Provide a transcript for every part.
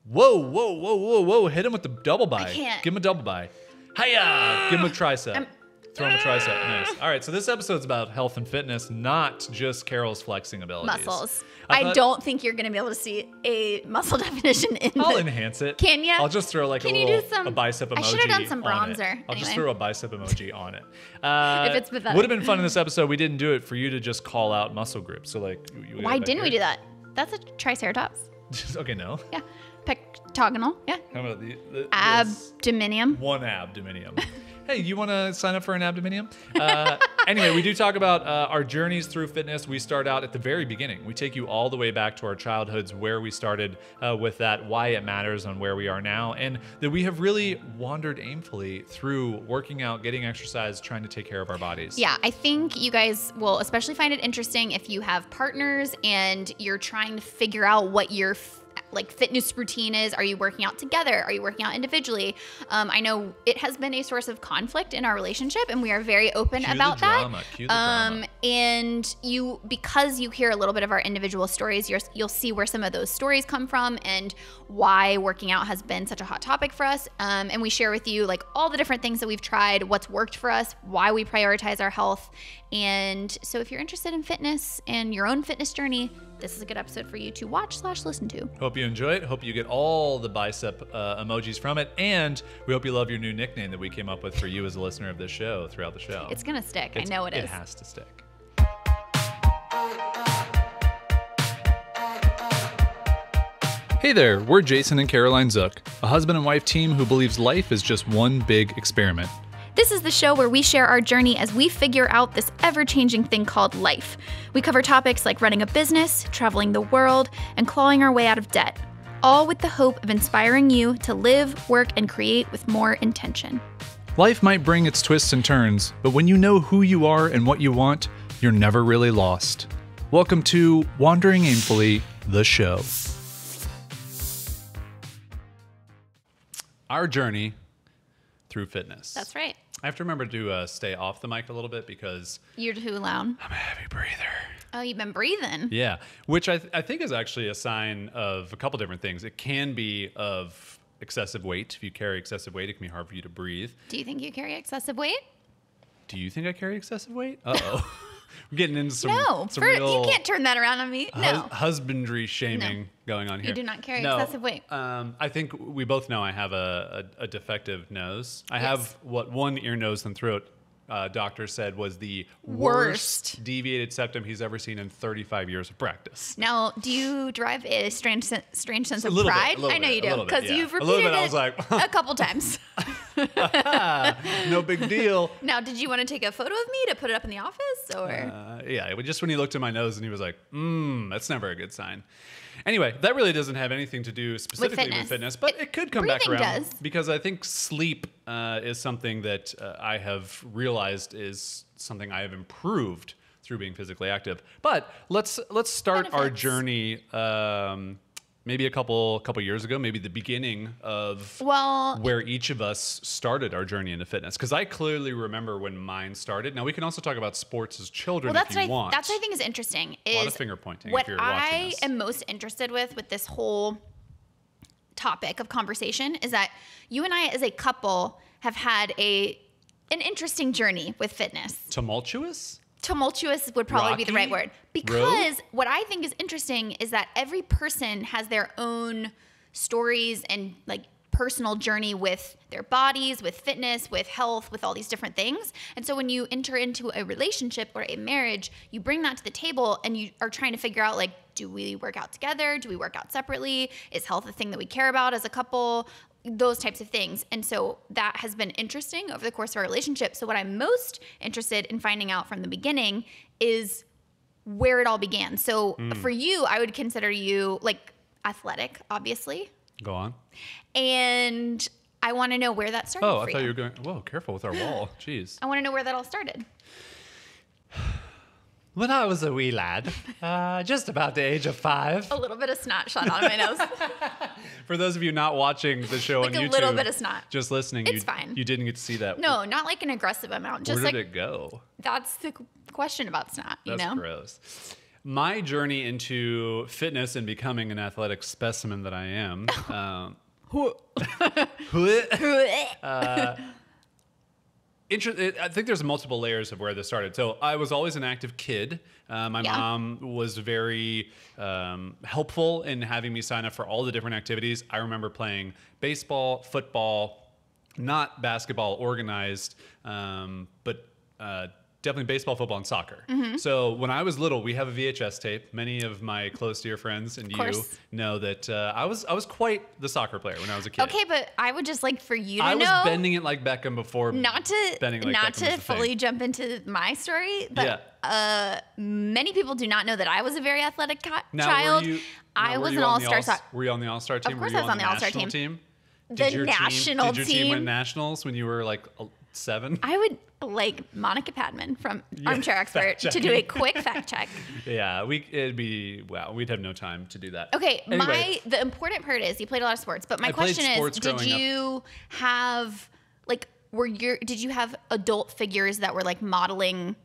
Whoa, whoa, whoa, whoa, whoa. Hit him with the double by. I can't. Give him a double by. Hiya! Give him a tricep. Throw him a tricep. Nice. All right, so this episode's about health and fitness, not just Carol's flexing abilities. Muscles. I don't think you're going to be able to see a muscle definition in I'll enhance it. Can you? I'll just throw like a bicep emoji. I should have done some bronzer. I'll just throw a bicep emoji on it. If it's pathetic. Would have been fun in this episode. We didn't do it for you to just call out muscle groups. So like, why didn't we do that? That's a triceratops. Okay, no. Yeah. Pectagonal. Yeah. How about the Abdominium. One abdominium. Hey, you want to sign up for an abdominium? Anyway, we do talk about our journeys through fitness. We start out at the very beginning. We take you all the way back to our childhoods, where we started with that, why it matters, and where we are now, and that we have really wandered aimfully through working out, getting exercise, trying to take care of our bodies. Yeah, I think you guys will especially find it interesting if you have partners and you're trying to figure out what your fitness routine is. Are you working out together? Are you working out individually? I know it has been a source of conflict in our relationship, and we are very open about that. Cue the drama. And because you hear a little bit of our individual stories, you'll see where some of those stories come from and why working out has been such a hot topic for us. And we share with you like all the different things that we've tried, what's worked for us, why we prioritize our health. And so if you're interested in fitness and your own fitness journey, this is a good episode for you to watch/listen to. Hope you enjoy it. Hope you get all the bicep emojis from it. And we hope you love your new nickname that we came up with for you as a listener of this show throughout the show. It's going to stick. I know it is. It has to stick. Hey there, we're Jason and Caroline Zook, a husband and wife team who believes life is just one big experiment. This is the show where we share our journey as we figure out this ever-changing thing called life. We cover topics like running a business, traveling the world, and clawing our way out of debt, all with the hope of inspiring you to live, work, and create with more intention. Life might bring its twists and turns, but when you know who you are and what you want, you're never really lost. Welcome to Wandering Aimfully, the show. Our journey through fitness. That's right. I have to remember to stay off the mic a little bit because You're too loud. I'm a heavy breather. Oh, you've been breathing. Yeah, which I think is actually a sign of a couple different things. It can be of excessive weight. If you carry excessive weight, it can be hard for you to breathe. Do you think you carry excessive weight? Do you think I carry excessive weight? Uh-oh. We're getting into some you can't turn that around on me. No. Husbandry shaming going on here. You do not carry excessive weight. I think we both know I have a defective nose. I have what one ear, nose, and throat doctor said was the worst deviated septum he's ever seen in 35 years of practice. Now, do you derive a strange sense of I pride? know you do, because you've repeated I was like, a couple times. no big deal. Now, did you want to take a photo of me to put it up in the office, or? Yeah, just when he looked at my nose and he was like, that's never a good sign. Anyway, that really doesn't have anything to do specifically with fitness, but it could come back around. Does. Because I think sleep is something that I have realized is something I have improved through being physically active. But let's start our journey maybe a couple years ago, maybe the beginning of where each of us started our journey into fitness. Because I clearly remember when mine started. Now, we can also talk about sports as children if you want. That's what I think is interesting. A lot of finger pointing what if you're watching this. I am most interested with this whole topic of conversation is that you and I as a couple have had an interesting journey with fitness. Tumultuous would probably be the right word. Because what I think is interesting is that every person has their own stories and like personal journey with their bodies, with fitness, with health, with all these different things. And so when you enter into a relationship or a marriage, you bring that to the table and you are trying to figure out, like, do we work out together? Do we work out separately? Is health a thing that we care about as a couple? Those types of things. And so that has been interesting over the course of our relationship. So what I'm most interested in finding out from the beginning is where it all began. So for you, I would consider you like athletic, obviously. Go on. And I want to know where that started for you. I thought you were going, whoa, careful with our wall. Jeez. I want to know where that all started. When I was a wee lad, just about the age of 5. A little bit of snot shot out of my nose. For those of you not watching the show on YouTube, a little bit of snot. Just listening, it's fine. You didn't get to see that. No, not like an aggressive amount. Just where did it go? That's the question about snot, That's gross. My journey into fitness and becoming an athletic specimen that I am. I think there's multiple layers of where this started. So I was always an active kid. My mom was very helpful in having me sign up for all the different activities. I remember playing baseball, football, not basketball organized, but definitely baseball, football, and soccer. So when I was little, we have a VHS tape. Many of my close dear friends and you know that I was quite the soccer player when I was a kid. Okay, but I would just like for you to know. I was bending it like Beckham before. Not to fully jump into my story, but many people do not know that I was a very athletic child. I was an all-star soccer. Were you on the all-star team? Of course, I was on the all-star team. Did your national team win nationals when you were like 7? I would like Monica Padman from Armchair Expert to do a quick fact check. Yeah, we'd have no time to do that. Okay, anyway, the important part is you played a lot of sports, but my question is, did you have did you have adult figures that were like modeling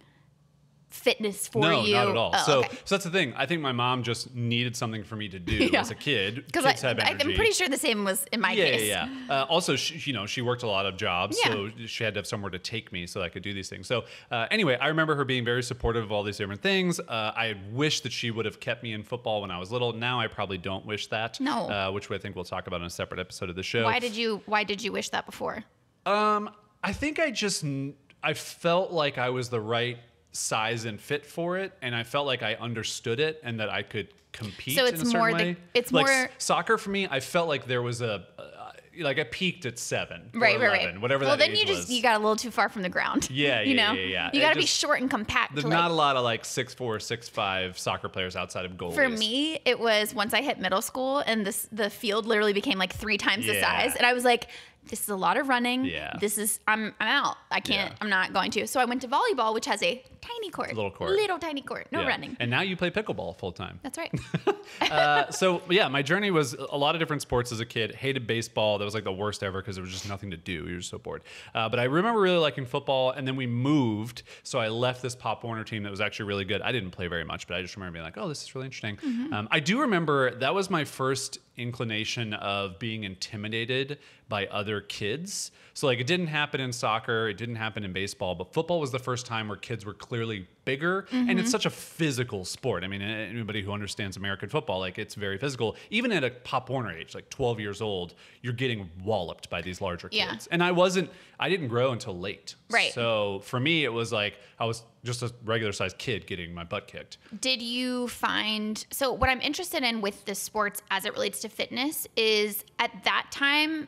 fitness for you? No, not at all. Oh, so that's the thing. I think my mom just needed something for me to do as a kid. Because I'm pretty sure the same was in my case. Also, she worked a lot of jobs, so she had to have somewhere to take me so that I could do these things. So anyway, I remember her being very supportive of all these different things. I wish that she would have kept me in football when I was little. Now I probably don't wish that. No. Which I think we'll talk about in a separate episode of the show. Why did you wish that before? I think I felt like I was the right size and fit for it, and I felt like I understood it and that I could compete in a certain way. It's like more soccer for me. I felt like there was I peaked at 7 or right, 11, whatever well, that then age was. you got a little too far from the ground. Yeah. You got to be short and compact. There's not a lot of like 6'4", 6'5" soccer players outside of goalies. For me, it was once I hit middle school and the field literally became like 3 times the size, and I was like, this is a lot of running. Yeah. I'm out. I can't. I'm not going to. So I went to volleyball, which has a tiny court. Little tiny court. No running. And now you play pickleball full time. That's right. So yeah, my journey was a lot of different sports as a kid. Hated baseball. That was like the worst ever because there was just nothing to do. You were so bored. But I remember really liking football, and then we moved. So I left this Pop Warner team that was actually really good. I didn't play very much, but I just remember being like, oh, this is really interesting. I do remember that was my first inclination of being intimidated by other kids. So like it didn't happen in soccer, it didn't happen in baseball, but football was the first time where kids were clearly bigger, and it's such a physical sport. I mean, anybody who understands American football, like it's very physical. Even at a Pop Warner age, like 12 years old, you're getting walloped by these larger kids. And I didn't grow until late. Right. So for me, it was like I was just a regular sized kid getting my butt kicked. Did you find, so what I'm interested in with the sports as it relates to fitness is at that time,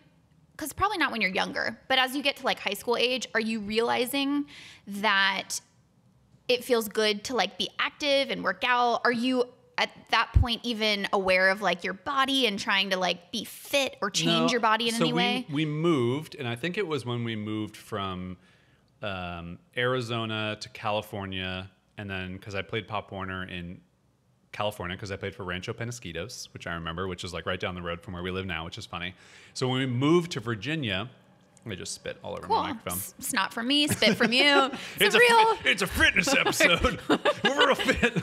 because probably not when you're younger, but as you get to like high school age, are you realizing that it feels good to like be active and work out? Are you at that point even aware of like your body and trying to like be fit or change your body in any way? We moved, and I think it was when we moved from Arizona to California, and then because I played Pop Warner in California because I played for Rancho Penasquitos, which I remember, which is like right down the road from where we live now, which is funny. So when we moved to Virginia, I just spit all over my microphone. Snot from me, spit from you. It's a fitness episode. We're real fit.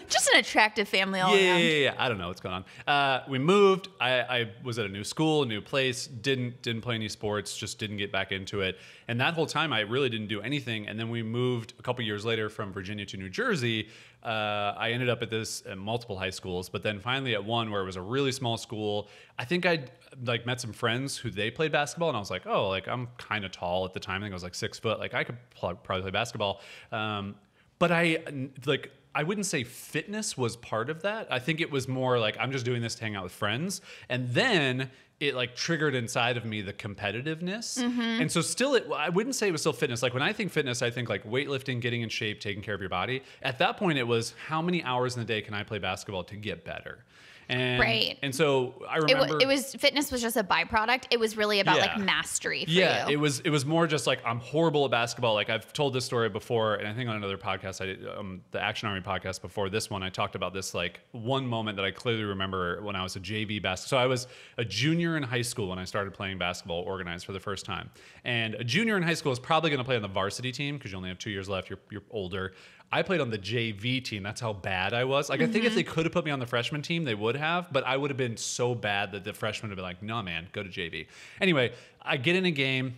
Just an attractive family all around. Yeah. I don't know what's going on. We moved. I was at a new school, a new place. Didn't play any sports. Just didn't get back into it. And that whole time, I really didn't do anything. And then we moved a couple years later from Virginia to New Jersey. I ended up at multiple high schools, but then finally at one where it was a really small school. I think I'd like met some friends who they played basketball, and I was like, oh, like I'm kind of tall at the time. I think I was like 6 foot. Like I could probably play basketball. But I wouldn't say fitness was part of that. I think it was more like I'm just doing this to hang out with friends. And then it like triggered inside of me the competitiveness. And so still, I wouldn't say it was still fitness. Like when I think fitness, I think like weightlifting, getting in shape, taking care of your body. At that point, it was how many hours in the day can I play basketball to get better? And so I remember fitness was just a byproduct. It was really about like mastery for you. It was more just like I'm horrible at basketball. Like I've told this story before, and I think on another podcast, I did the Action Army podcast before this one, I talked about this like one moment that I clearly remember when I was a JV basketball. So I was a junior in high school when I started playing basketball organized for the first time. And a junior in high school is probably going to play on the varsity team because you only have 2 years left. You're older. I played on the JV team. That's how bad I was. Like, I think if they could have put me on the freshman team, they would have, but I would have been so bad that the freshmen would have been like, no, man, go to JV. Anyway, I get in a game.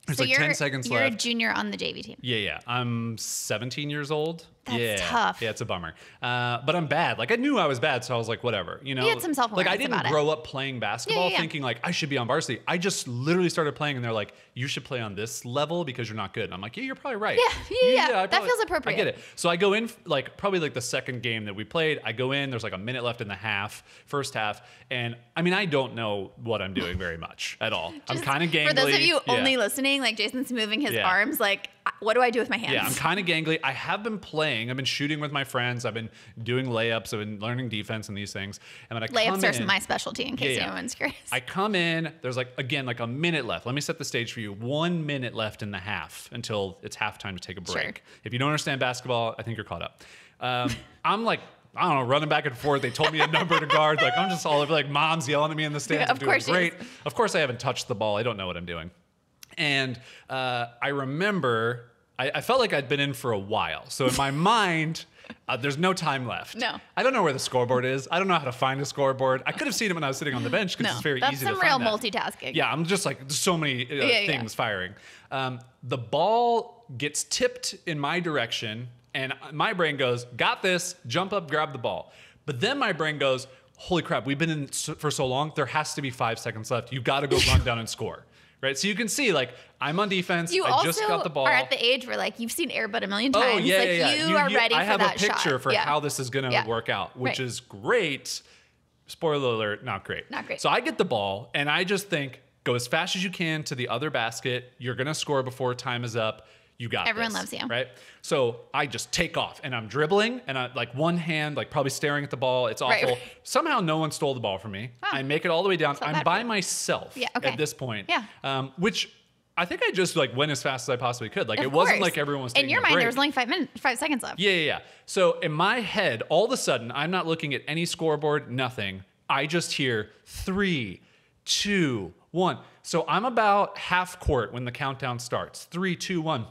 There's like 10 seconds left. You're a junior on the JV team. Yeah. I'm 17 years old. That's tough. Yeah, it's a bummer. But I'm bad. Like, I knew I was bad, so I was like, whatever. You know, you had some self-awareness. Like, I didn't grow up playing basketball thinking like I should be on varsity. I just literally started playing, and they're like, you should play on this level because you're not good. And I'm like, yeah, you're probably right. Yeah. That feels appropriate. I get it. So I go in like probably like the second game that we played. I go in. There's like a minute left in the first half, and I mean, I don't know what I'm doing very much at all. I'm kind of gangly. For those of you only listening, like Jason's moving his arms like, what do I do with my hands? Yeah, I'm kind of gangly. I have been playing. I've been shooting with my friends. I've been doing layups. I've been learning defense and these things. And when layups are my specialty, in case anyone's curious. I come in. There's like, again, like a minute left. Let me set the stage for you. 1 minute left in the half until it's halftime to take a break. Sure. If you don't understand basketball, I think you're caught up. I'm like, I don't know, running back and forth. They told me a number to guard. Like, I'm just all over. Like, mom's yelling at me in the stands. I'm doing great. Of course, I haven't touched the ball. I don't know what I'm doing. And I remember, I felt like I'd been in for a while. So in my mind, there's no time left. No. I don't know where the scoreboard is. I don't know how to find a scoreboard. I could have seen it when I was sitting on the bench because it's very easy to find. That's some real multitasking. Yeah, I'm just like, there's so many things firing. The ball gets tipped in my direction, and my brain goes, got this, jump up, grab the ball. But then my brain goes, holy crap, we've been in for so long, there has to be 5 seconds left. You got to go run down and score. Right, so you can see, like, I'm on defense. I just got the ball. You also are at the age where, like, you've seen Air Bud a million times. Oh, yeah. You are ready for that shot. I have a picture for how this is going to work out, which is great. Spoiler alert, not great. Not great. So I get the ball, and I just think, go as fast as you can to the other basket. You're going to score before time is up. You got Everyone loves you. Right? So I just take off, and I'm dribbling, and I like one hand, like probably staring at the ball. It's awful. Right. Somehow no one stole the ball from me. Oh. I make it all the way down. I'm by myself at this point. Yeah. Which I think I just like went as fast as I possibly could. Like, it wasn't like everyone was taking in your mind, there was only 5 seconds left. Yeah. So in my head, all of a sudden, I'm not looking at any scoreboard, nothing. I just hear 3, 2, 1. So I'm about half court when the countdown starts. 3, 2, 1.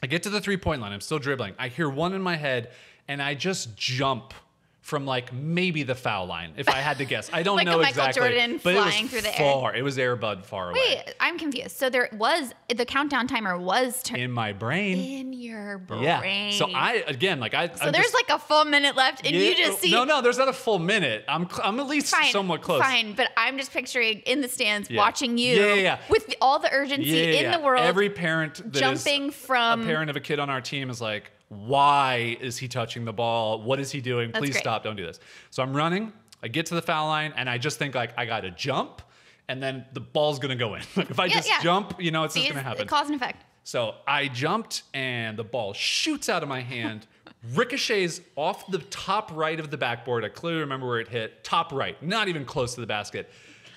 I get to the 3-point line. I'm still dribbling. I hear 1 in my head, and I just jump from like maybe the foul line, if I had to guess. I don't like know a Michael exactly. Jordan but flying it was through the far. air. It was Air Bud far away. Wait, I'm confused. So there was the countdown timer was in my brain. In your brain. Yeah. So I again like I. So there's just, like a full minute left, and you just see. No, there's not a full minute. I'm at least somewhat close. Fine, but I'm just picturing in the stands watching you with all the urgency in the world. Every parent that jumping from a parent of a kid on our team is like, why is he touching the ball? What is he doing? Please stop. Don't do this. So I'm running. I get to the foul line, and I just think, like, I got to jump, and then the ball's going to go in. Like, if I just jump, you know, it's just going to happen. Cause and effect. So I jumped, and the ball shoots out of my hand, ricochets off the top right of the backboard. I clearly remember where it hit. Top right, not even close to the basket.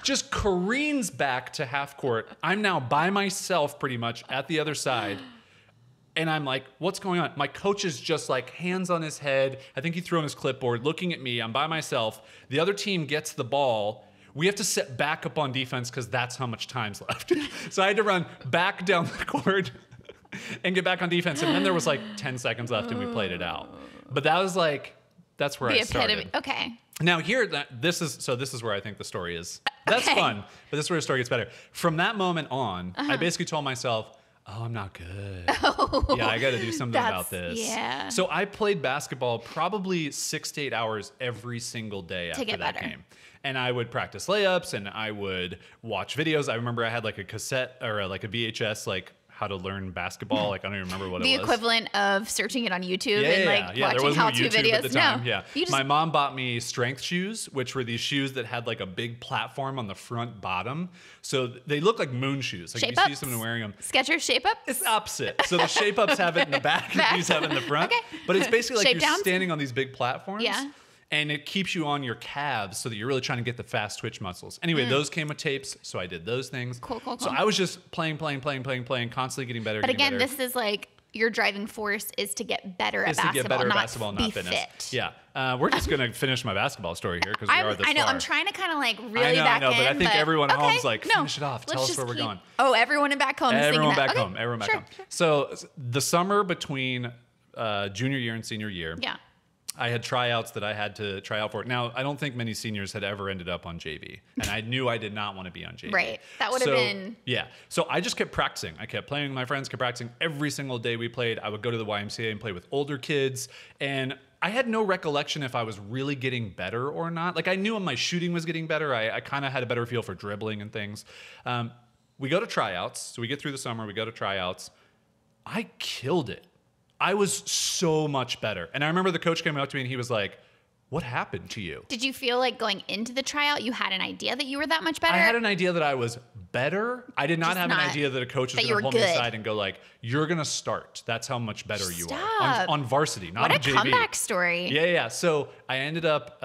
Just careens back to half court. I'm now by myself pretty much at the other side. And I'm like, what's going on? My coach is just like hands on his head. I think he threw on his clipboard, looking at me. I'm by myself. The other team gets the ball. We have to set back up on defense because that's how much time's left. So I had to run back down the court and get back on defense. And then there was like 10 seconds left and we played it out. But that was like, that's where I started. Okay. Now here, this is where I think the story is. That's fun, but this is where the story gets better. From that moment on, I basically told myself, oh, I'm not good. Yeah, I got to do something about this. Yeah. So I played basketball probably 6 to 8 hours every single day after that game. And I would practice layups and I would watch videos. I remember I had like a cassette or like a VHS, like how to learn basketball. Like I don't even remember what it was. The equivalent of searching it on YouTube and like watching how-to videos. At the time. No, yeah. My mom bought me strength shoes, which were these shoes that had like a big platform on the front bottom. So they look like moon shoes. Like shape you ups? see someone wearing them. Skechers shape ups? It's opposite. So the shape ups have it in the back and these have it in the front. Okay. But it's basically like shape you're downs? standing on these big platforms. Yeah. And it keeps you on your calves so that you're really trying to get the fast twitch muscles. Anyway, those came with tapes, so I did those things. Cool. So I was just playing, constantly getting better. But again, this is like your driving force is to get better at basketball, not fitness. Fit. Yeah. We're just going to finish my basketball story here because we are this I know. far. I'm trying to kind of like really back in. I know, but I think everyone at home's like, finish it off. Tell us where we're going. Oh, everyone back home is thinking that. Everyone back home. So the summer between junior year and senior year. Yeah. I had tryouts that I had to try out for. Now, I don't think many seniors had ever ended up on JV, and I knew I did not want to be on JV. Right. That would have been... Yeah. So I just kept practicing. I kept playing with my friends, kept practicing. Every single day we played, I would go to the YMCA and play with older kids, and I had no recollection if I was really getting better or not. Like, I knew when my shooting was getting better. I kind of had a better feel for dribbling and things. We go to tryouts. So we get through the summer, we go to tryouts. I killed it. I was so much better. And I remember the coach came up to me and he was like, what happened to you? Did you feel like going into the tryout, you had an idea that you were that much better? I had an idea that I was better. I did not Just have an idea that a coach was going to pull me aside and go like, you're going to start. That's how much better you are. On varsity, not on JV. What a comeback story. Yeah. So I ended up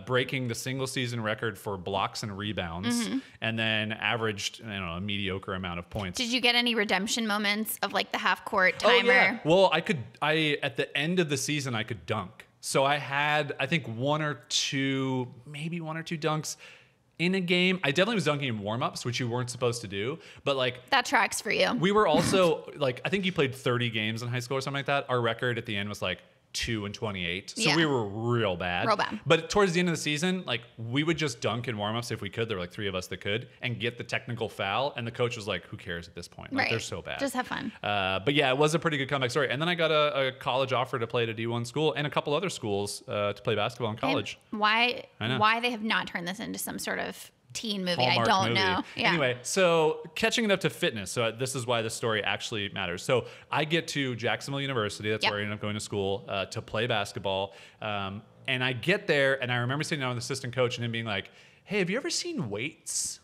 breaking the single season record for blocks and rebounds and then averaged, I don't know, a mediocre amount of points. Did you get any redemption moments of like the half court timer? Oh, yeah. Well, at the end of the season, I could dunk. So I had, I think, maybe one or two dunks in a game. I definitely was dunking in warm-ups, which you weren't supposed to do. But like that tracks for you. We were also like, I think you played 30 games in high school or something like that. Our record at the end was like 2-28. So we were real bad. Real bad. But towards the end of the season, like we would just dunk in warm-ups if we could. There were like 3 of us that could, and get the technical foul. And the coach was like, who cares at this point? Like they're so bad. Just have fun. But yeah, it was a pretty good comeback story. And then I got a college offer to play at a D1 school and a couple other schools to play basketball in college. And why they have not turned this into some sort of teen movie, Hallmark I don't movie. know. Yeah. Anyway, so catching it up to fitness. So this is why this story actually matters. So I get to Jacksonville University. That's where I ended up going to school to play basketball. And I get there, and I remember sitting down with the assistant coach and him being like, hey, have you ever seen weights?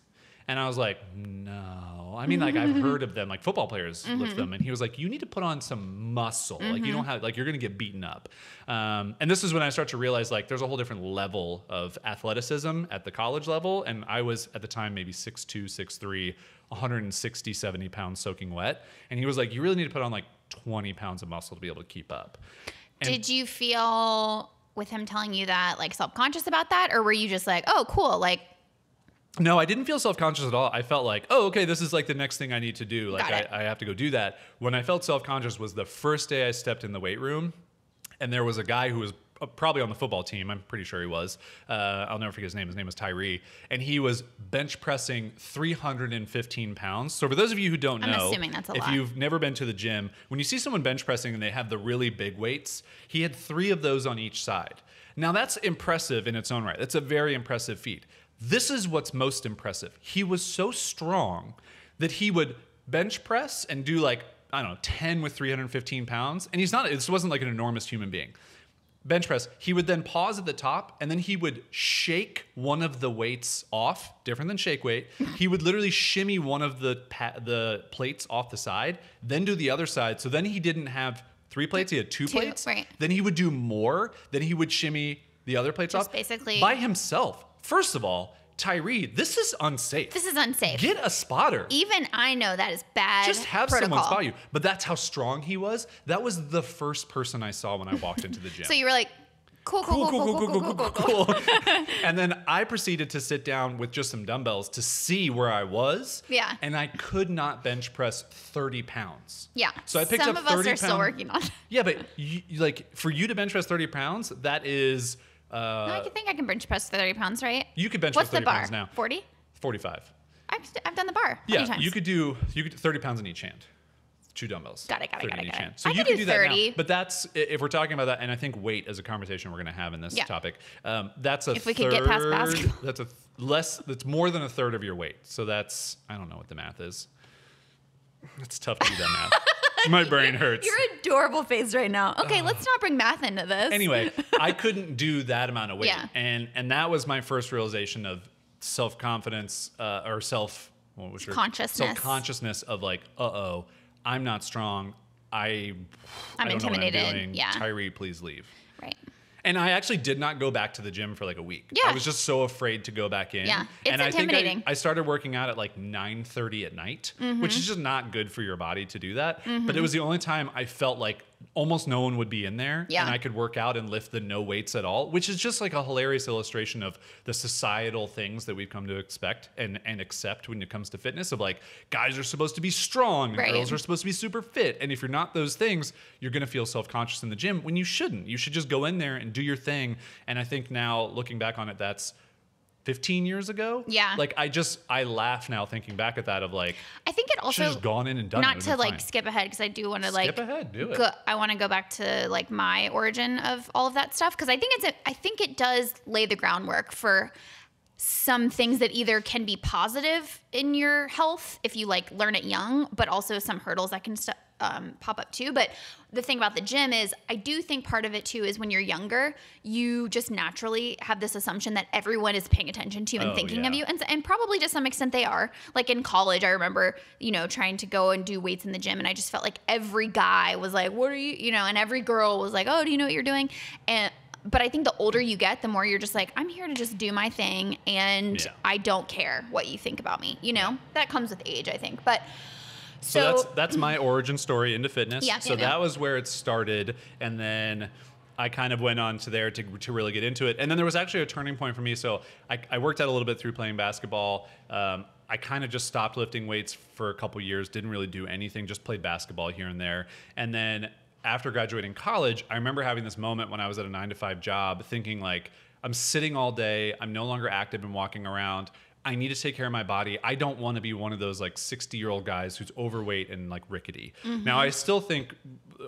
And I was like, no. I mean, like, I've heard of them. Like, football players lift them. And he was like, you need to put on some muscle. Like, you don't have, like, you're going to get beaten up. And this is when I start to realize, like, there's a whole different level of athleticism at the college level. And I was, at the time, maybe 6'2", 6'3", 160, 70 pounds soaking wet. And he was like, you really need to put on, like, 20 pounds of muscle to be able to keep up. And did you feel, with him telling you that, like, self-conscious about that? Or were you just like, oh, cool, like... No, I didn't feel self-conscious at all. I felt like, oh, okay, this is like the next thing I need to do. Like I have to go do that. When I felt self-conscious was the first day I stepped in the weight room, and there was a guy who was probably on the football team. I'm pretty sure he was. I'll never forget his name. His name was Tyree, and he was bench pressing 315 pounds. So for those of you who don't know, I'm assuming that's a lot. If you've never been to the gym, when you see someone bench pressing and they have the really big weights, he had 3 of those on each side. Now that's impressive in its own right. That's a very impressive feat. This is what's most impressive. He was so strong that he would bench press and do like, I don't know, 10 with 315 pounds. And this wasn't like an enormous human being. Bench press. He would then pause at the top, and then he would shake one of the weights off, different than shake weight. He would literally shimmy one of the plates off the side, then do the other side. So then he didn't have 3 plates, he had 2 plates. Right. Then he would do more. Then he would shimmy the other plates off. Basically by himself. First of all, Tyree, this is unsafe. This is unsafe. Get a spotter. Even I know that is bad. Just have protocol. someone spot you. But that's how strong he was. That was the first person I saw when I walked into the gym. So you were like, cool. And then I proceeded to sit down with just some dumbbells to see where I was. Yeah. And I could not bench press 30 pounds. Yeah. So I picked Some up 30 of us are pounds. still working on it. Yeah, but like for you to bench press 30 pounds, that is... no, I think I can bench press 30 pounds, right? You could bench press 30 pounds now. 40? 45. I've done the bar. Yeah, times. you could do 30 pounds in each hand. 2 dumbbells. Got it. So you could do that now. But that's, if we're talking about that, and I think weight is a conversation we're going to have in this topic. That's if we could get past basketball. That's more than a third of your weight. So that's, I don't know what the math is. It's tough to do that math. My brain hurts. Your adorable face right now. Okay, let's not bring math into this. Anyway, I couldn't do that amount of weight. Yeah. And that was my first realization of self-confidence or self-consciousness of like, I'm not strong. I'm intimidated. Know what I'm doing. Yeah. Tyree, please leave. Right. And I actually did not go back to the gym for like a week. Yeah. I was just so afraid to go back in. Yeah. It's and intimidating. I think I started working out at like 9:30 at night, which is just not good for your body to do that. But it was the only time I felt like almost no one would be in there, Yeah. and I could work out and lift the no weights at all, which is just like a hilarious illustration of the societal things that we've come to expect and accept when it comes to fitness, of like, guys are supposed to be strong and Right. girls are supposed to be super fit, and if you're not those things, you're going to feel self-conscious in the gym when you shouldn't. You should just go in there and do your thing. And I think now, looking back on it, that's 15 years ago. Yeah. Like, I laugh now thinking back at that, of like, I think it also, should've just gone in and done it. not It to would've been like fine. skip ahead, because I do want to like Skip ahead, do it. I want to go back to like my origin of all of that stuff, because I think it does lay the groundwork for some things that either can be positive in your health if you like learn it young, but also some hurdles that can pop up too. But the thing about the gym is, I do think part of it too is when you're younger, you just naturally have this assumption that everyone is paying attention to you and Oh, thinking of yeah. you. And probably to some extent they are. Like in college, I remember, trying to go and do weights in the gym, and I just felt like every guy was like, what are you, and every girl was like, oh, do you know what you're doing? But I think the older you get, the more you're just like, I'm here to just do my thing, and Yeah. I don't care what you think about me. That comes with age, I think. But So that's my origin story into fitness. Yeah, So yeah. that was where it started, and then I kind of went on to there to really get into it. And then there was actually a turning point for me. So I worked out a little bit through playing basketball. I kind of just stopped lifting weights for a couple years, didn't really do anything, just played basketball here and there. And then after graduating college, I remember having this moment when I was at a 9-to-5 job, thinking like, I'm sitting all day, I'm no longer active and walking around. I need to take care of my body. I don't want to be one of those like 60-year-old guys who's overweight and like rickety. Now, I still think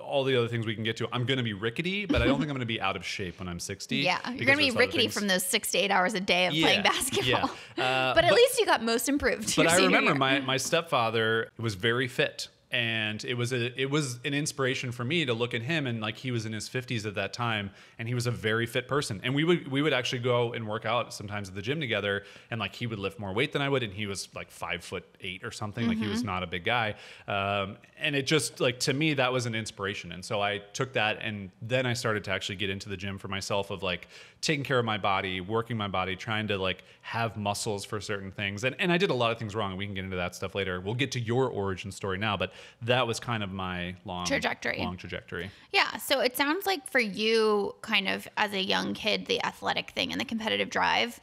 all the other things we can get to, I'm going to be rickety, but I don't think I'm going to be out of shape when I'm 60. yeah, you're because going to be there's other rickety things. from those 6 to 8 hours a day of playing basketball. Yeah. But at least you got most improved. But your I senior remember year. my stepfather was very fit. And it was an inspiration for me to look at him, and like, he was in his 50s at that time, and he was a very fit person. And we would actually go and work out sometimes at the gym together, and like, he would lift more weight than I would, and he was like 5'8" or something. Like, he was not a big guy. And it just, like, to me, that was an inspiration. And so I took that, and then I started to actually get into the gym for myself, of like taking care of my body, working my body, trying to like have muscles for certain things. And I did a lot of things wrong, and we can get into that stuff later. We'll get to your origin story now, but that was kind of my long trajectory. Yeah. So it sounds like for you, kind of as a young kid, the athletic thing and the competitive drive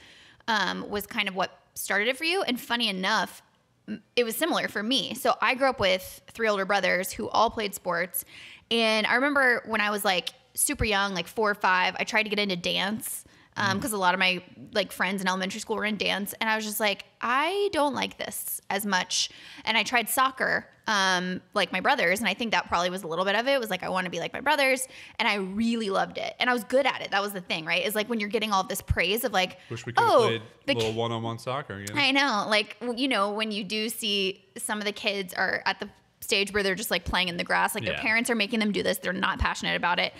was kind of what started it for you. And funny enough, it was similar for me. So I grew up with 3 older brothers who all played sports. And I remember when I was like super young, like 4 or 5, I tried to get into dance. Because a lot of my like friends in elementary school were in dance, and I was just like, I don't like this as much. And I tried soccer, like my brothers, and I think that probably was a little bit of it. It was like, I want to be like my brothers, and I really loved it, and I was good at it. That was the thing, right? Is like when you're getting all this praise of like, Wish we could have played a little one-on-one soccer. I know, like when you do see some of the kids are at the stage where they're just like playing in the grass, like their parents are making them do this, they're not passionate about it.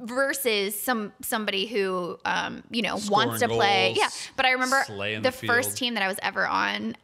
Versus somebody who wants to play. Yeah. But I remember the first team that I was ever on,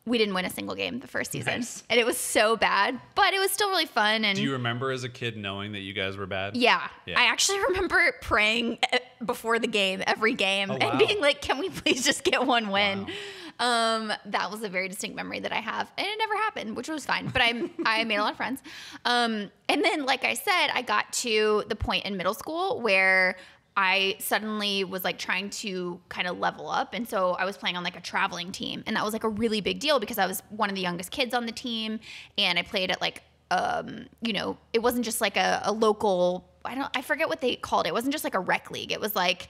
we didn't win a single game the first season. Nice. And it was so bad, but it was still really fun. And do you remember as a kid knowing that you guys were bad? Yeah. I actually remember praying before the game, every game, and being like, can we please just get one win? Wow. That was a very distinct memory that I have, and it never happened, which was fine, but I made a lot of friends. And then, like I said, I got to the point in middle school where I suddenly was like trying to kind of level up. And so I was playing on like a traveling team, and that was like a really big deal because I was one of the youngest kids on the team, and I played at like, it wasn't just like a local, I forget what they called it. It wasn't just like a rec league. It was like,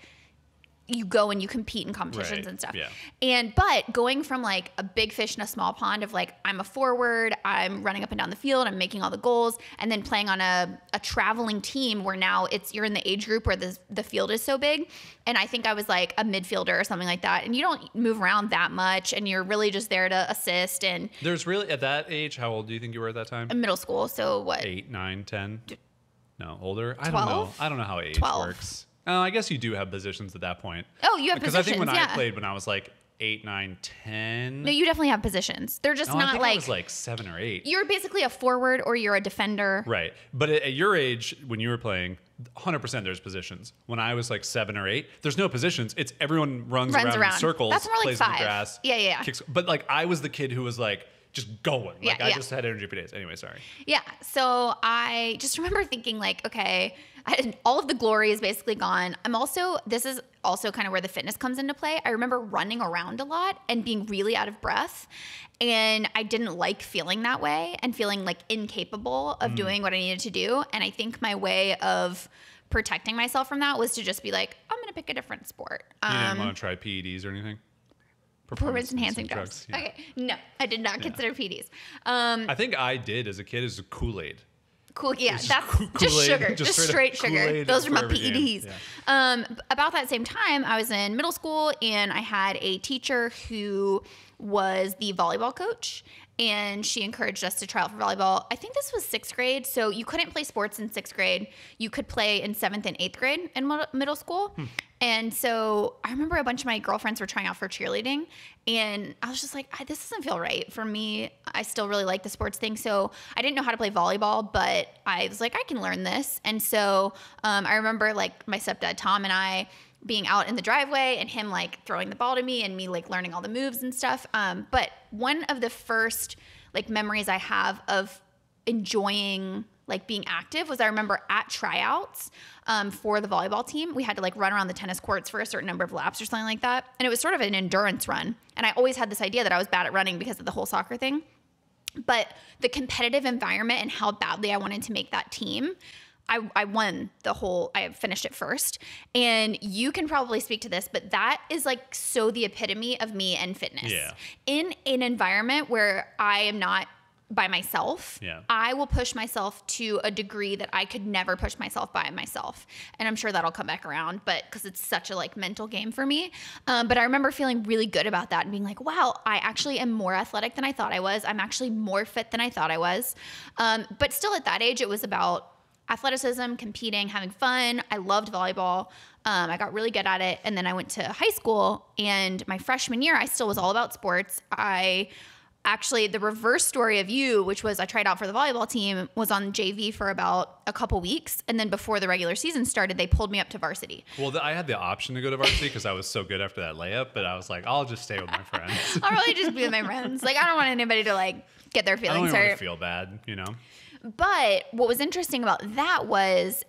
you go and you compete in competitions and stuff. Yeah. But going from like a big fish in a small pond of like, I'm a forward, I'm running up and down the field, I'm making all the goals, and then playing on a traveling team where now you're in the age group where the field is so big. And I think I was like a midfielder or something like that. And you don't move around that much, and you're really just there to assist. And there's really, at that age, how old do you think you were at that time? In middle school. So what? 8, 9, 10? No, older? 12? I don't know. I don't know how age 12. works. I guess you do have positions at that point. Oh, you have positions, because I think when yeah. I played when I was like 8, 9, 10. No, you definitely have positions. They're just No, I not think like. I was like 7 or 8. You're basically a forward or you're a defender. Right. But at your age, when you were playing, 100% there's positions. When I was like 7 or 8, there's no positions. It's everyone runs around in circles. That's more like plays in 5. the grass. Yeah. Kicks. But like I was the kid who was like, just going. Yeah, Like I just had energy for days. Anyway, sorry. Yeah. So I just remember thinking like, okay, all of the glory is basically gone. This is also kind of where the fitness comes into play. I remember running around a lot and being really out of breath. And I didn't like feeling that way and feeling like incapable of doing what I needed to do. And I think my way of protecting myself from that was to just be like, I'm going to pick a different sport. You didn't want to try PEDs or anything? Performance enhancing drugs. Yeah. Okay. No, I did not consider PEDs. I think I did as a kid as a Kool-Aid. Cool. Yeah, It's that's Kool-Aid, just sugar, just straight sugar. Kool-Aid Those are my for every game. PEDs. About that same time, I was in middle school and I had a teacher who was the volleyball coach, and she encouraged us to try out for volleyball. I think this was 6th grade, so you couldn't play sports in 6th grade. You could play in 7th and 8th grade in middle school. And so I remember a bunch of my girlfriends were trying out for cheerleading, and I was just like, this doesn't feel right for me. I still really like the sports thing. So I didn't know how to play volleyball, but I was like, I can learn this. And so I remember like my stepdad, Tom, and I being out in the driveway and him like throwing the ball to me and me like learning all the moves and stuff. But one of the first like memories I have of enjoying like being active was I remember at tryouts for the volleyball team, we had to like run around the tennis courts for a certain number of laps or something like that. And it was sort of an endurance run. And I always had this idea that I was bad at running because of the whole soccer thing. But the competitive environment and how badly I wanted to make that team, I won I finished it first. And you can probably speak to this, but that is like so the epitome of me and fitness. Yeah. In an environment where I am not by myself, I will push myself to a degree that I could never push myself by myself. And I'm sure that'll come back around, but because it's such a like mental game for me. But I remember feeling really good about that and being like, wow, I actually am more athletic than I thought I was. I'm actually more fit than I thought I was. But still at that age, it was about athleticism, competing, having fun. I loved volleyball. I got really good at it. And then I went to high school, and my freshman year, I still was all about sports. Actually, the reverse story of you, which was I tried out for the volleyball team, was on JV for about a couple weeks. And then before the regular season started, they pulled me up to varsity. Well, I had the option to go to varsity because I was so good after that layup, but I was like, I'll just stay with my friends. I'll really just be with my friends. Like, I don't want anybody to like get their feelings hurt. I don't want to feel bad, you know? But what was interesting about that was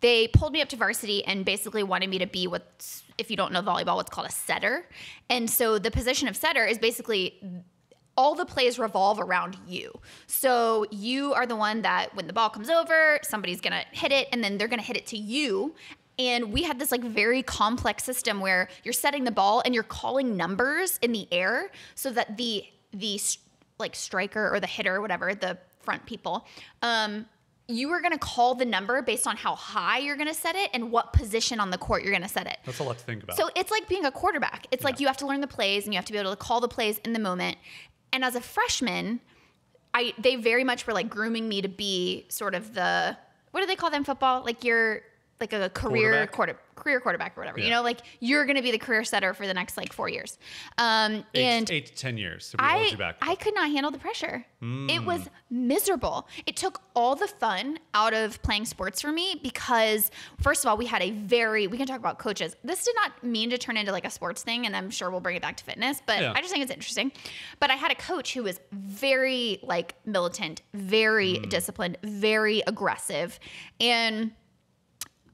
they pulled me up to varsity and basically wanted me to be if you don't know volleyball, what's called a setter. And so the position of setter is basically all the plays revolve around you. So you are the one that when the ball comes over, somebody's going to hit it, and then they're going to hit it to you. And we had this like very complex system where you're setting the ball and you're calling numbers in the air so that the like striker or the hitter or whatever, the front people, you are going to call the number based on how high you're going to set it and what position on the court you're going to set it. That's a lot to think about. So it's like being a quarterback. It's like you have to learn the plays and you have to be able to call the plays in the moment. And as a freshman, they very much were like grooming me to be sort of what do they call them in football? Like you're like a career quarterback or whatever, you know, like you're going to be the career setter for the next like 4 years. And 8 to 10 years. To hold you back. I could not handle the pressure. It was miserable. It took all the fun out of playing sports for me because first of all, we can talk about coaches. This did not mean to turn into like a sports thing, and I'm sure we'll bring it back to fitness, but I just think it's interesting. But I had a coach who was very like militant, very disciplined, very aggressive, and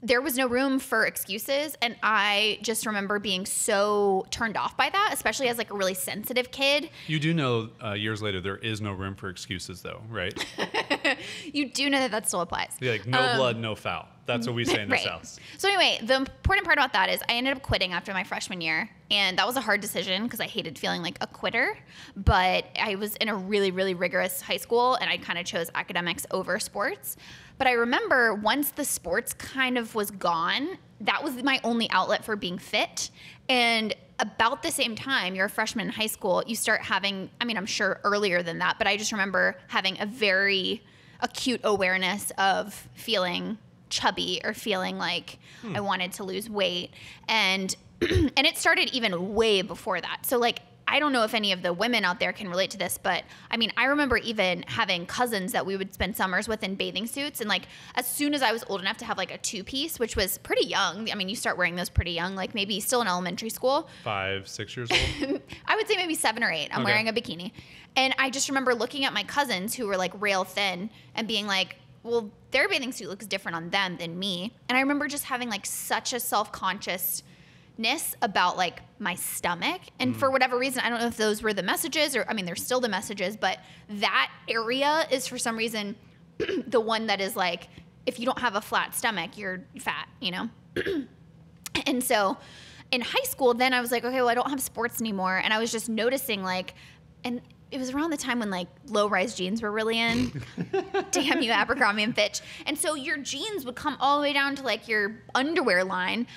there was no room for excuses. And I just remember being so turned off by that, especially as like a really sensitive kid. You do know years later, there is no room for excuses though, right? You do know that still applies. Yeah, like no blood, no foul. That's what we say in this house. So anyway, the important part about that is I ended up quitting after my freshman year. And that was a hard decision because I hated feeling like a quitter. But I was in a really, really rigorous high school, and I kind of chose academics over sports. But I remember once the sports kind of was gone, that was my only outlet for being fit. And about the same time, you're a freshman in high school, you start having, I mean, I'm sure earlier than that, but I just remember having a very acute awareness of feeling chubby or feeling like I wanted to lose weight. And it started even way before that. So like I don't know if any of the women out there can relate to this, but I mean, I remember even having cousins that we would spend summers with in bathing suits. And like, as soon as I was old enough to have like a 2-piece, which was pretty young. I mean, you start wearing those pretty young, like maybe still in elementary school. 5, 6 years old? I would say maybe 7 or 8. I'm wearing a bikini. And I just remember looking at my cousins who were like rail thin and being like, well, their bathing suit looks different on them than me. And I remember just having like such a self-consciousness about like my stomach. And for whatever reason, I don't know if those were the messages or, I mean, they're still the messages, but that area is for some reason the one that is like, if you don't have a flat stomach, you're fat, you know? And so in high school, then I was like, okay, well, I don't have sports anymore. And I was just noticing like, and it was around the time when like low-rise jeans were really in. Damn you, Abercrombie and Fitch. And so your jeans would come all the way down to like your underwear line.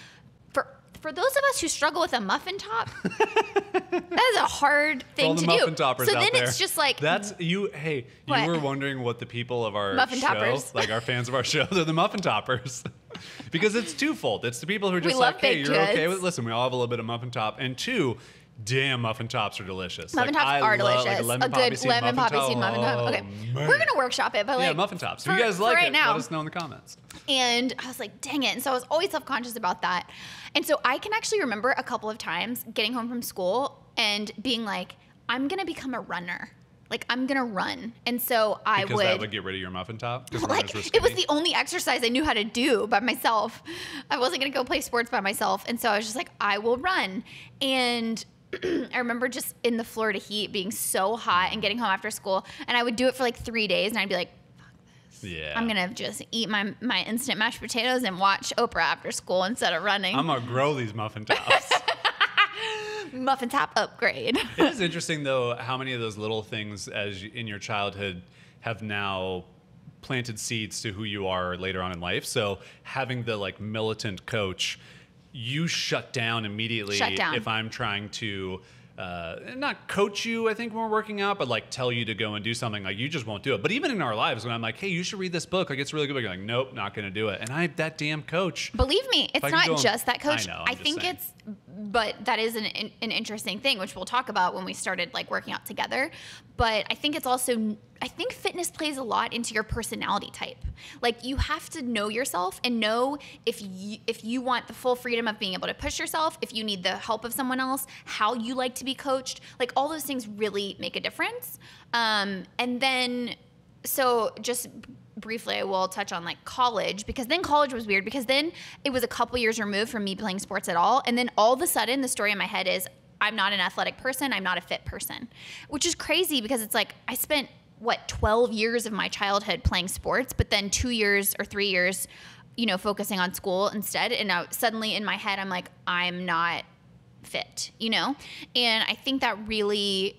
For those of us who struggle with a muffin top, that is a hard thing to do. Muffin toppers so out then there. It's just like that's you. Hey, what? You were wondering what the people of our muffin show, toppers, like our fans of our show, they're the muffin toppers, because it's twofold. It's the people who are just we like, hey, baked you're goods. okay with. Listen, we all have a little bit of muffin top, and 2. Damn, muffin tops are delicious. Muffin like, tops are delicious. Like a good lemon poppy seed muffin top. Okay, man. we're gonna workshop it, but like muffin tops. If you guys like right it, now, let us know in the comments. And I was like, dang it. And so I was always self-conscious about that. And so I can actually remember a couple of times getting home from school and being like, I'm gonna become a runner. Like, I'm gonna run. And so because that would get rid of your muffin top? Like, it was the only exercise I knew how to do by myself. I wasn't gonna go play sports by myself. And so I was just like, I will run. And I remember just in the Florida heat being so hot and getting home after school. And I would do it for like 3 days and I'd be like, fuck this. Yeah. I'm gonna just eat my instant mashed potatoes and watch Oprah after school instead of running. I'm gonna grow these muffin tops. Muffin top upgrade. It is interesting though how many of those little things in your childhood have now planted seeds to who you are later on in life. So having the like militant coach, you shut down immediately if I'm trying to not coach you, I think, when we're working out, but like tell you to go and do something, like you just won't do it. But even in our lives, when I'm like, hey, you should read this book, like it's really good, you're like, nope, not gonna do it. And that damn coach. Believe me, it's not just that coach. I know, I think it's, but that is an interesting thing, which we'll talk about when we started like working out together. But I think it's also, I think fitness plays a lot into your personality type. Like you have to know yourself and know if you want the full freedom of being able to push yourself, if you need the help of someone else, how you like to be coached. Like all those things really make a difference. And then, so just briefly, I will touch on like college, because then college was weird because then it was a couple years removed from me playing sports at all. And then all of a sudden the story in my head is I'm not an athletic person. I'm not a fit person, which is crazy because it's like I spent 12 years of my childhood playing sports, but then 2 years or 3 years, focusing on school instead. And now suddenly in my head, I'm like, I'm not fit, And I think that really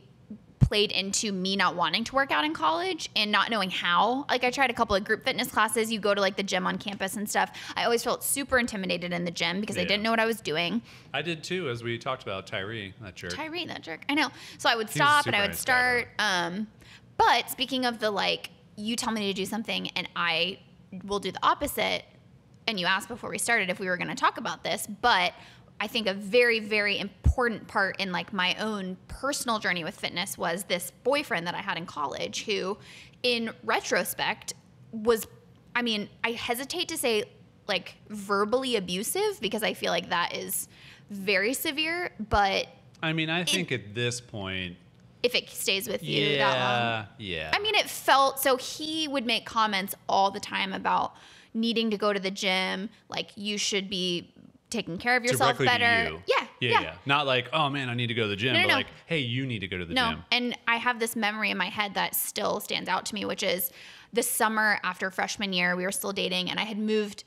played into me not wanting to work out in college and not knowing how. Like I tried a couple of group fitness classes. You go to like the gym on campus and stuff. I always felt super intimidated in the gym because I didn't know what I was doing. I did too, as we talked about Tyree, that jerk. I know. So I would stop and I would start. But speaking of the like, you tell me to do something and I will do the opposite. And you asked before we started if we were going to talk about this, but I think a very, very important part in like my own personal journey with fitness was this boyfriend that I had in college who, in retrospect, was, I hesitate to say like verbally abusive because I feel like that is very severe, but I think at this point, if it stays with you that long. Yeah. It felt, so he would make comments all the time about needing to go to the gym, like you should be taking care of yourself better. To you. Yeah. Not like, oh man, I need to go to the gym, but like, hey, you need to go to the gym. And I have this memory in my head that still stands out to me, which is the summer after freshman year, we were still dating and I had moved.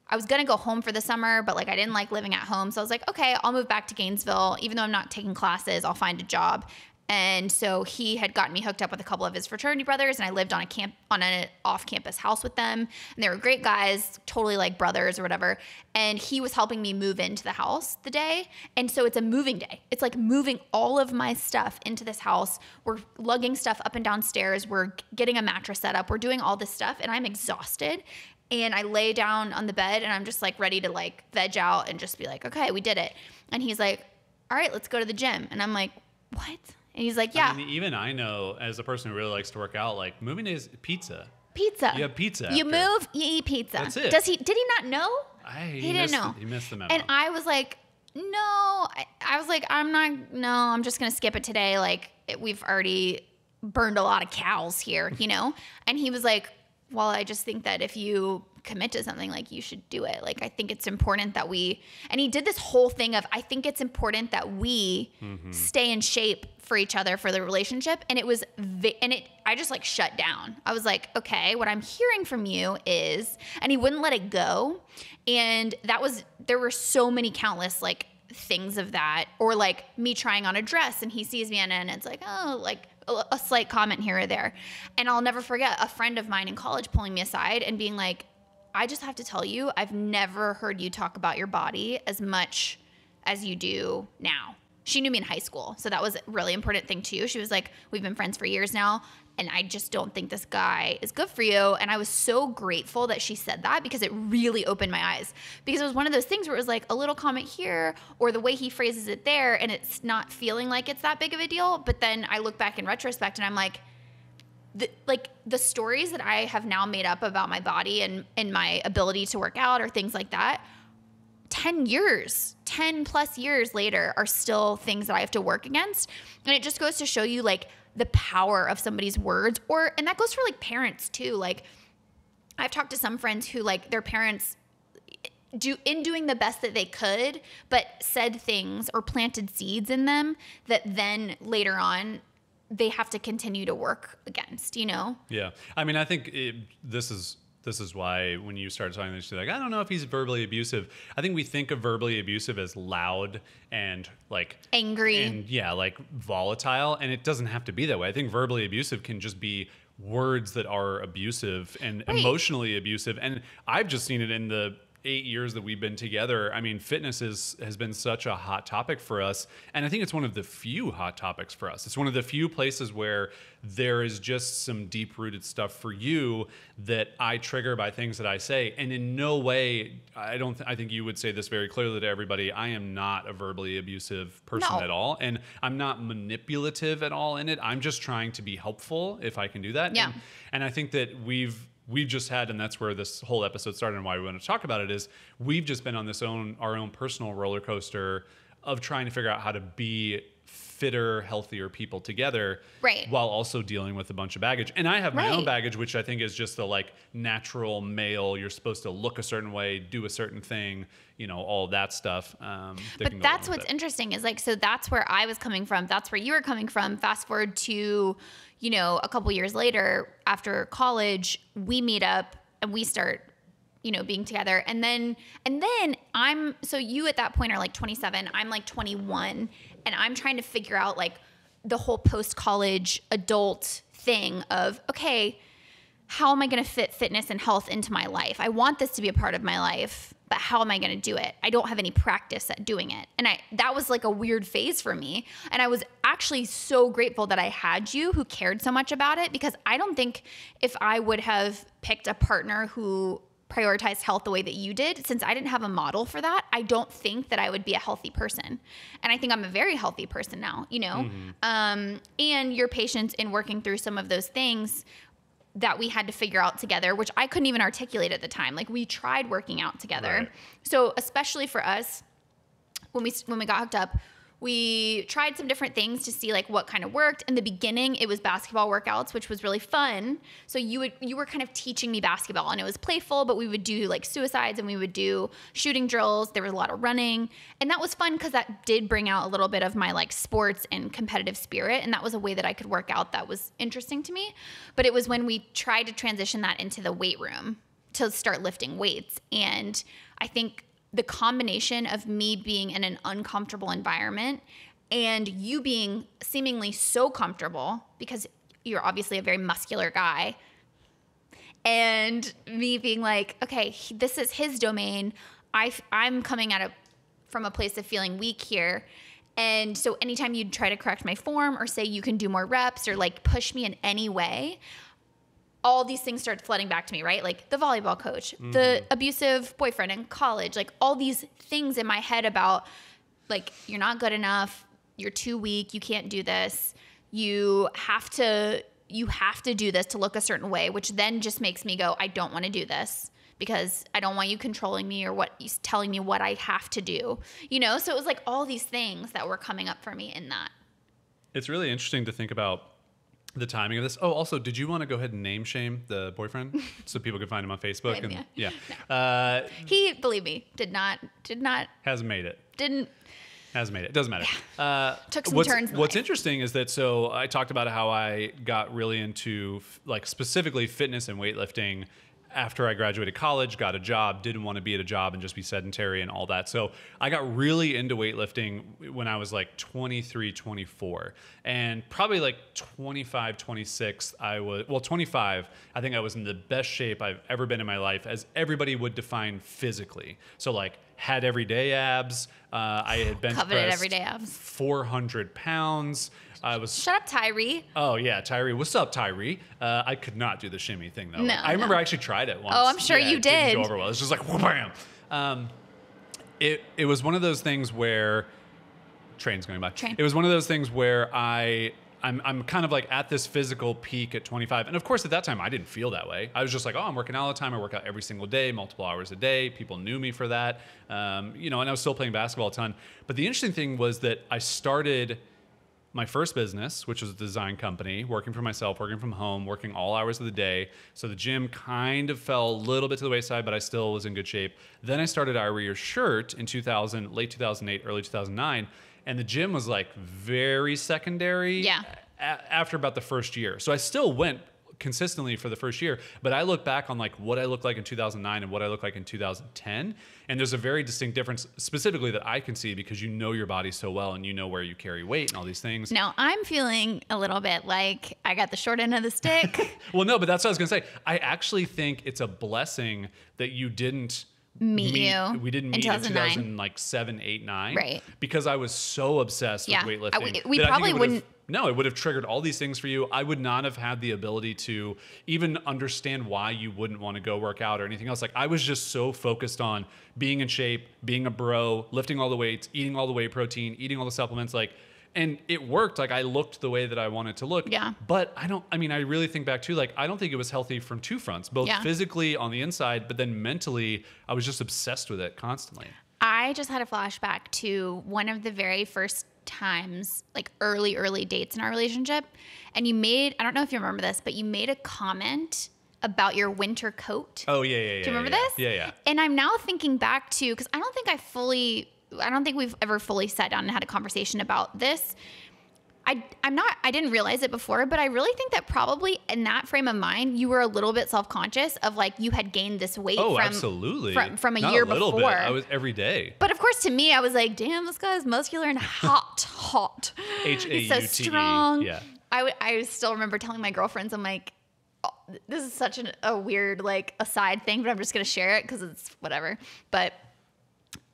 I was going to go home for the summer, but like I didn't like living at home. So I was like, okay, I'll move back to Gainesville. Even though I'm not taking classes, I'll find a job. And so he had gotten me hooked up with a couple of his fraternity brothers, and I lived on an off-campus house with them. And they were great guys, totally like brothers or whatever. And he was helping me move into the house the day. And so it's a moving day. It's like moving all of my stuff into this house. We're lugging stuff up and down stairs. We're getting a mattress set up. We're doing all this stuff, and I'm exhausted. And I lay down on the bed, and I'm just like ready to like veg out and just be like, okay, we did it. And he's like, all right, let's go to the gym. And I'm like, what? And he's like, yeah. I mean, even I know, as a person who really likes to work out, like moving is pizza. Pizza. You have pizza. You move, you eat pizza. That's it. Did he not know? He didn't know. He missed the memo. And I was like, no. I was like, I'm just going to skip it today. Like, we've already burned a lot of cows here, you know? And he was like, well, I just think that if you commit to something, like, you should do it. Like, I think it's important that and he did this whole thing of, I think it's important that we stay in shape for each other, for the relationship. And I just like shut down. I was like, okay, what I'm hearing from you is, and he wouldn't let it go. And there were so many countless like things of that, or like me trying on a dress and he sees me in it and it's like, oh, like a slight comment here or there. And I'll never forget a friend of mine in college pulling me aside and being like, I just have to tell you, I've never heard you talk about your body as much as you do now. She knew me in high school, so that was a really important thing too. She was like, we've been friends for years now, and I just don't think this guy is good for you. And I was so grateful that she said that, because it really opened my eyes. Because it was one of those things where it was like a little comment here, or the way he phrases it there, and it's not feeling like it's that big of a deal. But then I look back in retrospect and I'm like, the stories that I have now made up about my body and my ability to work out or things like that, 10 plus years later are still things that I have to work against. And it just goes to show you like the power of somebody's words, and that goes for like parents too. Like, I've talked to some friends who like their parents doing the best that they could, but said things or planted seeds in them that then later on they have to continue to work against, you know? Yeah. I mean, I think this is why when you start talking this, you're like, I don't know if he's verbally abusive. I think we think of verbally abusive as loud and like angry and like volatile. And it doesn't have to be that way. I think verbally abusive can just be words that are abusive and emotionally abusive. And I've just seen it in the 8 years that we've been together. I mean, fitness has been such a hot topic for us. And I think it's one of the few hot topics for us. It's one of the few places where there is just some deep rooted stuff for you that I trigger by things that I say. And in no way, I think you would say this very clearly to everybody. I am not a verbally abusive person at all. And I'm not manipulative at all in it. I'm just trying to be helpful if I can do that. Yeah. And I think that we've just had, and that's where this whole episode started and why we want to talk about it, is we've just been on our own personal roller coaster of trying to figure out how to be fitter, healthier people together, while also dealing with a bunch of baggage. And I have my own baggage, which I think is just the like natural male, you're supposed to look a certain way, do a certain thing, you know, all that stuff. But that's what's interesting is like, so that's where I was coming from. That's where you were coming from. Fast forward to, you know, a couple years later after college, we meet up and we start, you know, being together. And then so you at that point are like 27, I'm like 21, and I'm trying to figure out like the whole post-college adult thing of, okay, how am I going to fit fitness and health into my life? I want this to be a part of my life, but how am I going to do it? I don't have any practice at doing it. And that was like a weird phase for me. And I was actually so grateful that I had you who cared so much about it, because I don't think if I would have picked a partner who prioritized health the way that you did, since I didn't have a model for that, I don't think that I would be a healthy person. And I think I'm a very healthy person now, you know? And your patience in working through some of those things that we had to figure out together, which I couldn't even articulate at the time. Like, we tried working out together. Right. So especially for us, when we got hooked up, we tried some different things to see like what kind of worked. In the beginning, it was basketball workouts, which was really fun. So you were kind of teaching me basketball, and it was playful, but we would do like suicides and we would do shooting drills. There was a lot of running, and that was fun because that did bring out a little bit of my like sports and competitive spirit. And that was a way that I could work out that was interesting to me. But it was when we tried to transition that into the weight room to start lifting weights. And I think the combination of me being in an uncomfortable environment and you being seemingly so comfortable, because you're obviously a very muscular guy, and me being like, okay, this is his domain. I'm coming at it from a place of feeling weak here. And so anytime you'd try to correct my form or say you can do more reps or like push me in any way, all these things start flooding back to me, right? Like the volleyball coach, the abusive boyfriend in college, like all these things in my head about like, you're not good enough, you're too weak. You can't do this. You have to do this to look a certain way, which then just makes me go, I don't want to do this because I don't want you controlling me or telling me what I have to do. You know, so it was like all these things that were coming up for me in that. It's really interesting to think about the timing of this. Oh, also, did you want to go ahead and name shame the boyfriend so people could find him on Facebook? And yeah. No. He, believe me, did not. Hasn't made it. Hasn't made it. Doesn't matter. Yeah. Took some turns in What's life. interesting is that, so I talked about how I got really into like specifically fitness and weightlifting after I graduated college, got a job, didn't want to be at a job and just be sedentary and all that. So I got really into weightlifting when I was like 23, 24. And probably like 25, 26, 25, I think I was in the best shape I've ever been in my life, as everybody would define physically. So like had everyday abs. I had bench coveted pressed everyday abs. 400 pounds. I was. Shut up, Tyree. Oh yeah, Tyree. What's up, Tyree? I could not do the shimmy thing though. No, I remember I actually tried it once. Oh, I'm sure you it didn't did. go over well. It's just like bam. It was one of those things where trains going by. It was one of those things where I'm kind of like at this physical peak at 25. And of course, at that time, I didn't feel that way. I was just like, oh, I'm working out all the time. I work out every single day, multiple hours a day. People knew me for that. You know, and I was still playing basketball a ton. But the interesting thing was that I started my first business, which was a design company, working for myself, working from home, working all hours of the day. So the gym kind of fell a little bit to the wayside, but I still was in good shape. Then I started I Wear Your Shirt in late 2008, early 2009. And the gym was like very secondary after about the first year. So I still went consistently for the first year, but I look back on like what I looked like in 2009 and what I look like in 2010. And there's a very distinct difference specifically that I can see because you know your body so well and you know where you carry weight and all these things. Now I'm feeling a little bit like I got the short end of the stick. Well, no, but that's what I was going to say. I actually think it's a blessing that you didn't meet you. We didn't meet in 2007, 8, 9. Right. Because I was so obsessed with weightlifting. We probably wouldn't. No, it would have triggered all these things for you. I would not have had the ability to even understand why you wouldn't want to go work out or anything else. Like I was just so focused on being in shape, being a bro, lifting all the weights, eating all the whey protein, eating all the supplements, and it worked. Like I looked the way that I wanted to look. Yeah. But I really think back to I don't think it was healthy from two fronts, both physically on the inside, but then mentally, I was just obsessed with it constantly. I just had a flashback to one of the very first times, like early dates in our relationship. And you made, I don't know if you remember this, but you made a comment about your winter coat. Oh, yeah. Do you remember this? Yeah. And I'm now thinking back to, because I don't think we've ever fully sat down and had a conversation about this. I didn't realize it before, but I really think that probably in that frame of mind, you were a little bit self-conscious of like you had gained this weight absolutely. from a Not year a little before. Bit. I was every day. But of course, to me, I was like, damn, this guy is muscular and hot. H-A-U-T-E. He's so strong. Yeah. I still remember telling my girlfriends, I'm like, oh, this is such a weird like aside thing, but I'm just going to share it because it's whatever. But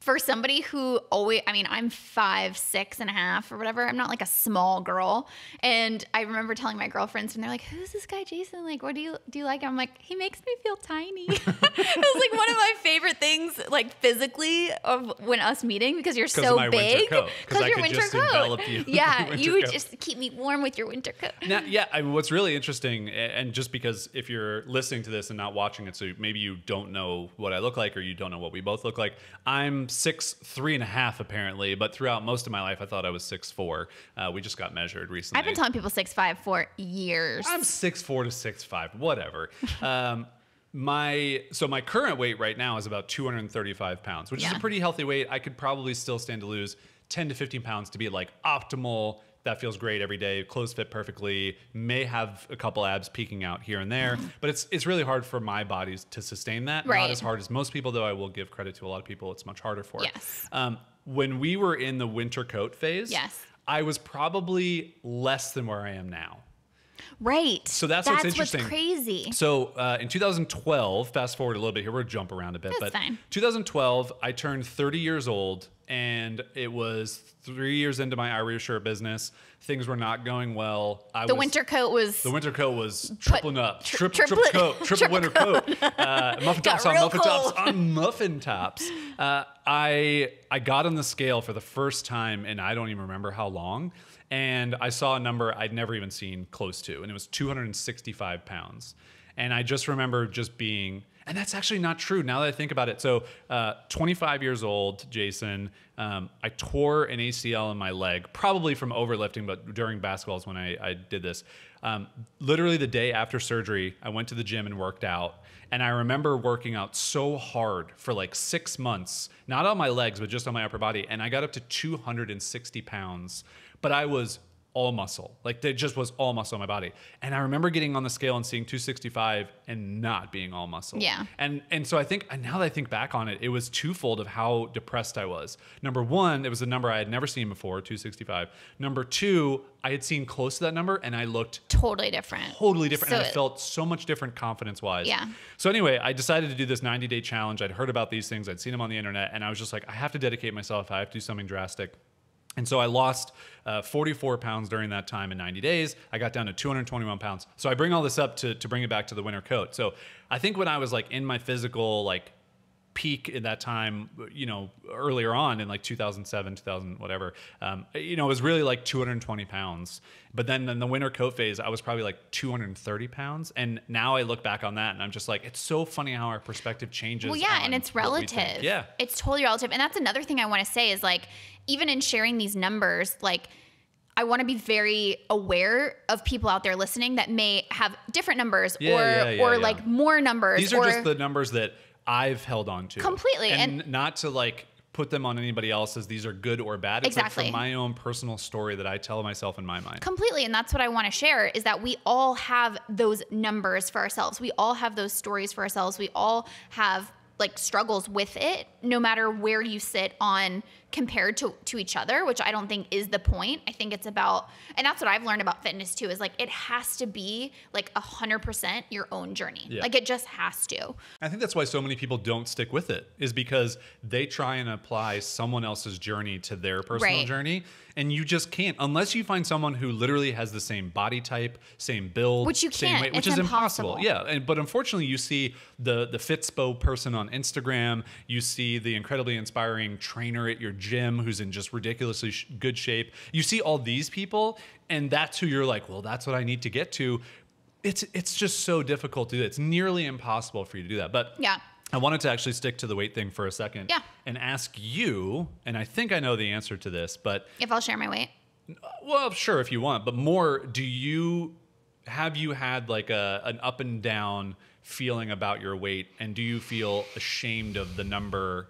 for somebody who always, I'm 5'6.5" or whatever. I'm not like a small girl. And I remember telling my girlfriends and they're like, who's this guy, Jason? Like, what do you like? I'm like, he makes me feel tiny. It was like one of my favorite things, like physically of when us meeting, because you're so big. Because your winter coat. Envelop you. Yeah. You just keep me warm with your winter coat. Now, what's really interesting, and just because if you're listening to this and not watching it, so maybe you don't know what I look like or you don't know what we both look like. I'm 6'3.5" apparently, but throughout most of my life, I thought I was 6'4". We just got measured recently. I've been telling people 6'5" for years. I'm 6'4" to 6'5", whatever. My current weight right now is about 235 pounds, which is a pretty healthy weight. I could probably still stand to lose 10 to 15 pounds to be like optimal. That feels great every day. Clothes fit perfectly. May have a couple abs peeking out here and there, but it's really hard for my body to sustain that. Right. Not as hard as most people, though. I will give credit to a lot of people. It's much harder for. Yes. When we were in the winter coat phase, yes, I was probably less than where I am now. Right. So that's what's interesting. What's crazy. So in 2012, fast forward a little bit here, we'll jump around a bit. That's fine. 2012, I turned 30 years old, and it was 3 years into my Irish shirt business. Things were not going well. The winter coat was tripling up. Triple winter coat. Muffin tops on muffin tops on muffin tops. I got on the scale for the first time, and I don't even remember how long. And I saw a number I'd never even seen close to, and it was 265 pounds. And I just remember just being, and that's actually not true now that I think about it. So 25 years old, Jason, I tore an ACL in my leg, probably from overlifting, but during basketball is when I did this. Literally the day after surgery, I went to the gym and worked out. And I remember working out so hard for like 6 months, not on my legs, but just on my upper body. And I got up to 260 pounds. But I was all muscle. Like, there just was all muscle on my body. And I remember getting on the scale and seeing 265 and not being all muscle. Yeah. And so I think, and now that I think back on it, it was twofold of how depressed I was. Number one, it was a number I had never seen before, 265. Number two, I had seen close to that number and I looked totally different. And I felt so much different confidence-wise. Yeah. So anyway, I decided to do this 90-day challenge. I'd heard about these things. I'd seen them on the internet. And I was just like, I have to dedicate myself. I have to do something drastic. And so I lost 44 pounds during that time in 90 days. I got down to 221 pounds. So I bring all this up to bring it back to the winter coat. So I think when I was like in my physical like peak in that time, you know, earlier on in like 2007, 2000, whatever, you know, it was really like 220 pounds. But then in the winter coat phase, I was probably like 230 pounds. And now I look back on that and I'm just like, it's so funny how our perspective changes. Well, yeah, and it's relative. Yeah. It's totally relative. And that's another thing I want to say is like, even in sharing these numbers, like I want to be very aware of people out there listening that may have different numbers or like more numbers. These are just the numbers that I've held on to. Completely. And not to like put them on anybody else's, these are good or bad. It's exactly. like from my own personal story that I tell myself in my mind. Completely. And that's what I want to share is that we all have those numbers for ourselves. We all have those stories for ourselves. We all have like struggles with it, no matter where you sit on compared to each other, which I don't think is the point. I think it's about, and that's what I've learned about fitness too, is like it has to be like 100% your own journey. Yeah. Like it just has to. I think that's why so many people don't stick with it, is because they try and apply someone else's journey to their personal journey. And you just can't, unless you find someone who literally has the same body type, same build, which you same can't, weight, which it's is impossible. Yeah, but unfortunately, you see the Fitspo person on Instagram. You see the incredibly inspiring trainer at your gym who's in just ridiculously good shape. You see all these people, and that's who you're like, well, that's what I need to get to. It's just so difficult to do. It's nearly impossible for you to do that. But yeah. I wanted to actually stick to the weight thing for a second and ask you, and I think I know the answer to this, but... If I'll share my weight? Well, sure, if you want, but more, have you had like an up and down feeling about your weight, and do you feel ashamed of the number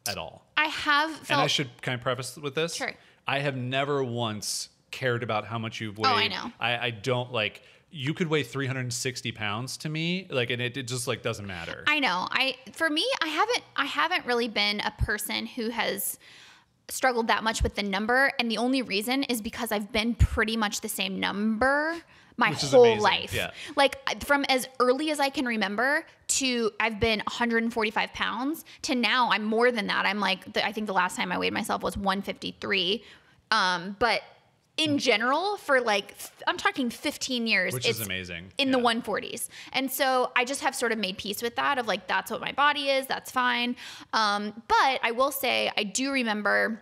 at all? I have felt... And I should kind of preface with this? Sure. I have never once cared about how much you've weighed. Oh, I know. I don't like... You could weigh 360 pounds to me, like, and it just like doesn't matter. I know. For me, I haven't really been a person who has struggled that much with the number, and the only reason is because I've been pretty much the same number my whole life. Yeah. Like from as early as I can remember to I've been 145 pounds to now I'm more than that. I'm like, I think the last time I weighed myself was 153. But in general, for like, I'm talking 15 years. Which is amazing. In the 140s. And so I just have sort of made peace with that of like, that's what my body is. That's fine. But I will say, I do remember,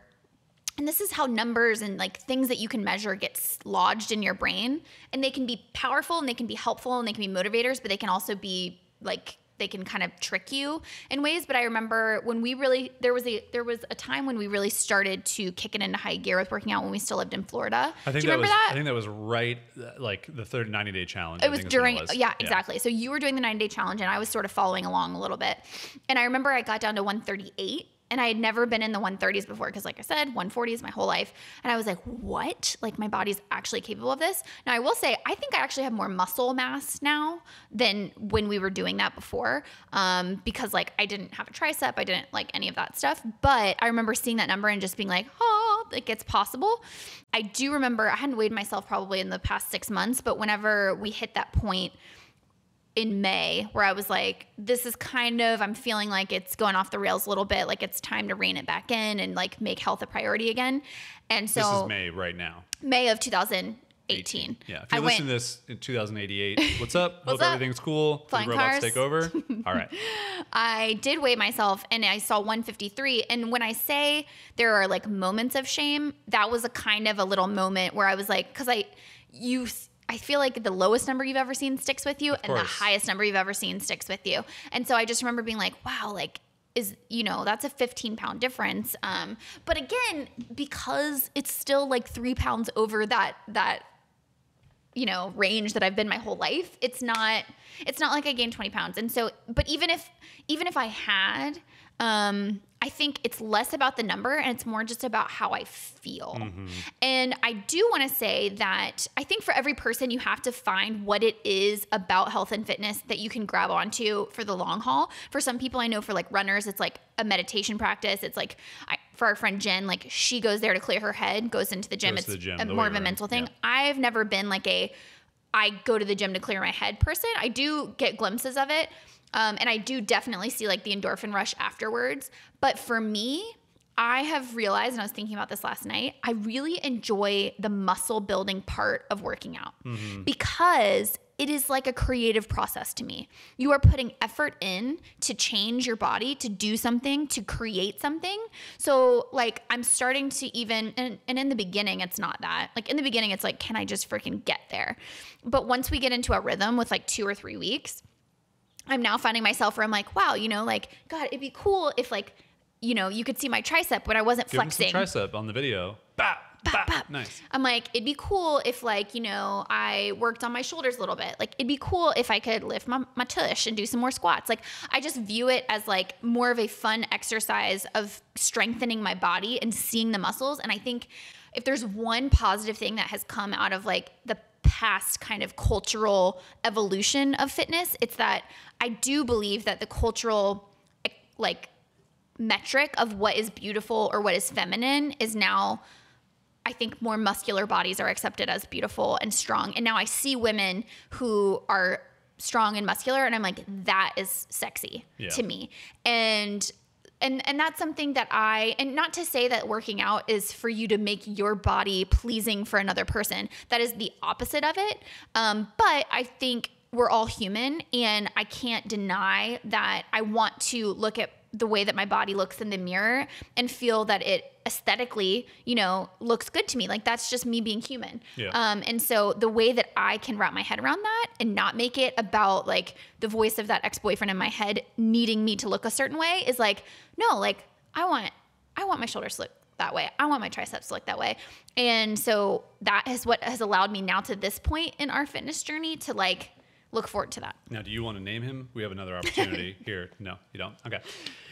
and this is how numbers and like things that you can measure gets lodged in your brain. And they can be powerful and they can be helpful and they can be motivators, but they can also be like, they can kind of trick you in ways. But I remember when we really, there was a time when we really started to kick it into high gear with working out when we still lived in Florida. Do you remember that? I think that was right, like the third 90-day challenge. It was during, yeah, exactly. So you were doing the 90-day challenge and I was sort of following along a little bit. And I remember I got down to 138. And I had never been in the 130s before because like I said, 140s my whole life. And I was like, what? Like my body's actually capable of this? Now I will say, I think I actually have more muscle mass now than when we were doing that before because like I didn't have a tricep. I didn't like any of that stuff. But I remember seeing that number and just being like, oh, like it's possible. I do remember I hadn't weighed myself probably in the past 6 months, but whenever we hit that point in May where I was like, this is kind of, I'm feeling like it's going off the rails a little bit. Like it's time to rein it back in and like make health a priority again. And so this is May right now. May of 2018. Yeah. If you're listening to this in 2088, what's up? Hope everything's cool. Flying robots cars. take over. All right. I did weigh myself and I saw 153. And when I say there are like moments of shame, that was a kind of a little moment where I was like, because I feel like the lowest number you've ever seen sticks with you and the highest number you've ever seen sticks with you. And so I just remember being like, wow, like that's a 15-pound difference. But again, because it's still like 3 pounds over that range that I've been my whole life, it's not like I gained 20 pounds. And so, but even if I had, I think it's less about the number and it's more just about how I feel. Mm-hmm. And I do want to say that I think for every person, you have to find what it is about health and fitness that you can grab onto for the long haul. For some people, I know for like runners, it's like a meditation practice. It's like for our friend Jen, like she goes there to clear her head, goes into the gym. It's more of a mental thing. Yeah. I've never been like I go to the gym to clear my head person. I do get glimpses of it. And I do definitely see like the endorphin rush afterwards. But for me, I have realized, and I was thinking about this last night, I really enjoy the muscle building part of working out because it is like a creative process to me. You are putting effort in to change your body, to do something, to create something. So like I'm starting to even, and in the beginning, it's not that. Like in the beginning, it's like, can I just freaking get there? But once we get into a rhythm with like 2 or 3 weeks, I'm now finding myself where I'm like, wow, like, God, it'd be cool if like, you could see my tricep when I wasn't flexing. Give him some tricep on the video. Bap, bap, bap. Nice. I'm like, it'd be cool if like, I worked on my shoulders a little bit. Like it'd be cool if I could lift my tush and do some more squats. Like I just view it as like more of a fun exercise of strengthening my body and seeing the muscles. And I think if there's one positive thing that has come out of like the past kind of cultural evolution of fitness, it's that I do believe that the cultural like metric of what is beautiful or what is feminine is now, I think more muscular bodies are accepted as beautiful and strong. And now I see women who are strong and muscular and I'm like, that is sexy to me. And that's something that and not to say that working out is for you to make your body pleasing for another person. That is the opposite of it. But I think we're all human and I can't deny that I want to look at the way that my body looks in the mirror and feel that it aesthetically, looks good to me. Like that's just me being human. Yeah. And so the way that I can wrap my head around that and not make it about like the voice of that ex-boyfriend in my head needing me to look a certain way is like, no, like I want my shoulders to look that way. I want my triceps to look that way. And so that is what has allowed me now to this point in our fitness journey to like look forward to that. Now, do you want to name him? We have another opportunity here. No, you don't? Okay.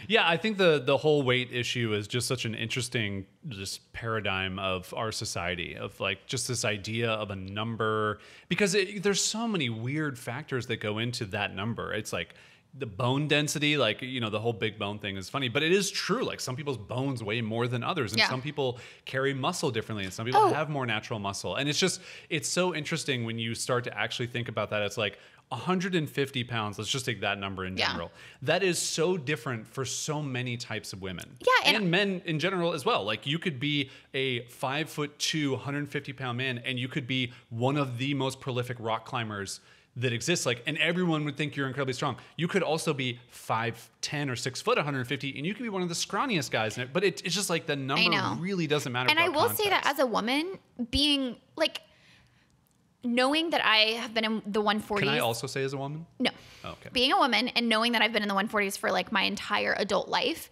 Yeah, I think the whole weight issue is just such an interesting just paradigm of our society, of like just this idea of a number, because there's so many weird factors that go into that number. It's like the bone density, like, the whole big bone thing is funny, but it is true. Like some people's bones weigh more than others and some people carry muscle differently and some people have more natural muscle. And it's so interesting when you start to actually think about that. It's like 150 pounds. Let's just take that number in general. That is so different for so many types of women. Yeah. And men in general as well. Like you could be a 5'2", 150 pound man and you could be one of the most prolific rock climbers that exists, like, and everyone would think you're incredibly strong. You could also be 5'10" or 6 foot, 150, and you could be one of the scrawniest guys. But it's just like the number really doesn't matter. And I will say that as a woman, being like, knowing that I have been in the 140s. Can I also say as a woman? No. Oh, okay. Being a woman and knowing that I've been in the 140s for like my entire adult life,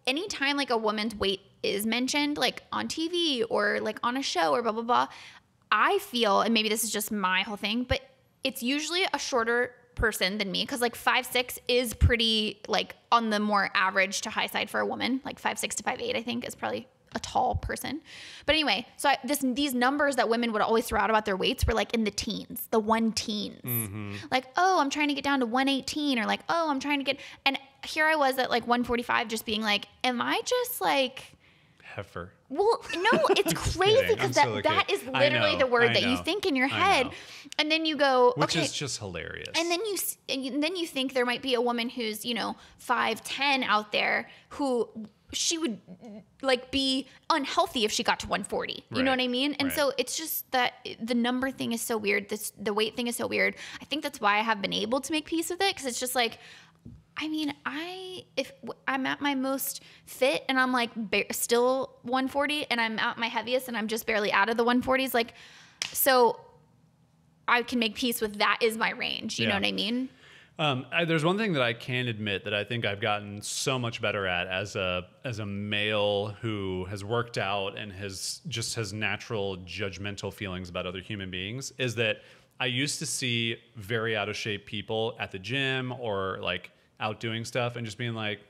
anytime like a woman's weight is mentioned, like on TV or like on a show or blah, blah, blah, I feel, and maybe this is just my whole thing, but it's usually a shorter person than me because like 5'6" is pretty like on the more average to high side for a woman. Like 5'6" to 5'8" I think is probably a tall person. But anyway, so these numbers that women would always throw out about their weights were like in the teens, the 1-teens. Mm-hmm. Like, oh, I'm trying to get down to 118 or like, oh, I'm trying to get, and here I was at like 145 just being like, am I just like Heifer. Well, no, it's crazy because that is literally the word that you think in your head. And then you go, which is just hilarious. And then you think there might be a woman who's, 5'10" out there who she would like be unhealthy if she got to 140. You know what I mean? And so it's just that the number thing is so weird. The weight thing is so weird. I think that's why I have been able to make peace with it, because it's just like, I mean, if I'm at my most fit and I'm like still 140 and I'm at my heaviest and I'm just barely out of the 140s, like, so I can make peace with that is my range. You know what I mean? There's one thing that I can admit that I think I've gotten so much better at as a male who has worked out and has natural judgmental feelings about other human beings, is that I used to see very out of shape people at the gym or like out doing stuff and just being like,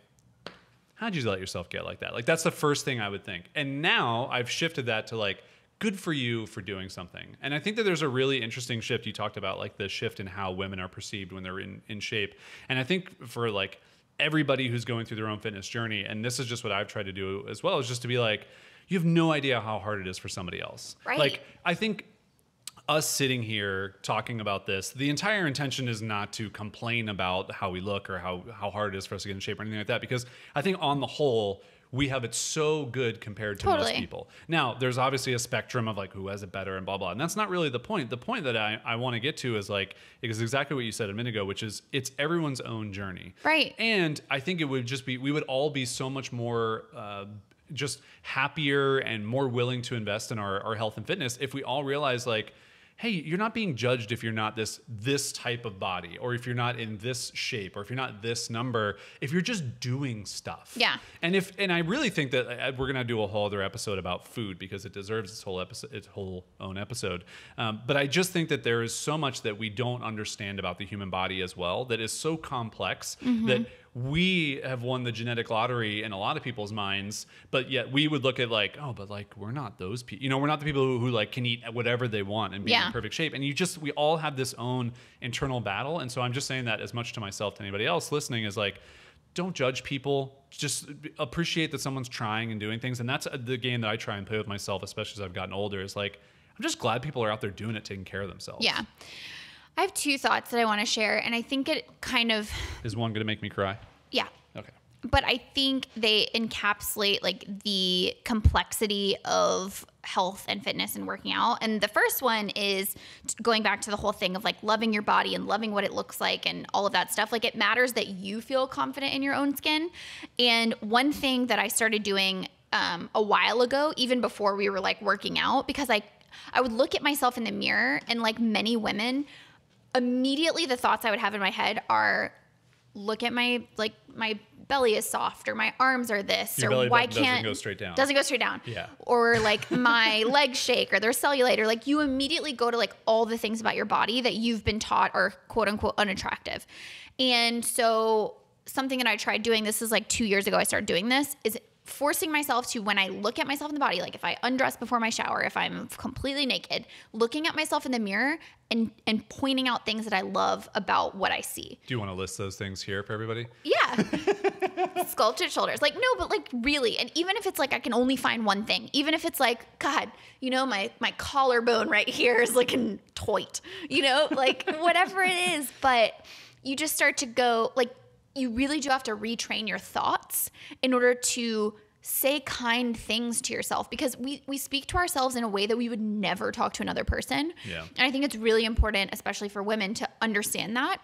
how'd you let yourself get like that? Like, that's the first thing I would think. And now I've shifted that to like, good for you for doing something. And I think that there's a really interesting shift. You talked about like the shift in how women are perceived when they're in shape. And I think for like everybody who's going through their own fitness journey, and this is just what I've tried to do as well, is just to be like, you have no idea how hard it is for somebody else. Right. Like, I think us sitting here talking about this, the entire intention is not to complain about how we look or how hard it is for us to get in shape or anything like that, because I think on the whole, we have it so good compared to most people. Now, there's obviously a spectrum of like who has it better and blah, blah. And that's not really the point. The point that I want to get to is like, is exactly what you said a minute ago, which is it's everyone's own journey. Right. And I think it would just be, we would all be so much more just happier and more willing to invest in our health and fitness if we all realize like, hey, you're not being judged if you're not this type of body, or if you're not in this shape, or if you're not this number, if you're just doing stuff. Yeah. And I really think that we're gonna do a whole other episode about food because it deserves its whole own episode. But I just think that there is so much that we don't understand about the human body as well that is so complex that we have won the genetic lottery in a lot of people's minds, but yet we would look at like, oh, but like we're not those people. We're not the people who like can eat whatever they want and be in perfect shape. And we all have this own internal battle. And so I'm just saying that as much to myself to anybody else listening is like, don't judge people. Just appreciate that someone's trying and doing things. And that's the game that I try and play with myself, especially as I've gotten older, is like, I'm just glad people are out there doing it, taking care of themselves. Yeah. I have two thoughts that I want to share, and I think it kind of... Is one going to make me cry? Yeah. Okay. But I think they encapsulate like the complexity of health and fitness and working out. And the first one is going back to the whole thing of like loving your body and loving what it looks like and all of that stuff. Like, it matters that you feel confident in your own skin. And one thing that I started doing a while ago, even before we were like working out, because I would look at myself in the mirror, and like many women, immediately the thoughts I would have in my head are, look at my belly is soft, or my arms are this, your or why can't doesn't go straight down. Doesn't go straight down. Yeah. Or like my legs shake, or they're cellulite, or like you immediately go to like all the things about your body that you've been taught are quote unquote unattractive. And so something that I tried doing, this is like 2 years ago I started doing this, is forcing myself to, when I look at myself in the body, like if I undress before my shower, if I'm completely naked, looking at myself in the mirror and pointing out things that I love about what I see. Do you want to list those things here for everybody? Yeah. Sculpted shoulders. Like, no, but like really. And even if it's like, I can only find one thing, even if it's like, God, my collarbone right here is looking toit, like whatever it is, but you just start to go like, you really do have to retrain your thoughts in order to say kind things to yourself, because we speak to ourselves in a way that we would never talk to another person. Yeah. And I think it's really important, especially for women, to understand that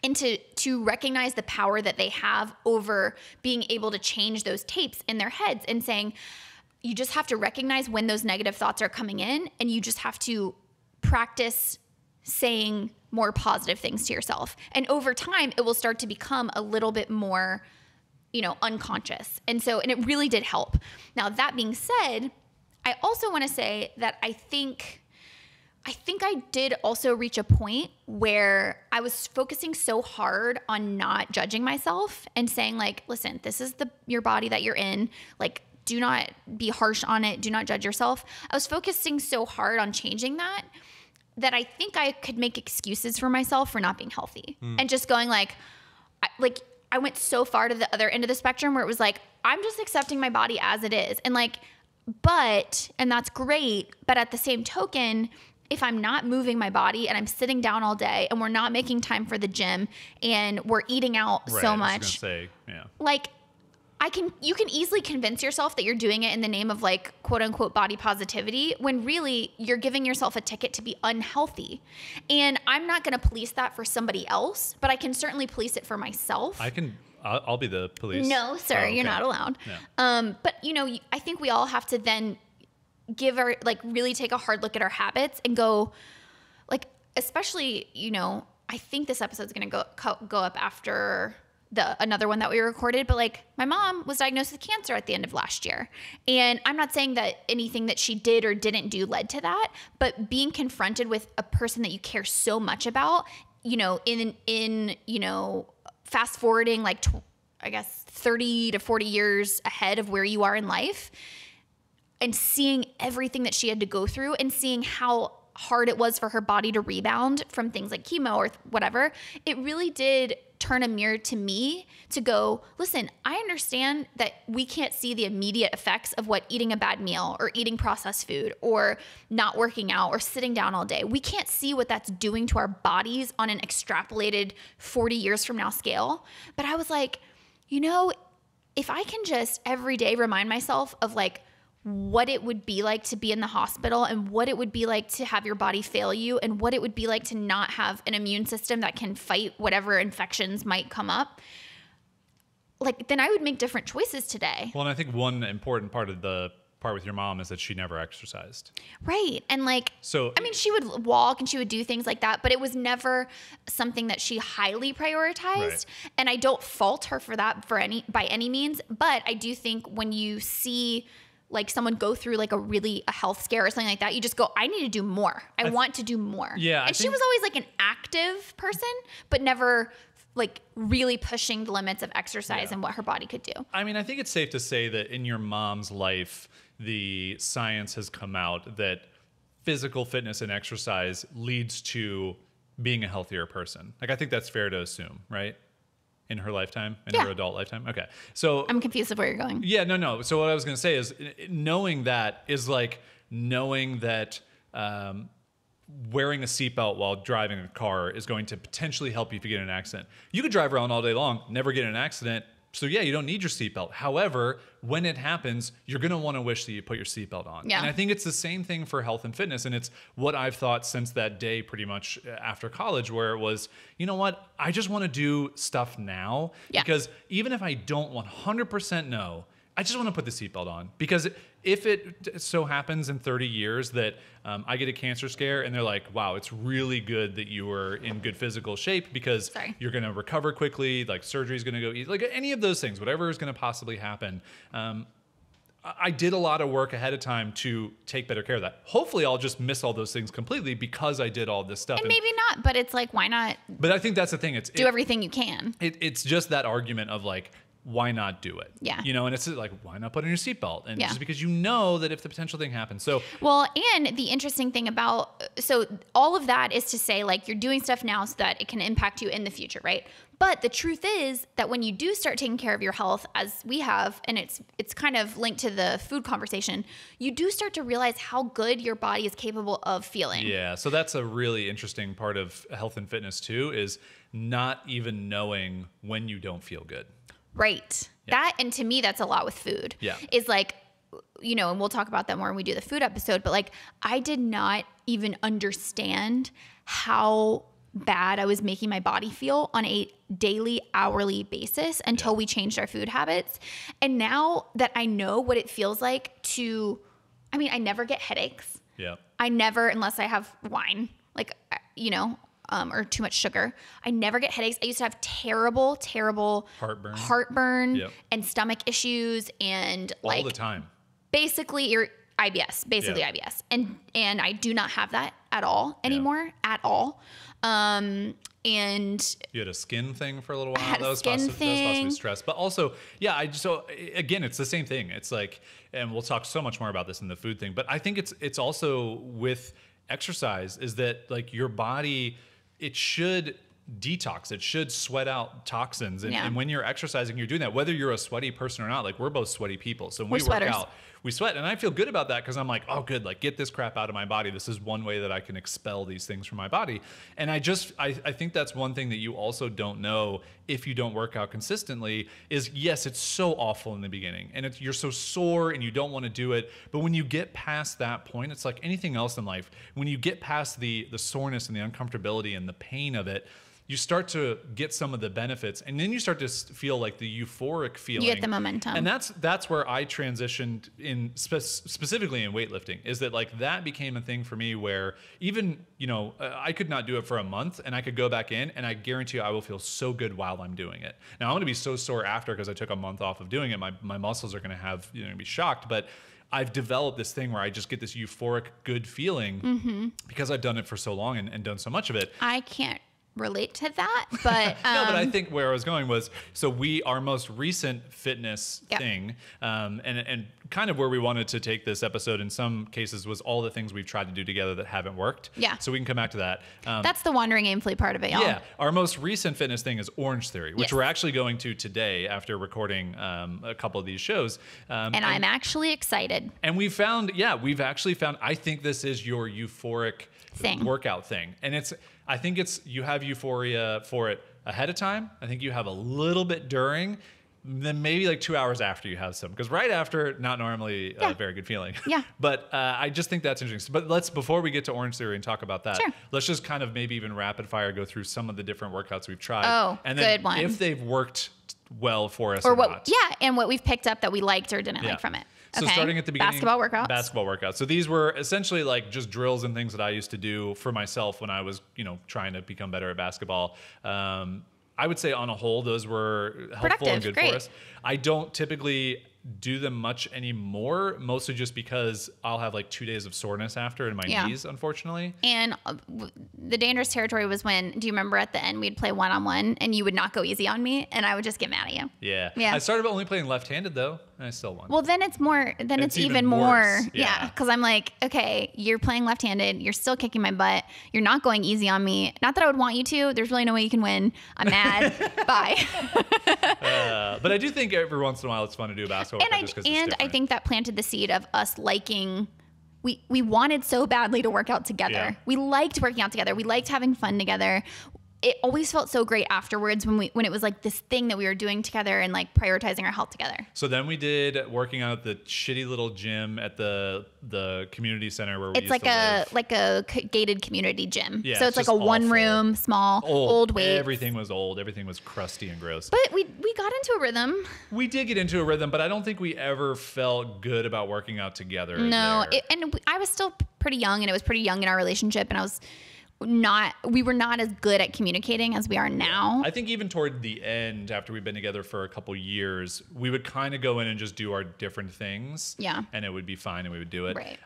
and to recognize the power that they have over being able to change those tapes in their heads, and saying, you just have to recognize when those negative thoughts are coming in, and you just have to practice saying more positive things to yourself. And over time, it will start to become a little bit more, unconscious. And it really did help. Now, that being said, I also want to say that I think I did also reach a point where I was focusing so hard on not judging myself and saying like, listen, this is your body that you're in. Like, do not be harsh on it. Do not judge yourself. I was focusing so hard on changing that I think I could make excuses for myself for not being healthy. And just going like, I went so far to the other end of the spectrum where it was like, I'm just accepting my body as it is. And like, and that's great. But at the same token, if I'm not moving my body and I'm sitting down all day and we're not making time for the gym and we're eating out so much, I was gonna say, yeah. Like you can easily convince yourself that you're doing it in the name of like quote unquote body positivity when really you're giving yourself a ticket to be unhealthy. And I'm not going to police that for somebody else, but I can certainly police it for myself. I'll be the police. No, sir, okay. you're not allowed. No. But you know, I think we all have to then really take a hard look at our habits and go like, especially, you know, I think this episode's going to go up after another one that we recorded, but like my mom was diagnosed with cancer at the end of last year. And I'm not saying that anything that she did or didn't do led to that, but being confronted with a person that you care so much about, you know, in you know, fast forwarding like I guess 30 to 40 years ahead of where you are in life, and seeing everything that she had to go through and seeing how hard it was for her body to rebound from things like chemo or whatever, it really did turn a mirror to me to go, listen, I understand that we can't see the immediate effects of what eating a bad meal or eating processed food or not working out or sitting down all day. We can't see what that's doing to our bodies on an extrapolated 40 years from now scale. But I was like, you know, if I can just every day remind myself of like what it would be like to be in the hospital and what it would be like to have your body fail you and what it would be like to not have an immune system that can fight whatever infections might come up, like then I would make different choices today. Well, and I think one important part of the part with your mom is that she never exercised. Right. And like, so I mean, she would walk and she would do things like that, but it was never something that she highly prioritized. Right. And I don't fault her for that by any means. But I do think when you see like someone go through like a health scare or something like that, you just go, I need to do more. I want to do more. Yeah. And she was always like an active person, but never like really pushing the limits of exercise and what her body could do. I mean, I think it's safe to say that in your mom's life, the science has come out that physical fitness and exercise leads to being a healthier person. Like, I think that's fair to assume, right? In her lifetime, in her adult lifetime. Okay. So I'm confused of where you're going. Yeah, no. So what I was going to say is knowing that is like knowing that wearing a seatbelt while driving a car is going to potentially help you if you get in an accident. You could drive around all day long, never get in an accident. So yeah, you don't need your seatbelt. However, when it happens, you're going to want to wish that you put your seatbelt on. Yeah. And I think it's the same thing for health and fitness. And it's what I've thought since that day, pretty much after college, where it was, you know what? I just want to do stuff now. Yeah. Because even if I don't 100% know, I just want to put the seatbelt on. Because if it so happens in 30 years that I get a cancer scare and they're like, wow, it's really good that you were in good physical shape because you're going to recover quickly, like surgery's going to go easy, like any of those things, whatever is going to possibly happen. I did a lot of work ahead of time to take better care of that. Hopefully I'll just miss all those things completely because I did all this stuff. And maybe not, but it's like, why not? But I think that's the thing. Do everything you can. It's just that argument of like, why not do it? Yeah. You know, and it's like, why not put on your seatbelt? And just because you know that if the potential thing happens. So, well, and the interesting thing so all of that is to say like you're doing stuff now so that it can impact you in the future, right? But the truth is that when you do start taking care of your health, as we have, and it's kind of linked to the food conversation, you do start to realize how good your body is capable of feeling. Yeah. So that's a really interesting part of health and fitness too, is not even knowing when you don't feel good. Right. Yeah. That, and to me, that's a lot with food. Yeah. Is like, you know, and we'll talk about that more when we do the food episode, but like, I did not even understand how bad I was making my body feel on a daily, hourly basis until we changed our food habits. And now that I know what it feels like I never get headaches. Yeah. I never, unless I have wine, like, you know, or too much sugar. I never get headaches. I used to have terrible heartburn and stomach issues and all the time. Basically IBS. And I do not have that at all anymore, at all. And you had a skin thing for a little while. I had that was possibly stress. But also, so again, it's the same thing. It's like, and we'll talk so much more about this in the food thing, but I think it's also with exercise is that like your body, it should detox. It should sweat out toxins. And when you're exercising, you're doing that, whether you're a sweaty person or not. Like, we're both sweaty people. So when we work out, we sweat. And I feel good about that because I'm like, oh, good. Like, get this crap out of my body. This is one way that I can expel these things from my body. And I think that's one thing that you also don't know if you don't work out consistently is, yes, it's so awful in the beginning. And you're so sore and you don't want to do it. But when you get past that point, it's like anything else in life. When you get past the soreness and the uncomfortability and the pain of it, you start to get some of the benefits, and then you start to feel like the euphoric feeling. You get the momentum. And that's where I transitioned in specifically in weightlifting, is that like that became a thing for me where even, I could not do it for a month and I could go back in and I guarantee you I will feel so good while I'm doing it. Now I'm going to be so sore after because I took a month off of doing it. My muscles are going to have, be shocked, but I've developed this thing where I just get this euphoric good feeling because I've done it for so long and done so much of it. I can't relate to that, but no, but I think where I was going was, so our most recent fitness thing, and kind of where we wanted to take this episode in some cases was all the things we've tried to do together that haven't worked. Yeah. So we can come back to that. That's the Wandering Aimfully part of it, y'all. Yeah. Our most recent fitness thing is Orange Theory, which we're actually going to today after recording a couple of these shows. And I'm actually excited. And we've actually found, I think this is your euphoric workout thing. And I think you have euphoria for it ahead of time. I think you have a little bit during, then maybe like 2 hours after you have some. Because right after, not normally a very good feeling. Yeah. But I just think that's interesting. But before we get to Orange Theory and talk about that, let's just kind of maybe even rapid fire go through some of the different workouts we've tried. Oh, and then good one. if they've worked well for us or what, not. Yeah, and what we've picked up that we liked or didn't like from it. So starting at the beginning, basketball workouts. So these were essentially like just drills and things that I used to do for myself when I was, trying to become better at basketball. I would say on a whole, those were helpful and good for us. I don't typically do them much anymore, mostly just because I'll have like 2 days of soreness after in my knees, unfortunately. And the dangerous territory was when, do you remember at the end we'd play one-on-one and you would not go easy on me and I would just get mad at you? Yeah. I started only playing left-handed though, and I still won. Well, then it's more, it's even more. Yeah. Because I'm like, okay, you're playing left-handed, you're still kicking my butt, you're not going easy on me. Not that I would want you to, there's really no way you can win. I'm mad. Bye. But I do think every once in a while it's fun to do a basketball. And I think that planted the seed of us liking. We wanted so badly to work out together. Yeah. We liked working out together. We liked having fun together. It always felt so great afterwards when it was like this thing that we were doing together and like prioritizing our health together. So then we did working out at the shitty little gym at the community center where we used to live. Like a gated community gym. Yeah, so it's like a one room, small, old weight. Everything was old. Everything was crusty and gross. But we got into a rhythm. We did get into a rhythm, but I don't think we ever felt good about working out together. No, and I was still pretty young, and it was pretty young in our relationship, and we were not as good at communicating as we are now. I think even toward the end, after we've been together for a couple years, we would kind of go in and just do our different things. Yeah. And it would be fine and we would do it. Right.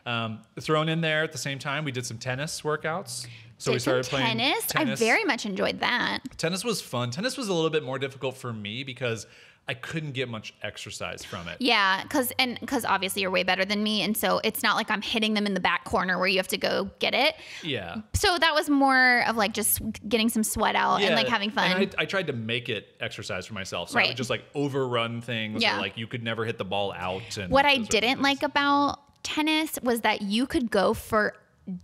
Thrown in there at the same time, we did some tennis workouts. So we started playing tennis. I very much enjoyed that. Tennis was fun. Tennis was a little bit more difficult for me because I couldn't get much exercise from it. Yeah, because obviously you're way better than me, and so it's not like I'm hitting them in the back corner where you have to go get it. Yeah. So that was more of like just getting some sweat out and like having fun. And I tried to make it exercise for myself, so I would just like overrun things, or like you could never hit the ball out. And what I didn't like about tennis was that you could go for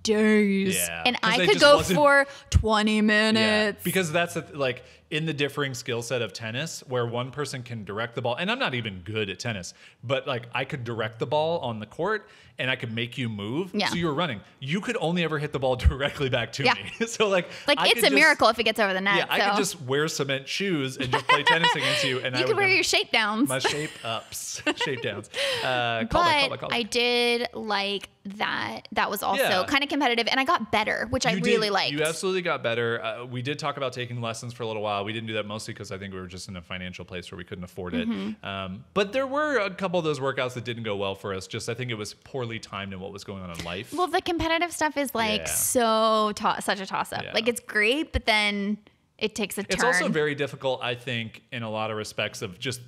days, and I could go for 20 minutes. Because that's like in the differing skill set of tennis, where one person can direct the ball, and I'm not even good at tennis, but like I could direct the ball on the court and I could make you move. Yeah. So you were running. You could only ever hit the ball directly back to me. So like it's a miracle if it gets over the net. Yeah, I could just wear cement shoes and just play tennis against you. And you could wear your shape downs. My shape ups, shape downs. Call it. I did like that. That was also kind of competitive, and I got better, which I really liked. You absolutely got better. We did talk about taking lessons for a little while. We didn't do that mostly because I think we were just in a financial place where we couldn't afford it. But there were a couple of those workouts that didn't go well for us. Just I think it was poorly timed in what was going on in life. Well, the competitive stuff is like such a toss up. Like it's great, but then it takes a turn. It's also very difficult, I think, in a lot of respects of just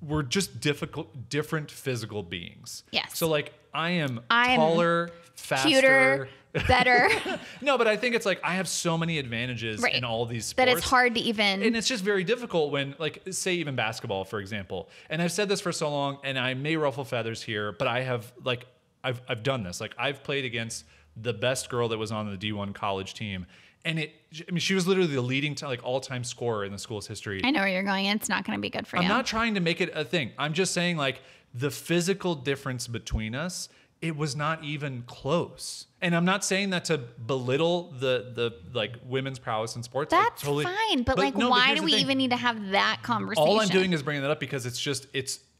we're just different physical beings. Yes. So like I'm taller, faster, cuter, better. No, but I think it's like I have so many advantages in all these sports that it's hard to even. And it's just very difficult when, like, say even basketball, for example. And I've said this for so long, and I may ruffle feathers here, but I have I've done this. Like, I've played against the best girl that was on the D1 college team. And she was literally the leading all-time scorer in the school's history. I know where you're going. It's not going to be good for you. I'm not trying to make it a thing. I'm just saying, like, the physical difference between us, it was not even close. And I'm not saying that to belittle the women's prowess in sports. That's fine. But why do we even need to have that conversation? All I'm doing is bringing that up because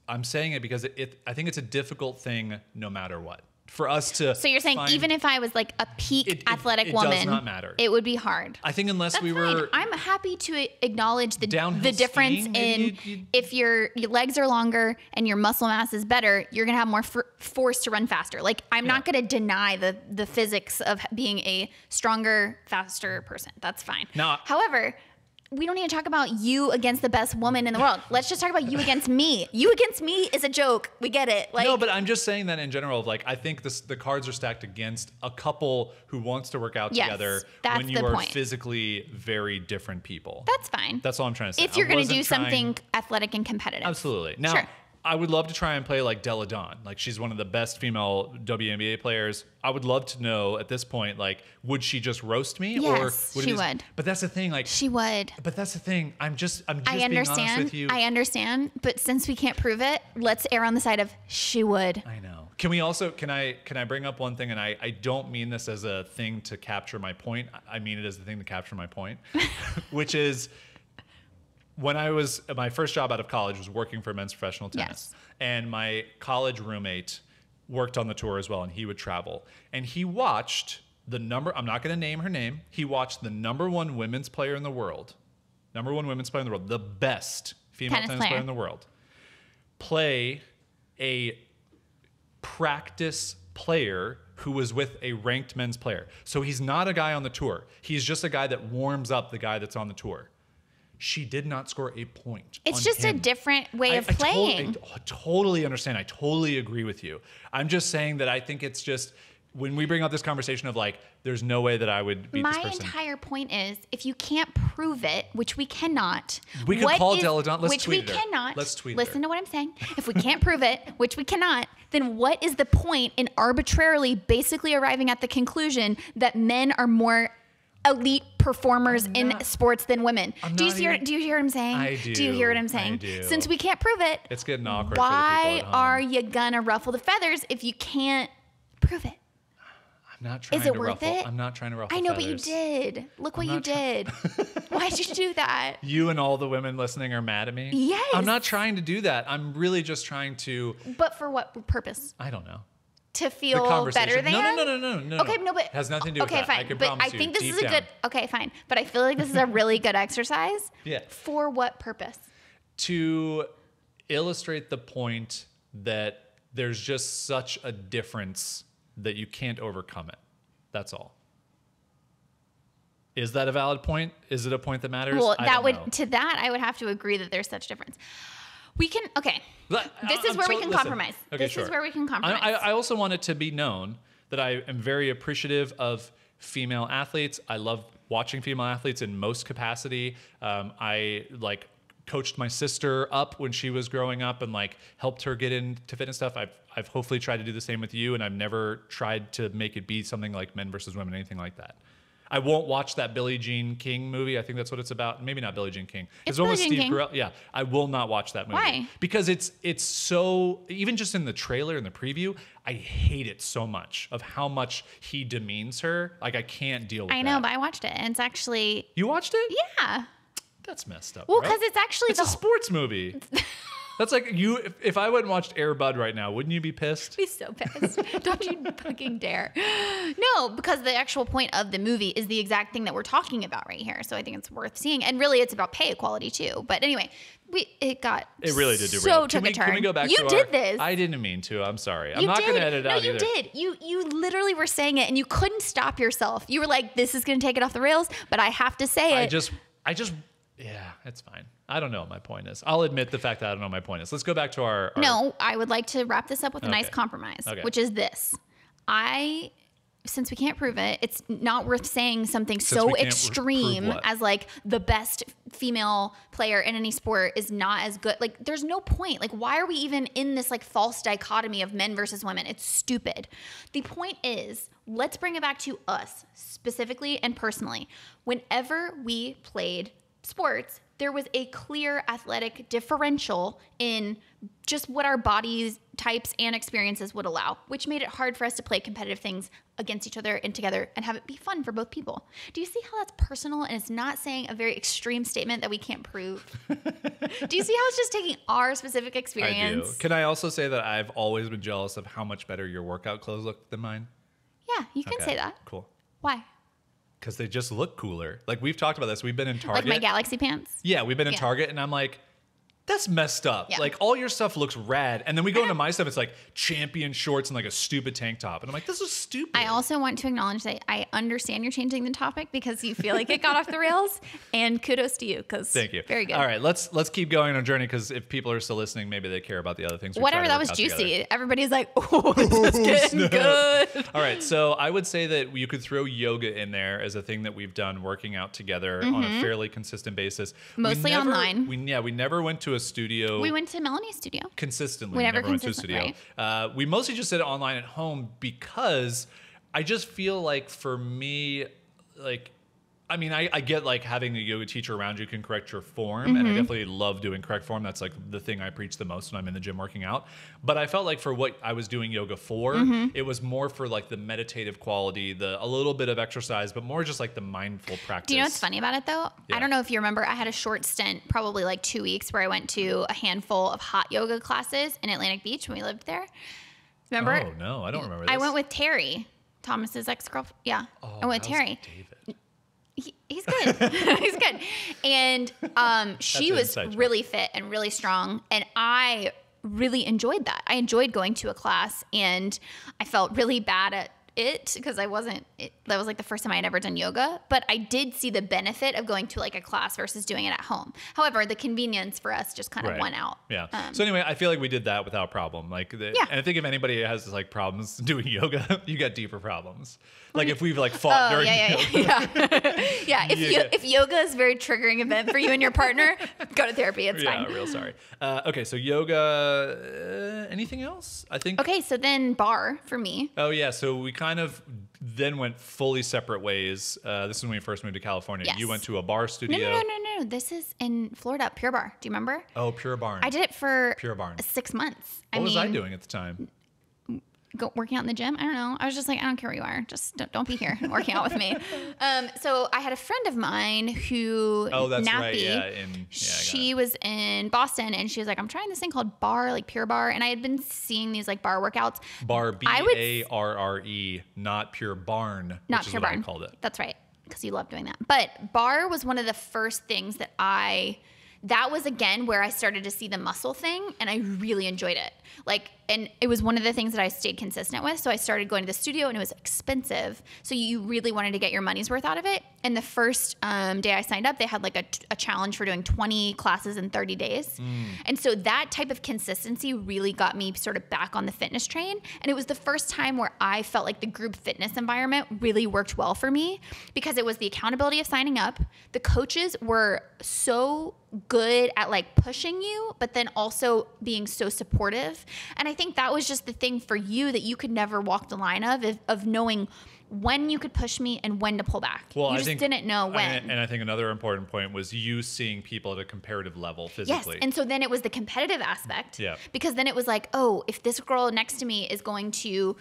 I'm saying it because I think it's a difficult thing no matter what. For us to So you're saying even if I was like a peak athletic woman, does not matter. It would be hard. I think unless we fine. were I'm happy to acknowledge the difference skiing, in if your legs are longer and your muscle mass is better, you're going to have more force to run faster. Like, I'm not going to deny the physics of being a stronger, faster person. That's fine. Now, however, we don't need to talk about you against the best woman in the world. Let's just talk about you against me. You against me is a joke. We get it. Like, no, but I'm just saying that in general. Like, I think the cards are stacked against a couple who wants to work out together when you are physically very different people. That's fine. That's all I'm trying to say. If you're going to do something athletic and competitive. Absolutely. Now, sure. I would love to try and play like Della Dawn. Like, she's one of the best female WNBA players. I would love to know at this point, like, would she just roast me? Yes, or would she would. But that's the thing. Like, she would. But that's the thing. I'm just I being understand. honest with you. I understand. But since we can't prove it, let's err on the side of she would. I know. Can we also, can I bring up one thing? And I don't mean this as a thing to capture my point. I mean it as the thing to capture my point, which is, when my first job out of college was working for men's professional tennis. Yes. And my college roommate worked on the tour as well, and he would travel. And he watched I'm not going to name her name. He watched the number one women's player in the world, the best female tennis player in the world, play a practice player who was with a ranked men's player. So he's not a guy on the tour. He's just a guy that warms up the guy that's on the tour. She did not score a point. It's just a different way of playing. I totally understand. I totally agree with you. I'm just saying that I think it's just, when we bring up this conversation of like, there's no way that I would beat this person. My entire point is, if you can't prove it, which we cannot. We could call Della Dawn. Let's tweet her. Which we cannot. Let's tweet her. Listen to what I'm saying. If we can't prove it, which we cannot, then what is the point in arbitrarily basically arriving at the conclusion that men are more elite performers in sports than women? Do you hear what I'm saying? I do. Do you hear what I'm saying? I do. Since we can't prove it, it's getting awkward. Why for the people at home. are you gonna ruffle the feathers if you can't prove it? I'm not trying Is it to worth ruffle. it? I'm not trying to ruffle I know, feathers. but you did. Look what you did. Why'd you do that? You and all the women listening are mad at me? Yes. I'm not trying to do that. I'm really just trying to. But for what purpose? I don't know. To feel better than? No. Okay, no, but it has nothing to do with that. Fine. I can but promise I think you, this is a down. good. Okay, fine. But I feel like this is a really good exercise. Yeah. For what purpose? To illustrate the point that there's just such a difference that you can't overcome it. That's all. Is that a valid point? Is it a point that matters? Well, I would have to agree that there's such difference. We can, okay. This is where we can compromise. Okay, this is where we can compromise. I also want it to be known that I am very appreciative of female athletes. I love watching female athletes in most capacity. I coached my sister up when she was growing up and helped her get into fitness stuff. I've hopefully tried to do the same with you, and I've never tried to make it be something like men versus women, anything like that. I won't watch that Billie Jean King movie. I think that's what it's about. Maybe not Billie Jean King. It's Billie Jean King. Yeah, I will not watch that movie. Why? Because it's so, even just in the trailer and the preview, I hate it so much of how much he demeans her. I can't deal with that. I know, but I watched it, and it's actually... You watched it? Yeah. That's messed up. Well, right? because it's actually a sports movie. That's like you. If I went and watched Air Bud right now, wouldn't you be pissed? I'd be so pissed. Don't you fucking dare. No, because the actual point of the movie is the exact thing that we're talking about right here. So I think it's worth seeing. And really, it's about pay equality too. But anyway, it really did do so took a turn. Can we go back? You did this. I didn't mean to. I'm sorry. I'm not going to edit it out either. No, you did. You literally were saying it, and you couldn't stop yourself. You were like, "This is going to take it off the rails," but I have to say it. Yeah, it's fine. I don't know what my point is. I'll admit the fact that I don't know what my point is. Let's go back to our... No, I would like to wrap this up with a nice compromise, which is this. I since we can't prove it, it's not worth saying something so extreme as like the best female player in any sport is not as good. Like there's no point. Like why are we even in this like false dichotomy of men versus women? It's stupid. The point is, let's bring it back to us specifically and personally. Whenever we played sports, there was a clear athletic differential in just what our bodies types and experiences would allow, which made it hard for us to play competitive things against each other and together and have it be fun for both people. Do you see how that's personal and it's not saying a very extreme statement that we can't prove? Do you see how it's just taking our specific experience? I do. Can I also say that I've always been jealous of how much better your workout clothes look than mine? Yeah, you can say that. Cool. Why? Because they just look cooler. Like we've talked about this. We've been in Target. Like my Galaxy pants? Yeah, we've been in Target and I'm like, that's messed up. Yeah. Like all your stuff looks rad. And then we go into my stuff, it's like champion shorts and like a stupid tank top. And I'm like, this is stupid. I also want to acknowledge that I understand you're changing the topic because you feel like it got off the rails. And kudos to you because thank you. Very good. All right, let's keep going on our journey because if people are still listening, maybe they care about the other things. Whatever, that was juicy. Together. Everybody's like, oh, this is getting good. All right, so I would say that you could throw yoga in there as a thing that we've done working out together on a fairly consistent basis. Mostly online. We never went to a studio. We went to Melanie's studio. Consistently. We never went to a studio. Right. We mostly just did it online at home because I just feel like for me, like, I mean, I get like having a yoga teacher around you can correct your form. And I definitely love doing correct form. That's like the thing I preach the most when I'm in the gym working out. But I felt like for what I was doing yoga for, it was more for like the meditative quality, a little bit of exercise, but more just like the mindful practice. Do you know what's funny about it though? Yeah. I don't know if you remember, I had a short stint, probably like 2 weeks, where I went to a handful of hot yoga classes in Atlantic Beach when we lived there. Remember? Oh, no, I don't remember this. I went with Terry, Thomas's ex-girlfriend. Yeah, I went with Terry. David. He's good. He's good. And she was really fit and really strong. And I really enjoyed that. I enjoyed going to a class and I felt really bad at it because that was like the first time I had ever done yoga, but I did see the benefit of going to like a class versus doing it at home. However, the convenience for us just kind of went out. Yeah. So anyway, I feel like we did that without problem. Like, and I think if anybody has like problems doing yoga, you got deeper problems. Like if we've like fought during yoga. Yeah. If yoga is a very triggering event for you and your partner, go to therapy. It's fine. Yeah, real sorry. Okay, so yoga. Anything else? I think. Okay, so then bar for me. Oh yeah, so we kind of then went fully separate ways. This is when we first moved to California. Yes. You went to a bar studio. No. This is in Florida, Pure Bar. Do you remember? Oh, Pure Barn. I did it for Pure Barn. 6 months. What was I doing at the time? Working out in the gym. I don't know. I was just like, I don't care where you are. Just don't be here working out with me. So I had a friend of mine who, that's Nappy, right. Yeah, she was in Boston and she was like, I'm trying this thing called bar, like Pure Bar. And I had been seeing these like bar workouts. Bar, B-A-R-R-E, not Pure Barn, not which Pure is what Barn. I called it. That's right. Because you love doing that. But bar was one of the first things that was again where I started to see the muscle thing and I really enjoyed it. And it was one of the things that I stayed consistent with. So I started going to the studio and it was expensive. So you really wanted to get your money's worth out of it. And the first day I signed up, they had like a challenge for doing 20 classes in 30 days. And so that type of consistency really got me sort of back on the fitness train. And it was the first time where I felt like the group fitness environment really worked well for me because it was the accountability of signing up. The coaches were so good at like pushing you, but then also being so supportive. And I think that was just the thing for you that you could never walk the line of knowing when you could push me and when to pull back. Well, you just didn't know when. And I think another important point was you seeing people at a comparative level physically. Yes, and so then it was the competitive aspect. Yeah. Because then it was like, oh, if this girl next to me is going to,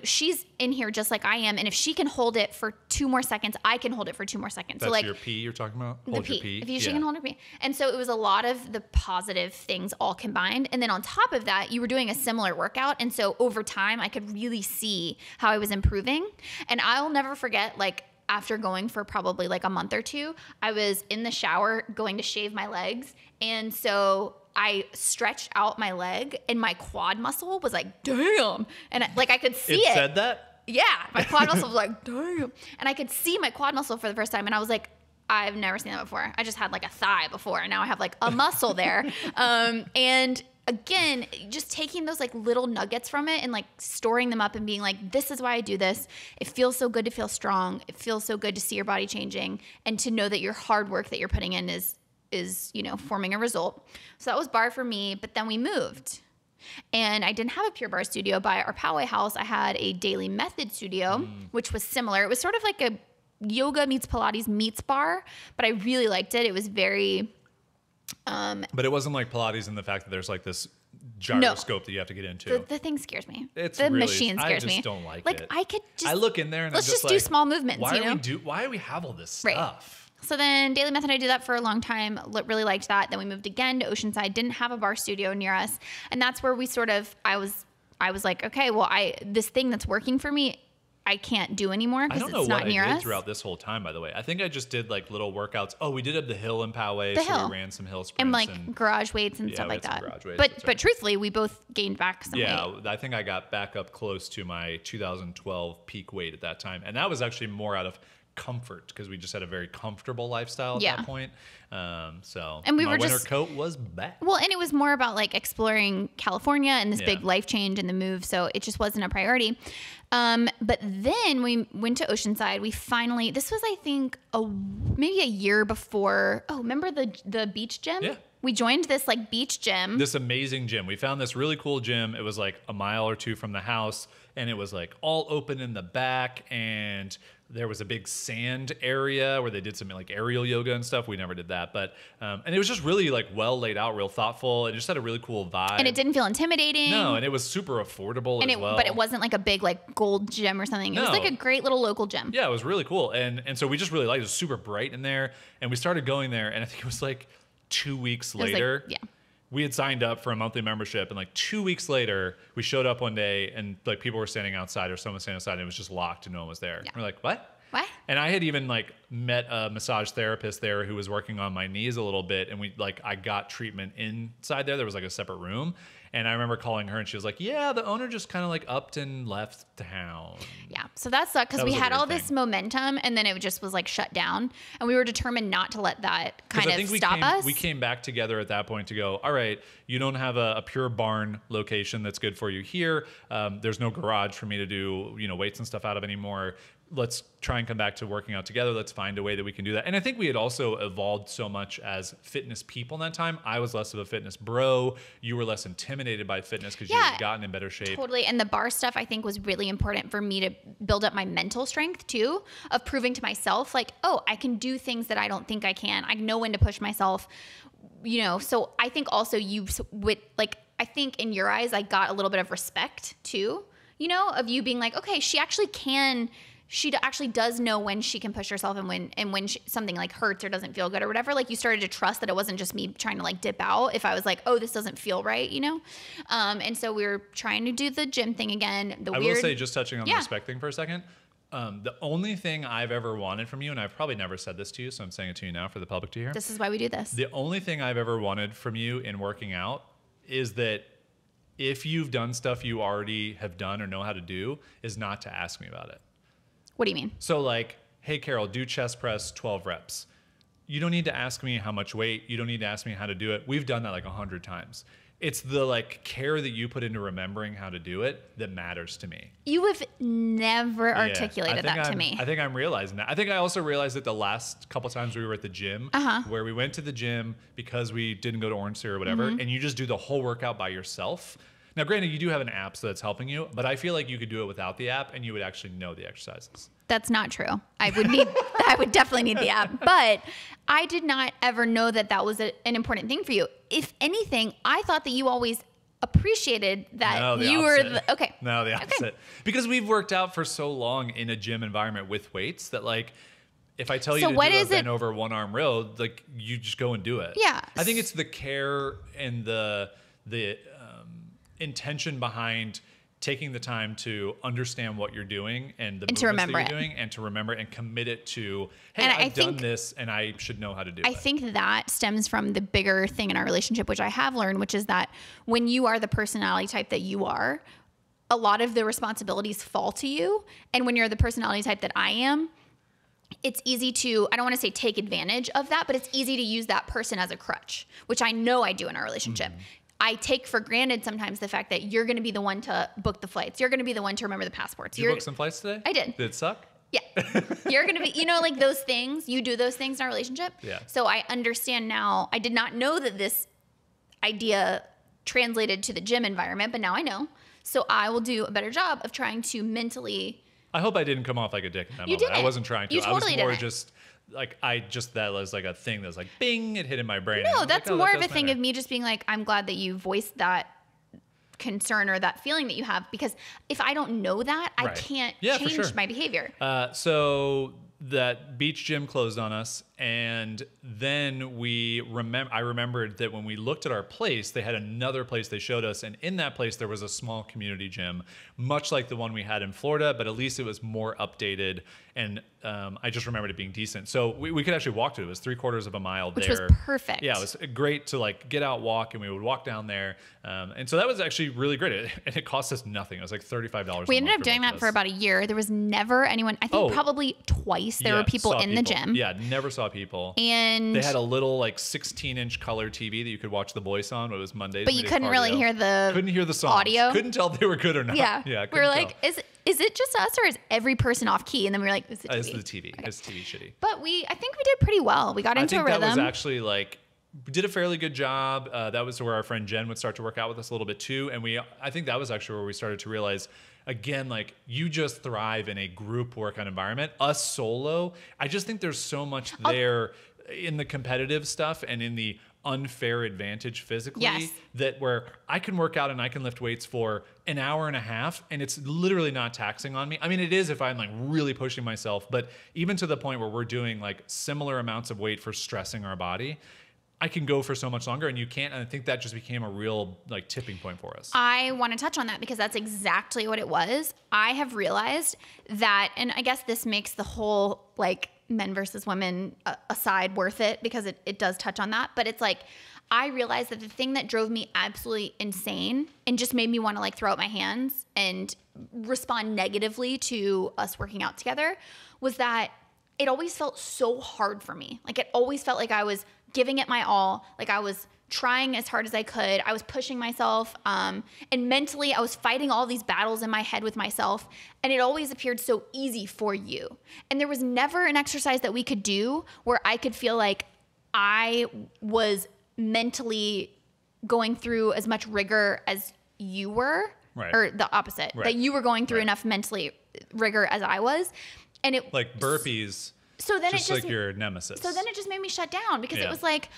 she's in here just like I am, and if she can hold it for 2 more seconds, I can hold it for 2 more seconds. That's so like your P you're talking about? Hold your P. If she can hold her P. And so it was a lot of the positive things all combined. And then on top of that, you were doing a similar workout. And so over time, I could really see how I was improving. And I'll never forget, like, after going for probably like a month or 2, I was in the shower going to shave my legs. And so I stretched out my leg and my quad muscle was like, damn. And I could see it. It said that? Yeah. My quad muscle was like, damn. And I could see my quad muscle for the first time. And I was like, I've never seen that before. I just had like a thigh before. And now I have like a muscle there. And again, just taking those like little nuggets from it and like storing them up and being like, this is why I do this. It feels so good to feel strong. It feels so good to see your body changing and to know that your hard work that you're putting in is, you know, forming a result. So that was barre for me. But then we moved. And I didn't have a Pure Barre studio. By our Poway house, I had a Daily Method studio, which was similar. It was sort of like a yoga meets Pilates meets bar, but I really liked it. It was very... but it wasn't like Pilates in the fact that there's like this gyroscope that you have to get into. The thing scares me. It's the really, machine scares me. I just don't like it. I could just... I look in there and let's I'm just do like, small movements, why you know? why do we have all this Right. stuff? So then Daily Method, I did that for a long time. Really liked that. Then we moved again to Oceanside. Didn't have a bar studio near us. And that's where we sort of... I was like, okay, well, this thing that's working for me, I can't do anymore because it's not near us. I don't know what I did throughout this whole time, by the way. I think I just did like little workouts. Oh, we did have the hill in Poway, so we ran some hill sprints. And like garage weights and stuff like that. Garage weights, but truthfully, we both gained back some weight. Yeah, I think I got back up close to my 2012 peak weight at that time. And that was actually more out of comfort because we just had a very comfortable lifestyle at that point. And my winter coat was back. Well, and it was more about like exploring California and this big life change and the move. So it just wasn't a priority. But then we went to Oceanside. We finally, this was, I think, maybe a year before. Oh, remember the beach gym? Yeah. We joined this like beach gym. This amazing gym. We found this really cool gym. It was like a mile or two from the house, and it was like all open in the back, and there was a big sand area where they did some like aerial yoga and stuff. We never did that, but and it was just really like well laid out, real thoughtful. It just had a really cool vibe, and it didn't feel intimidating. No, and it was super affordable as well. But it wasn't like a big like gold gym or something. It was like a great little local gym. Yeah, it was really cool, and so we just really liked it. It was super bright in there, and we started going there, and I think it was like 2 weeks later. We had signed up for a monthly membership, and like 2 weeks later, we showed up one day, and like people were standing outside, or someone was standing outside, and it was just locked, and no one was there. We're like, what? What? And I had even like met a massage therapist there who was working on my knees a little bit, and I got treatment inside there. There was like a separate room, and I remember calling her, and she was like, "Yeah, the owner just kind of like upped and left town." Yeah, so that sucked because we had all this momentum, and then it just was like shut down, and we were determined not to let that kind of stop us. We came back together at that point to go, all right, you don't have a pure barn location that's good for you here. There's no garage for me to do weights and stuff out of anymore. Let's try and come back to working out together. Let's find a way that we can do that. And I think we had also evolved so much as fitness people in that time. I was less of a fitness bro. You were less intimidated by fitness because you had gotten in better shape. Totally. And the bar stuff I think was really important for me to build up my mental strength too, of proving to myself like, oh, I can do things that I don't think I can. I know when to push myself, So I think also I think in your eyes, I got a little bit of respect too, of you being like, okay, she actually does know when she can push herself and when something like hurts or doesn't feel good or whatever. Like you started to trust that it wasn't just me trying to like dip out if I was like, oh, this doesn't feel right, And so we were trying to do the gym thing again. I will say, just touching on the respect thing for a second. The only thing I've ever wanted from you, and I've probably never said this to you, so I'm saying it to you now for the public to hear. This is why we do this. The only thing I've ever wanted from you in working out is that if you've done stuff you already have done or know how to do, is not to ask me about it. What do you mean? So like, hey, Carol, do chest press 12 reps. You don't need to ask me how much weight. You don't need to ask me how to do it. We've done that like 100 times. It's the like care that you put into remembering how to do it that matters to me. You have never articulated that to me. I think I'm realizing that. I think I also realized that the last couple times we were at the gym, where we went to the gym because we didn't go to Orange Theory or whatever, and you just do the whole workout by yourself. Now, granted, you do have an app, so that's helping you, but I feel like you could do it without the app, and you would actually know the exercises. That's not true. I would definitely need the app, but I did not ever know that was an important thing for you. If anything, I thought that you always appreciated that you were okay. No, the opposite. Okay. Because we've worked out for so long in a gym environment with weights that like, if I tell you to do a bent over one arm row, like you just go and do it. Yeah. I think it's the care and the intention behind taking the time to understand what you're doing and the movements that you're doing, and to remember and commit it to, hey, I've done this and I should know how to do it. I think that stems from the bigger thing in our relationship, which I have learned, which is that when you are the personality type that you are, a lot of the responsibilities fall to you. And when you're the personality type that I am, it's easy to, I don't want to say take advantage of that, but it's easy to use that person as a crutch, which I know I do in our relationship. I take for granted sometimes the fact that you're going to be the one to book the flights. You're going to be the one to remember the passports. You booked some flights today? I did. Did it suck? Yeah. You're going to be, like those things, you do those things in our relationship. Yeah. So I understand now. I did not know that this idea translated to the gym environment, but now I know. So I will do a better job of trying to mentally. I hope I didn't come off like a dick in that You moment. didn't. I wasn't trying to. You totally I was more didn't. just like, that was like a thing that was like, bing, it hit in my brain. No, like, that's oh, more that of a does thing matter. of me just being like, I'm glad that you voiced that concern or that feeling that you have, because if I don't know that, I Right. can't Yeah, for change sure. my behavior. So that beach gym closed on us, and then I remembered that when we looked at our place, they had another place they showed us, and in that place there was a small community gym, much like the one we had in Florida, but at least it was more updated, and I just remembered it being decent. So we could actually walk to it. It was 3/4 of a mile Which there. was perfect. Yeah, it was great to like get out, walk, and we would walk down there, and so that was actually really great. And it cost us nothing. It was like $35. We a ended month up doing both that of for us. about a year. There was never anyone, I think probably twice there were people saw in the gym. Yeah, never saw people. And They had a little like 16-inch color TV that you could watch the voice on. But it was Mondays. but and you we did couldn't really cardio. hear the Couldn't hear the songs. audio. Couldn't tell if they were good or not. Yeah. Yeah. We were couldn't like, tell. is it just us or is every person off key? And then we were like, it's the TV. It's the TV. Okay. It's TV shitty. But I think we did pretty well. We got I into think a rhythm. that was actually like, we did a fairly good job. That was where our friend Jen would start to work out with us a little bit too. And I think that was actually where we started to realize, again, like you just thrive in a group workout environment. Us solo, I just think there's so much there in the competitive stuff and in the unfair advantage physically Yes. that where I can work out and I can lift weights for an hour and a half and it's literally not taxing on me. I mean, it is if I'm like really pushing myself, but even to the point where we're doing like similar amounts of weight for stressing our body, I can go for so much longer and you can't. And I think that just became a real like tipping point for us. I want to touch on that because that's exactly what it was. I have realized that, and I guess this makes the whole like men versus women aside worth it because it does touch on that. But it's like, I realized that the thing that drove me absolutely insane and just made me want to like throw up my hands and respond negatively to us working out together was that it always felt so hard for me. Like it always felt like I was giving it my all. Like I was trying as hard as I could. I was pushing myself. And mentally I was fighting all these battles in my head with myself. And it always appeared so easy for you. And there was never an exercise that we could do where I could feel like I was mentally going through as much rigor as you were, Right. or the opposite, Right. that you were going through Right. enough mentally rigor as I was. And it Like burpees, so then just it just like your nemesis. so then it just made me shut down because Yeah. it was like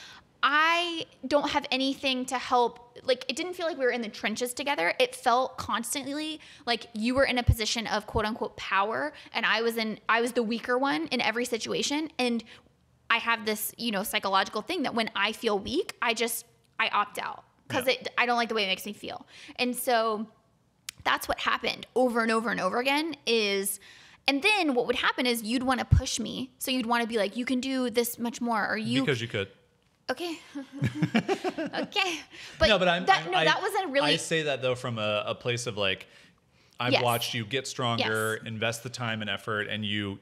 I don't have anything to help. Like it didn't feel like we were in the trenches together. It felt constantly like you were in a position of quote unquote power and I was the weaker one in every situation. And I have this, psychological thing that when I feel weak, I opt out because Yeah. I don't like the way it makes me feel. And so that's what happened over and over and over again and then what would happen is you'd want to push me. So you'd want to be like, you can do this much more or because you could. Okay. Okay. But No, but that wasn't really. I say that though from a place of like, I've Yes. watched you get stronger, invest the time and effort, and you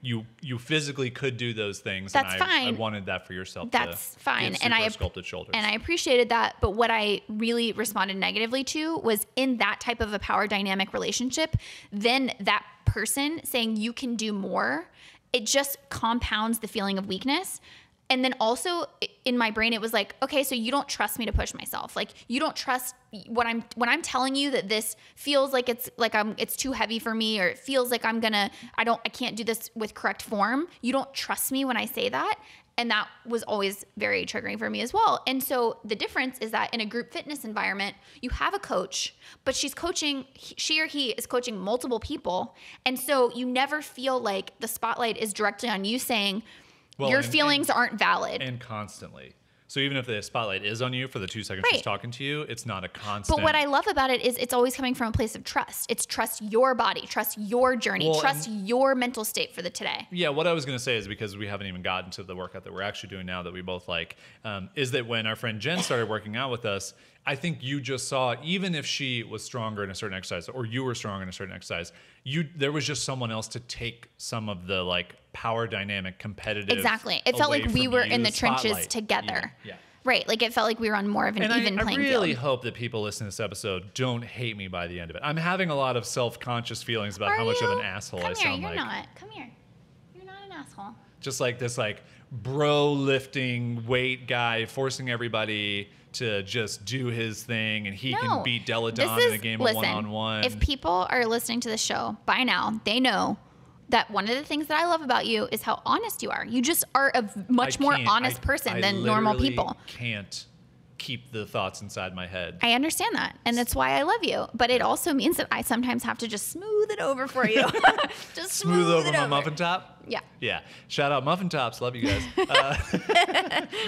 physically could do those things. That's and I fine. wanted that for yourself. That's to fine. Get And I super sculpted shoulders. And I appreciated that. But what I really responded negatively to was in that type of a power dynamic relationship, then that person saying you can do more, it just compounds the feeling of weakness. And then also in my brain, it was like, okay, so you don't trust me to push myself. Like you don't trust when I'm telling you that this feels like it's too heavy for me, or it feels like I can't do this with correct form. You don't trust me when I say that. And that was always very triggering for me as well. And so the difference is that in a group fitness environment, you have a coach, but she or he is coaching multiple people. And so you never feel like the spotlight is directly on you saying, your feelings aren't valid. And constantly. So even if the spotlight is on you for the 2 seconds she's Right. talking to you, it's not a constant. But what I love about it is it's always coming from a place of trust. It's trust your body, trust your journey, Well, trust your mental state for the today. Yeah, what I was going to say is because we haven't even gotten to the workout that we're actually doing now that we both like, is that when our friend Jen started working out with us, I think you just saw, even if she was stronger in a certain exercise or you were stronger in a certain exercise, there was just someone else to take some of the like power dynamic competitive. Exactly. It felt away like we from were you, in the trenches spotlight together. even. Yeah. Right. Like it felt like we were on more of an even playing field. I really hope that people listening to this episode don't hate me by the end of it. I'm having a lot of self-conscious feelings about how much of an asshole I sound like. You're not. Come here. You're not an asshole. Just like this like bro lifting weight guy forcing everybody to just do his thing, and he can beat Deladon in a game of one-on-one. If people are listening to the show by now, they know that one of the things that I love about you is how honest you are. You just are a much more honest person than normal people. I can't keep the thoughts inside my head. I understand that, and that's why I love you. But it also means that I sometimes have to just smooth it over for you. Just smooth over my muffin top? Yeah. Yeah. Shout out Muffin Tops. Love you guys.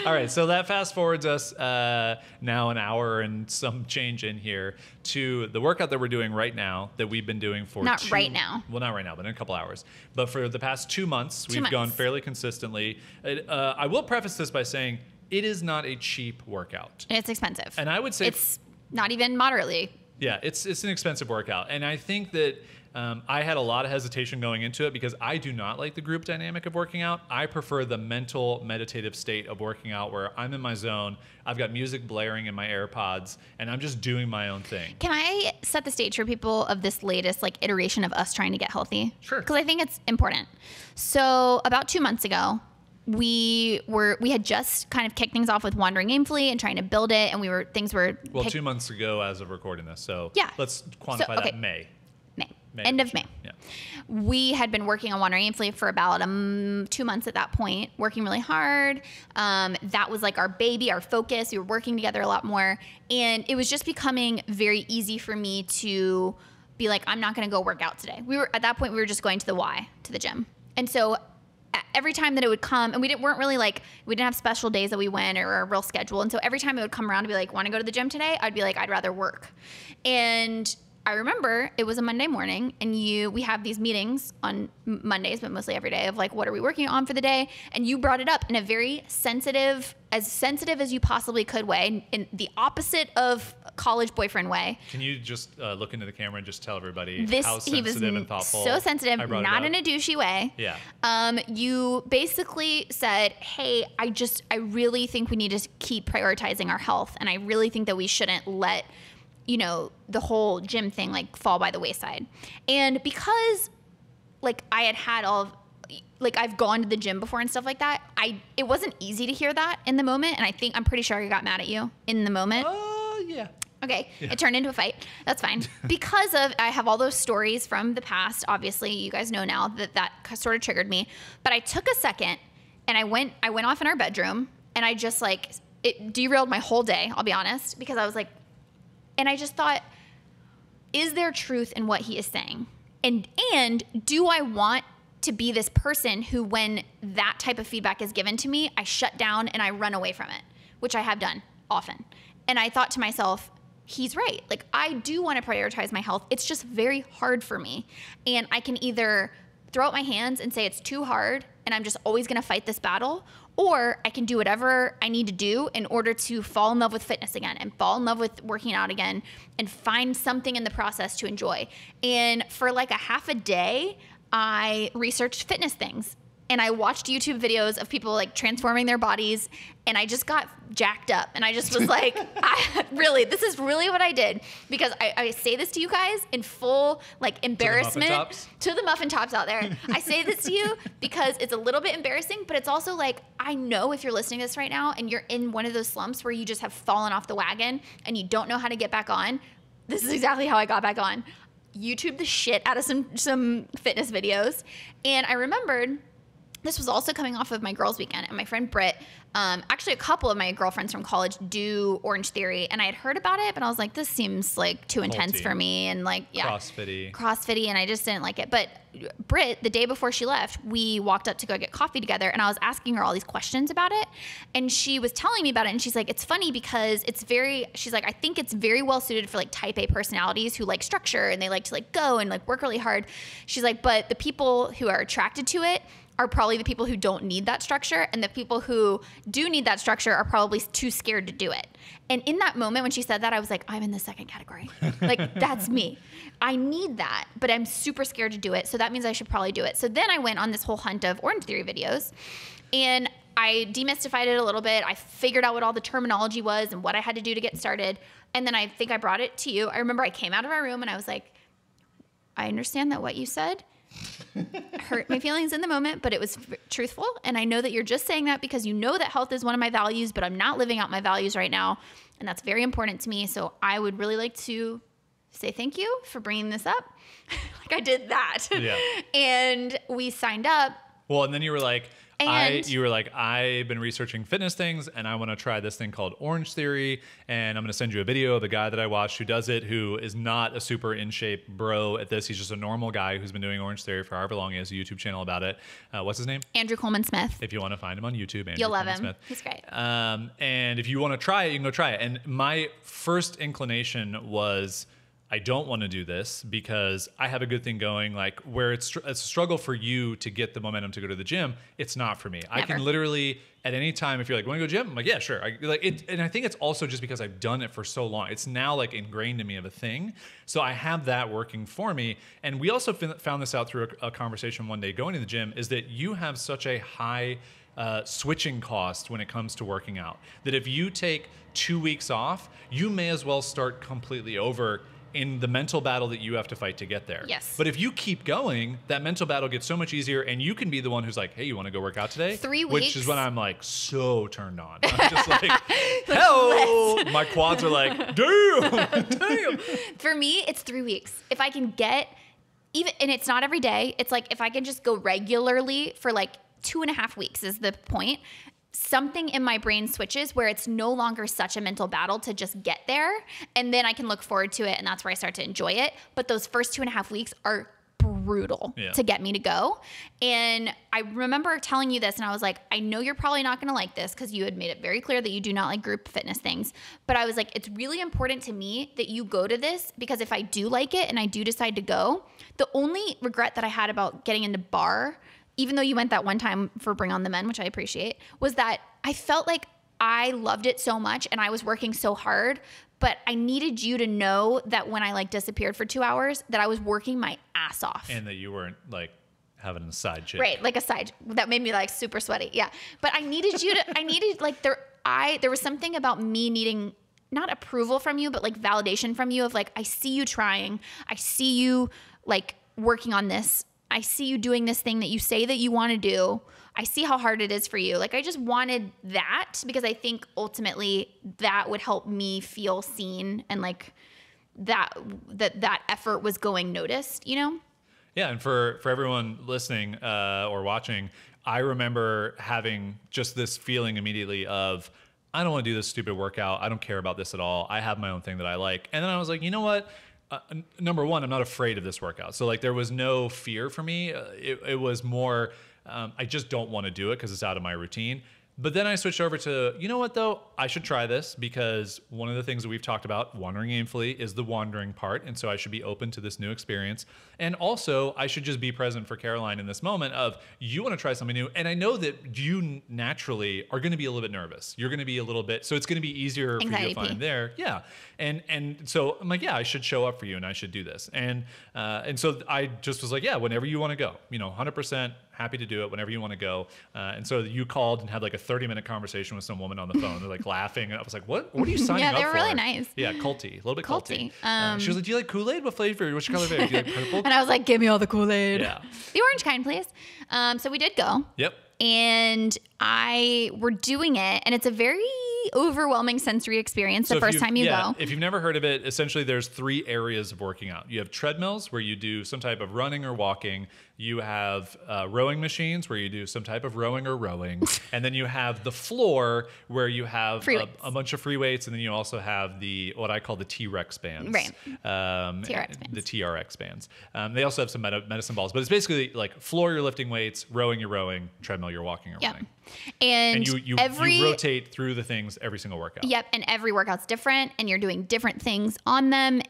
All right. So that fast forwards us now an hour and some change in here to the workout that we're doing right now that we've been doing for not right now. Well, not right now, but in a couple hours. But for the past 2 months, we've gone fairly consistently. I will preface this by saying it is not a cheap workout. It's expensive. And I would say it's not even moderately. Yeah, it's an expensive workout. And I think that I had a lot of hesitation going into it because I do not like the group dynamic of working out. I prefer the mental, meditative state of working out where I'm in my zone, I've got music blaring in my AirPods, and I'm just doing my own thing. Can I set the stage for people of this latest like iteration of us trying to get healthy? Sure. Because I think it's important. So about 2 months ago, we had just kind of kicked things off with Wandering Aimfully and trying to build it, and things were 2 months ago as of recording this. So yeah. Let's quantify that May. End of May. Yeah. We had been working on Wandering Aimfully for about 2 months at that point, working really hard. That was like our baby, our focus. We were working together a lot more, and it was just becoming very easy for me to be like, I'm not going to go work out today. At that point we were just going to the gym, and so every time that it would come, and we didn't have special days that we went or a real schedule. And so every time it would come around to be like, want to go to the gym today? I'd be like, I'd rather work. And I remember it was a Monday morning, and we have these meetings on Mondays, but mostly every day, of like, what are we working on for the day? And you brought it up in a very sensitive as you possibly could way, in the opposite of college boyfriend way. Can you just look into the camera and just tell everybody how he was sensitive and thoughtful? So sensitive, not in a douchey way. Yeah. You basically said, hey, I really think we need to keep prioritizing our health, and I really think that we shouldn't let the whole gym thing like fall by the wayside. And because like I had I've gone to the gym before and stuff like that, it wasn't easy to hear that in the moment. And I'm pretty sure I got mad at you in the moment. Yeah. Okay. Yeah. It turned into a fight. That's fine. Because I have all those stories from the past. Obviously, you guys know now that sort of triggered me. But I took a second and I went off in our bedroom, and I just it derailed my whole day, I'll be honest, because I was like, and I just thought, is there truth in what he is saying? And do I want to be this person who, when that type of feedback is given to me, I shut down and I run away from it, which I have done often. And I thought to myself, he's right. Like, I do want to prioritize my health. It's just very hard for me. And I can either throw up my hands and say it's too hard and I'm just always going to fight this battle, or I can do whatever I need to do in order to fall in love with fitness again and fall in love with working out again and find something in the process to enjoy. And for like a half a day, I researched fitness things. And I watched YouTube videos of people like transforming their bodies, and I just got jacked up. And I just was like, this is really what I did. Because I say this to you guys in full like embarrassment to the muffin tops out there. I say this to you because it's a little bit embarrassing, but it's also like, I know if you're listening to this right now and you're in one of those slumps where you just have fallen off the wagon and you don't know how to get back on, this is exactly how I got back on. YouTube the shit out of some fitness videos. And I remembered, this was also coming off of my girls' weekend, and my friend Britt, actually a couple of my girlfriends from college do Orange Theory, and I had heard about it, but I was like, this seems like too intense for me, and like, yeah, CrossFitty, and I just didn't like it. But Britt, the day before she left, we walked up to go get coffee together, and I was asking her all these questions about it, and she was telling me about it, and she's like, it's funny because she's like, I think it's very well suited for like type A personalities who like structure, and they like to like go and like work really hard. She's like, but the people who are attracted to it are probably the people who don't need that structure, and the people who do need that structure are probably too scared to do it. And in that moment when she said that, I was like, I'm in the second category. Like, that's me. I need that, but I'm super scared to do it, so that means I should probably do it. So then I went on this whole hunt of Orange Theory videos, and I demystified it a little bit. I figured out what all the terminology was and what I had to do to get started. And then I think I brought it to you. I remember I came out of our room and I was like, I understand that what you said hurt my feelings in the moment, but it was truthful. And I know that you're just saying that because you know that health is one of my values, but I'm not living out my values right now. And that's very important to me. So I would really like to say thank you for bringing this up. Like I did that. Yeah. And we signed up. Well, and then you were like, I've been researching fitness things and I want to try this thing called Orange Theory. And I'm going to send you a video of a guy that I watched who does it, who is not a super in shape bro at this. He's just a normal guy who's been doing Orange Theory for however long. He has a YouTube channel about it. What's his name? Andrew Coleman Smith. If you want to find him on YouTube, Andrew You'll love Coleman him. Smith. He's great. And if you want to try it, you can go try it. And my first inclination was, I don't want to do this because I have a good thing going, like where it's a struggle for you to get the momentum to go to the gym. It's not for me. Never. I can literally at any time, if you're like, want to go gym? I'm like, yeah, sure. And I think it's also just because I've done it for so long. It's now like ingrained in me of a thing. So I have that working for me. And we also found this out through a conversation one day going to the gym is that you have such a high switching cost when it comes to working out that if you take 2 weeks off, you may as well start completely over in the mental battle that you have to fight to get there. Yes. But if you keep going, that mental battle gets so much easier and you can be the one who's like, hey, you want to go work out today? 3 weeks. Which is when I'm like so turned on. I'm just like, hell, my quads are like, damn. For me, it's 3 weeks. If I can get even, and it's not every day. It's like, if I can just go regularly for like 2.5 weeks is the point. Something in my brain switches where it's no longer such a mental battle to just get there. And then I can look forward to it. And that's where I start to enjoy it. But those first 2.5 weeks are brutal to get me to go. And I remember telling you this and I was like, I know you're probably not going to like this because you had made it very clear that you do not like group fitness things. But I was like, it's really important to me that you go to this because if I do like it and I do decide to go, the only regret that I had about getting into bar, even though you went that one time for Bring on the Men, which I appreciate, was that I felt like I loved it so much and I was working so hard, but I needed you to know that when I like disappeared for 2 hours, that I was working my ass off. And that you weren't like having a side chick. Right, like a side that made me like super sweaty. Yeah, but I needed you to. I needed like there was something about me needing not approval from you, but like validation from you of like I see you trying, I see you like working on this. I see you doing this thing that you say that you want to do. I see how hard it is for you. Like I just wanted that because I think ultimately that would help me feel seen and like that effort was going noticed, you know? Yeah, and for everyone listening or watching, I remember having just this feeling immediately of, I don't want to do this stupid workout. I don't care about this at all. I have my own thing that I like. And then I was like, you know what? Number one, I'm not afraid of this workout. So like there was no fear for me. It was more, I just don't want to do it because it's out of my routine. But then I switched over to, you know what though? I should try this because one of the things that we've talked about, Wandering Aimfully, is the wandering part. And so I should be open to this new experience. And also I should just be present for Caroline in this moment of, you want to try something new. And I know that you naturally are going to be a little bit nervous. You're going to be a little bit, so it's going to be easier for you to find there. Yeah. And so I'm like, yeah, I should show up for you and I should do this. And so I just was like, yeah, whenever you want to go, 100%. Happy to do it whenever you want to go. And so you called and had like a 30-minute conversation with some woman on the phone. They're like laughing. And I was like, what are you signing up for? Yeah, they were really nice. Yeah, culty. A little bit culty. She was like, do you like Kool-Aid? What flavor? Which color flavor? Do you like purple? And I was like, give me all the Kool-Aid. Yeah. The orange kind, please. So we did go. Yep. And we're doing it. And it's a very overwhelming sensory experience the first time you go. If you've never heard of it, essentially there's 3 areas of working out. You have treadmills where you do some type of running or walking. You have rowing machines where you do some type of rowing or rowing. And then you have the floor where you have a bunch of free weights. And then you also have what I call the T-Rex bands. Right. TRX bands. The TRX bands. They also have some medicine balls. But it's basically like floor, you're lifting weights, rowing, you're rowing, treadmill, you're walking or running. And you rotate through the things every single workout. Yep, and every workout's different, and you're doing different things on them.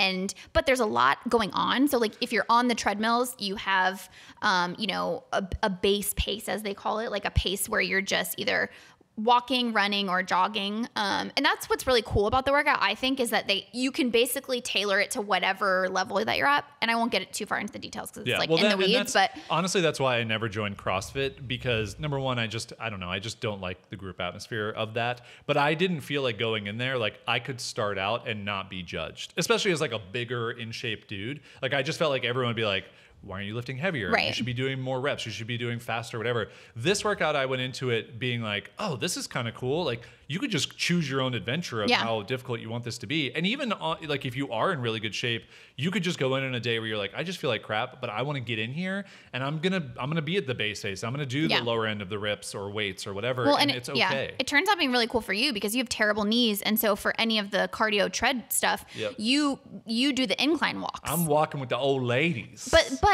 But there's a lot going on. So like if you're on the treadmills, you have a base pace, as they call it, like a pace where you're just either walking, running, or jogging. And that's what's really cool about the workout, I think, is that you can basically tailor it to whatever level that you're at. And I won't get it too far into the details because it's in the weeds. But honestly, that's why I never joined CrossFit, because number one, I don't know. I just don't like the group atmosphere of that. But I didn't feel like going in there, like I could start out and not be judged, especially as like a bigger in shape dude. Like I just felt like everyone would be like, why aren't you lifting heavier? Right. You should be doing more reps. You should be doing faster, whatever. This workout, I went into it being like, oh, this is kind of cool. Like you could just choose your own adventure of how difficult you want this to be. And even like if you are in really good shape, you could just go in a day where you're like, I just feel like crap, but I want to get in here and I'm gonna be at the base phase. I'm gonna do the lower end of the reps or weights or whatever. Well, and it's okay. Yeah. It turns out being really cool for you because you have terrible knees, and so for any of the cardio tread stuff, you do the incline walks. I'm walking with the old ladies. But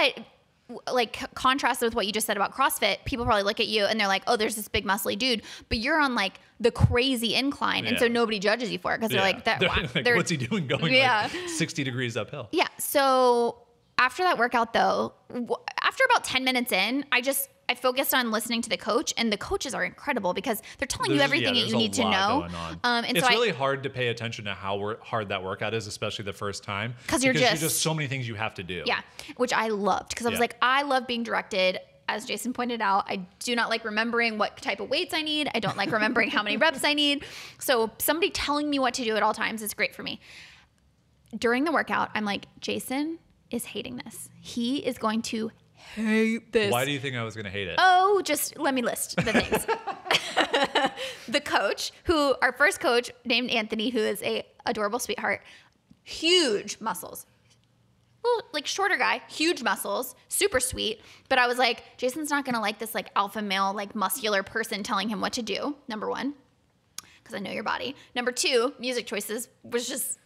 like contrasted with what you just said about CrossFit, people probably look at you and they're like, oh, there's this big muscly dude, but you're on like the crazy incline. And so nobody judges you for it because they're like, what's he doing going like 60 degrees uphill? Yeah. So after that workout though, after about 10 minutes in, I focused on listening to the coach, and the coaches are incredible because they're telling you everything that you need to know. And it's really hard to pay attention to how hard that workout is, especially the first time. Because there's just so many things you have to do. Yeah, which I loved because I was like, I love being directed. As Jason pointed out, I do not like remembering what type of weights I need. I don't like remembering how many reps I need. So somebody telling me what to do at all times is great for me. During the workout, I'm like, Jason is hating this. He is going to hate this. Why do you think I was going to hate it? Oh, just let me list the things. The coach, our first coach named Anthony, who is a adorable sweetheart, huge muscles. Well, like shorter guy, huge muscles, super sweet. But I was like, Jason's not going to like this like alpha male, like muscular person telling him what to do. Number one, because I know your body. Number two, music choices was just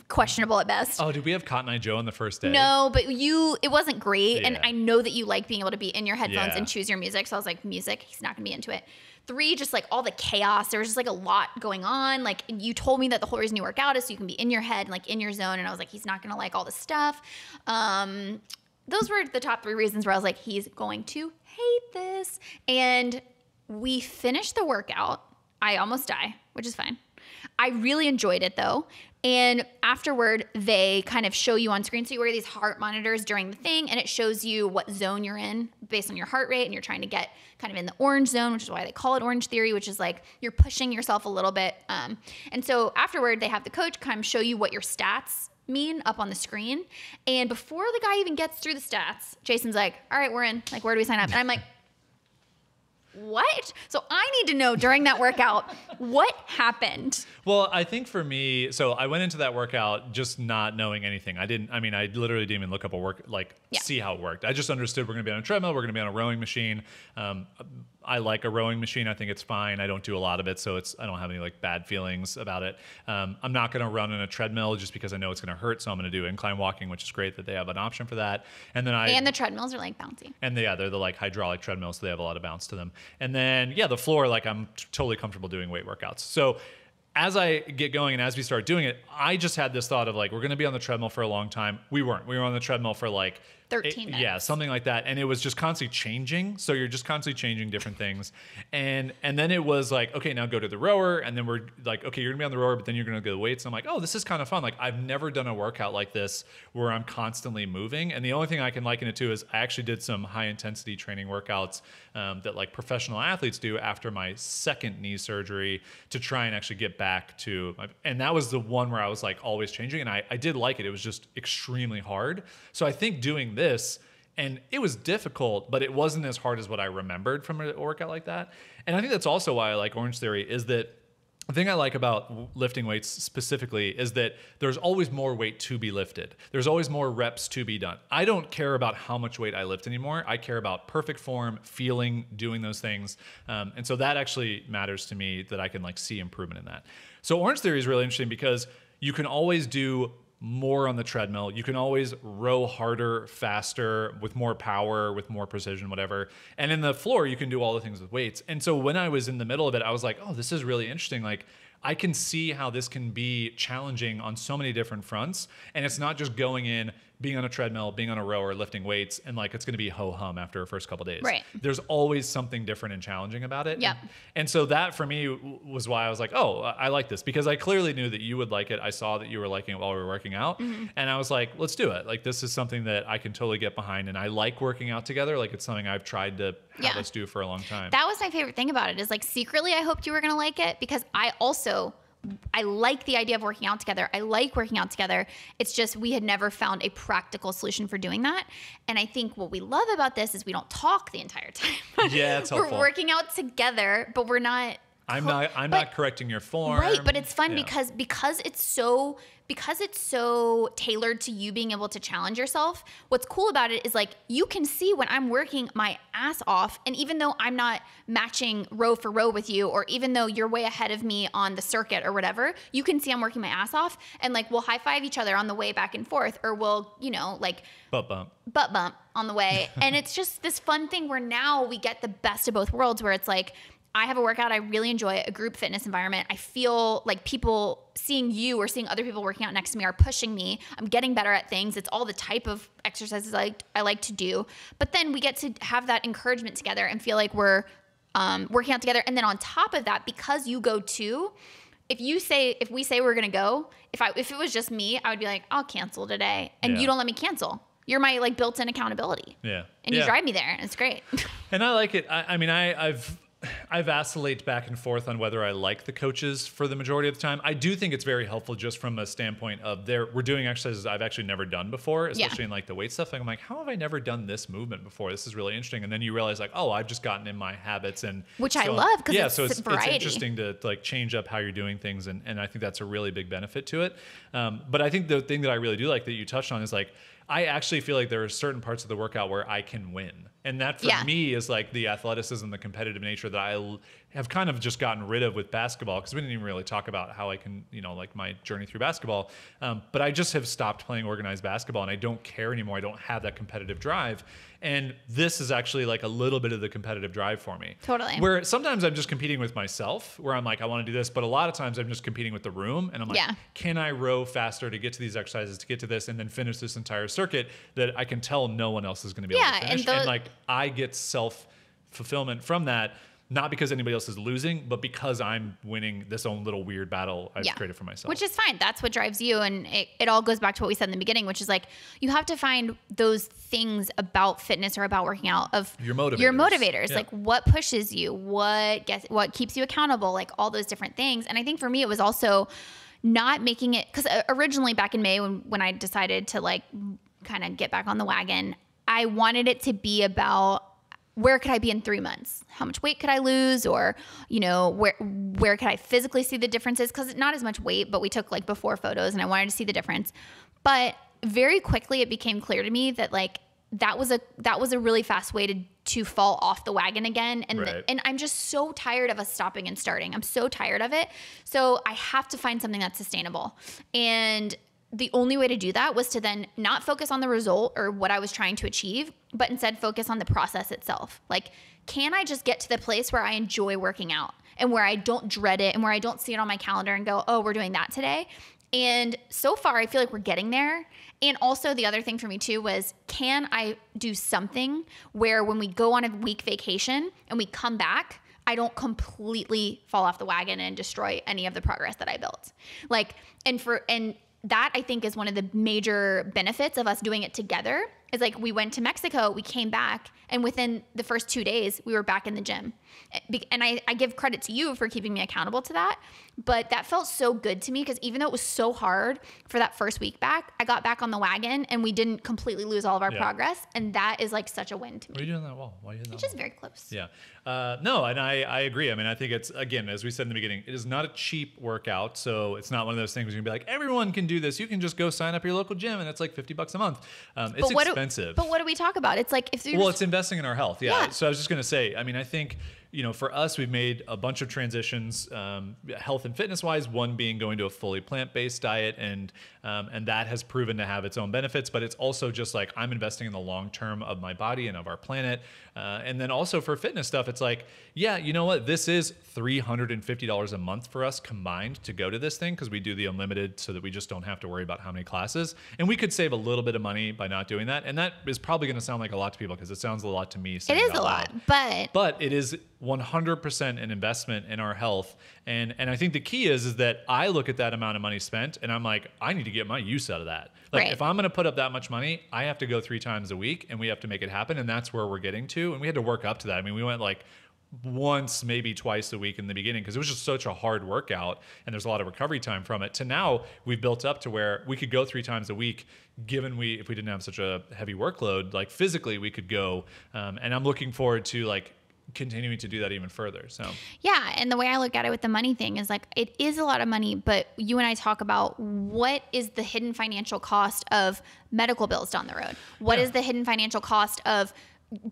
questionable at best. Oh, did we have Cotton Eye Joe on the first day? No, but it wasn't great. And I know that you like being able to be in your headphones and choose your music. So I was like, music, he's not gonna be into it. Three, just like all the chaos. There was just like a lot going on. Like you told me that the whole reason you work out is so you can be in your head and like in your zone. And I was like, he's not gonna like all this stuff. Those were the top three reasons where I was like, he's going to hate this. And we finished the workout. I almost die, which is fine. I really enjoyed it though. And afterward, they kind of show you on screen. So you wear these heart monitors during the thing, and it shows you what zone you're in based on your heart rate. And you're trying to get kind of in the orange zone, which is why they call it Orange Theory, which is like you're pushing yourself a little bit. And so afterward, they have the coach kind of show you what your stats mean up on the screen. And before the guy even gets through the stats, Jason's like, all right, we're in. Like, where do we sign up? And I'm like, what? So I need to know during that workout, what happened? Well, I think for me, so I went into that workout just not knowing anything. I literally didn't even look up see how it worked. I just understood we're going to be on a treadmill. We're going to be on a rowing machine. I like a rowing machine. I think it's fine. I don't do a lot of it, so I don't have any like bad feelings about it. I'm not going to run on a treadmill just because I know it's going to hurt. So I'm going to do incline walking, which is great that they have an option for that. And the treadmills are like bouncy. And they're the like hydraulic treadmills, so they have a lot of bounce to them. And then the floor, like I'm totally comfortable doing weight workouts. So as I get going and as we start doing it, I just had this thought of like, we're going to be on the treadmill for a long time. We weren't. We were on the treadmill for like 13 minutes. Yeah, something like that. And it was just constantly changing. So you're just constantly changing different things. And then it was like, okay, now go to the rower. And then we're like, okay, you're gonna be on the rower, but then you're gonna go to the weights. And I'm like, oh, this is kind of fun. Like I've never done a workout like this where I'm constantly moving. And the only thing I can liken it to is I actually did some high intensity training workouts that like professional athletes do after my second knee surgery to try and actually get back to and that was the one where I was like always changing. And I did like it. It was just extremely hard. So I think doing this, and it was difficult, but it wasn't as hard as what I remembered from a workout like that. And I think that's also why I like Orange Theory is that the thing I like about lifting weights specifically is that there's always more weight to be lifted. There's always more reps to be done. I don't care about how much weight I lift anymore. I care about perfect form, feeling, doing those things. And so that actually matters to me that I can like see improvement in that. So Orange Theory is really interesting because you can always do more on the treadmill. You can always row harder, faster, with more power, with more precision, whatever. And in the floor, you can do all the things with weights. And so when I was in the middle of it, I was like, oh, this is really interesting. Like, I can see how this can be challenging on so many different fronts. And it's not just going in, being on a treadmill, being on a rower, lifting weights, and like it's going to be ho-hum after the first couple days. Right. There's always something different and challenging about it. Yep. And so that for me was why I was like, oh, I like this, because I clearly knew that you would like it. I saw that you were liking it while we were working out. And I was like, let's do it. Like, this is something that I can totally get behind. And I like working out together. Like, it's something I've tried to have us do for a long time. That was my favorite thing about it, is like secretly I hoped you were going to like it, because I like the idea of working out together. I like working out together. It's just we had never found a practical solution for doing that. And I think what we love about this is we don't talk the entire time. Yeah, it's helpful. We're working out together, but we're not. I'm not correcting your form. Right, but it's fun because it's so tailored to you being able to challenge yourself. What's cool about it is like you can see when I'm working my ass off, and even though I'm not matching row for row with you, or even though you're way ahead of me on the circuit or whatever, you can see I'm working my ass off, and like we'll high five each other on the way back and forth, or we'll, like butt bump on the way. And it's just this fun thing where now we get the best of both worlds, where it's like, I have a workout I really enjoy, a group fitness environment. I feel like people seeing you or seeing other people working out next to me are pushing me. I'm getting better at things. It's all the type of exercises I like to do. But then we get to have that encouragement together and feel like we're working out together. And then on top of that, because you go too, if we say we're gonna go, if it was just me, I would be like, I'll cancel today, and you don't let me cancel. You're my like built-in accountability. Yeah. And you drive me there, and it's great. And I like it. I mean, I vacillate back and forth on whether I like the coaches for the majority of the time. I do think it's very helpful just from a standpoint of we're doing exercises I've actually never done before, especially in like the weight stuff. I'm like, how have I never done this movement before? This is really interesting. And then you realize like, oh, I've just gotten in my habits, and which I love, because so it's interesting to like change up how you're doing things, and I think that's a really big benefit to it. But I think the thing that I really do like that you touched on is like, I actually feel like there are certain parts of the workout where I can win. And that for me is like the athleticism, the competitive nature that I have kind of just gotten rid of with basketball, because we didn't even really talk about how I can, like my journey through basketball. But I just have stopped playing organized basketball, and I don't care anymore. I don't have that competitive drive. And this is actually like a little bit of the competitive drive for me. Totally. Where sometimes I'm just competing with myself, where I'm like, I want to do this. But a lot of times I'm just competing with the room. And I'm like, can I row faster to get to these exercises, to get to this, and then finish this entire circuit that I can tell no one else is going to be able to finish. And like I get self-fulfillment from that. Not because anybody else is losing, but because I'm winning this own little weird battle I've created for myself. Which is fine. That's what drives you. And it all goes back to what we said in the beginning, which is like, you have to find those things about fitness or about working out of your motivators. Yeah. Like what pushes you, what keeps you accountable, like all those different things. And I think for me, it was also not making it, because originally back in May when I decided to like kind of get back on the wagon, I wanted it to be about, where could I be in 3 months? How much weight could I lose? Or, where could I physically see the differences? Because not as much weight, but we took like before photos, and I wanted to see the difference. But very quickly it became clear to me that like that was a really fast way to fall off the wagon again. And and I'm just so tired of us stopping and starting. I'm so tired of it. So I have to find something that's sustainable. And the only way to do that was to then not focus on the result or what I was trying to achieve, but instead focus on the process itself. Like, can I just get to the place where I enjoy working out and where I don't dread it and where I don't see it on my calendar and go, oh, we're doing that today? And so far, I feel like we're getting there. And also the other thing for me too was, can I do something where when we go on a week vacation and we come back, I don't completely fall off the wagon and destroy any of the progress that I built. Like, and that I think is one of the major benefits of us doing it together, is like we went to Mexico, we came back, and within the first 2 days, we were back in the gym. And I give credit to you for keeping me accountable to that. But that felt so good to me, because even though it was so hard for that first week back, I got back on the wagon and we didn't completely lose all of our progress. And that is like such a win to me. Why are you doing that well? It's just very close. Yeah. No, and I agree. I mean, I think it's, again, as we said in the beginning, it is not a cheap workout. So it's not one of those things where you can be like, everyone can do this. You can just go sign up your local gym and it's like $50 a month. It's expensive. But what do we talk about? It's like, it's investing in our health. Yeah. So I was just going to say, I mean, I think for us, we've made a bunch of transitions, health and fitness wise, one being going to a fully plant-based diet. And that has proven to have its own benefits, but it's also just like, I'm investing in the long term of my body and of our planet. And then also for fitness stuff, it's like, yeah, you know what? This is $350 a month for us combined to go to this thing, because we do the unlimited so that we just don't have to worry about how many classes. And we could save a little bit of money by not doing that. And that is probably going to sound like a lot to people, because it sounds a lot to me. It is a lot, but it is 100% an investment in our health. And I think the key is that I look at that amount of money spent and I'm like, I need to get my use out of that. Like, right. If I'm going to put up that much money, I have to go 3 times a week, and we have to make it happen. And that's where we're getting to. And we had to work up to that. I mean, we went like once, maybe twice a week in the beginning, because it was just such a hard workout and there's a lot of recovery time from it, to now we've built up to where we could go 3 times a week, given if we didn't have such a heavy workload, like physically we could go. And I'm looking forward to like continuing to do that even further. So yeah, and the way I look at it with the money thing is like, it is a lot of money, but you and I talk about what is the hidden financial cost of medical bills down the road? What is the hidden financial cost of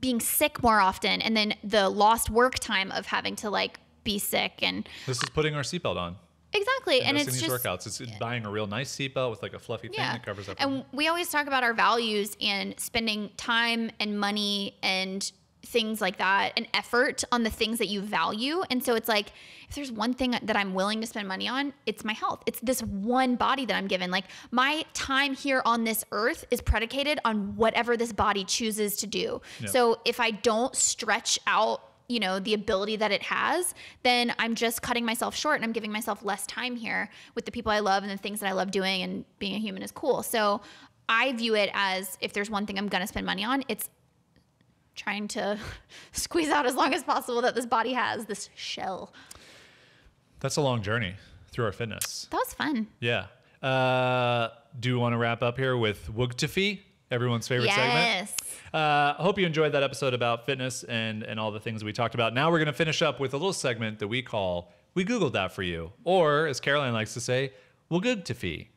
being sick more often, and then the lost work time of having to like be sick? And this is putting our seatbelt on. Exactly. And it's these just workouts. It's buying a real nice seatbelt with like a fluffy thing that covers up. And we always talk about our values and spending time and money and things like that and effort on the things that you value. And so it's like, if there's one thing that I'm willing to spend money on, it's my health. It's this one body that I'm given. Like, my time here on this earth is predicated on whatever this body chooses to do. Yeah. So if I don't stretch out, the ability that it has, then I'm just cutting myself short, and I'm giving myself less time here with the people I love and the things that I love doing, and being a human is cool. So I view it as, if there's one thing I'm going to spend money on, it's trying to squeeze out as long as possible that this body has, this shell. That's a long journey through our fitness. That was fun. Yeah. Do you want to wrap up here with Wugtafi, everyone's favorite segment? Yes. Hope you enjoyed that episode about fitness and all the things we talked about. Now we're going to finish up with a little segment that we call We Googled That For You. Or, as Caroline likes to say, Wugtafi.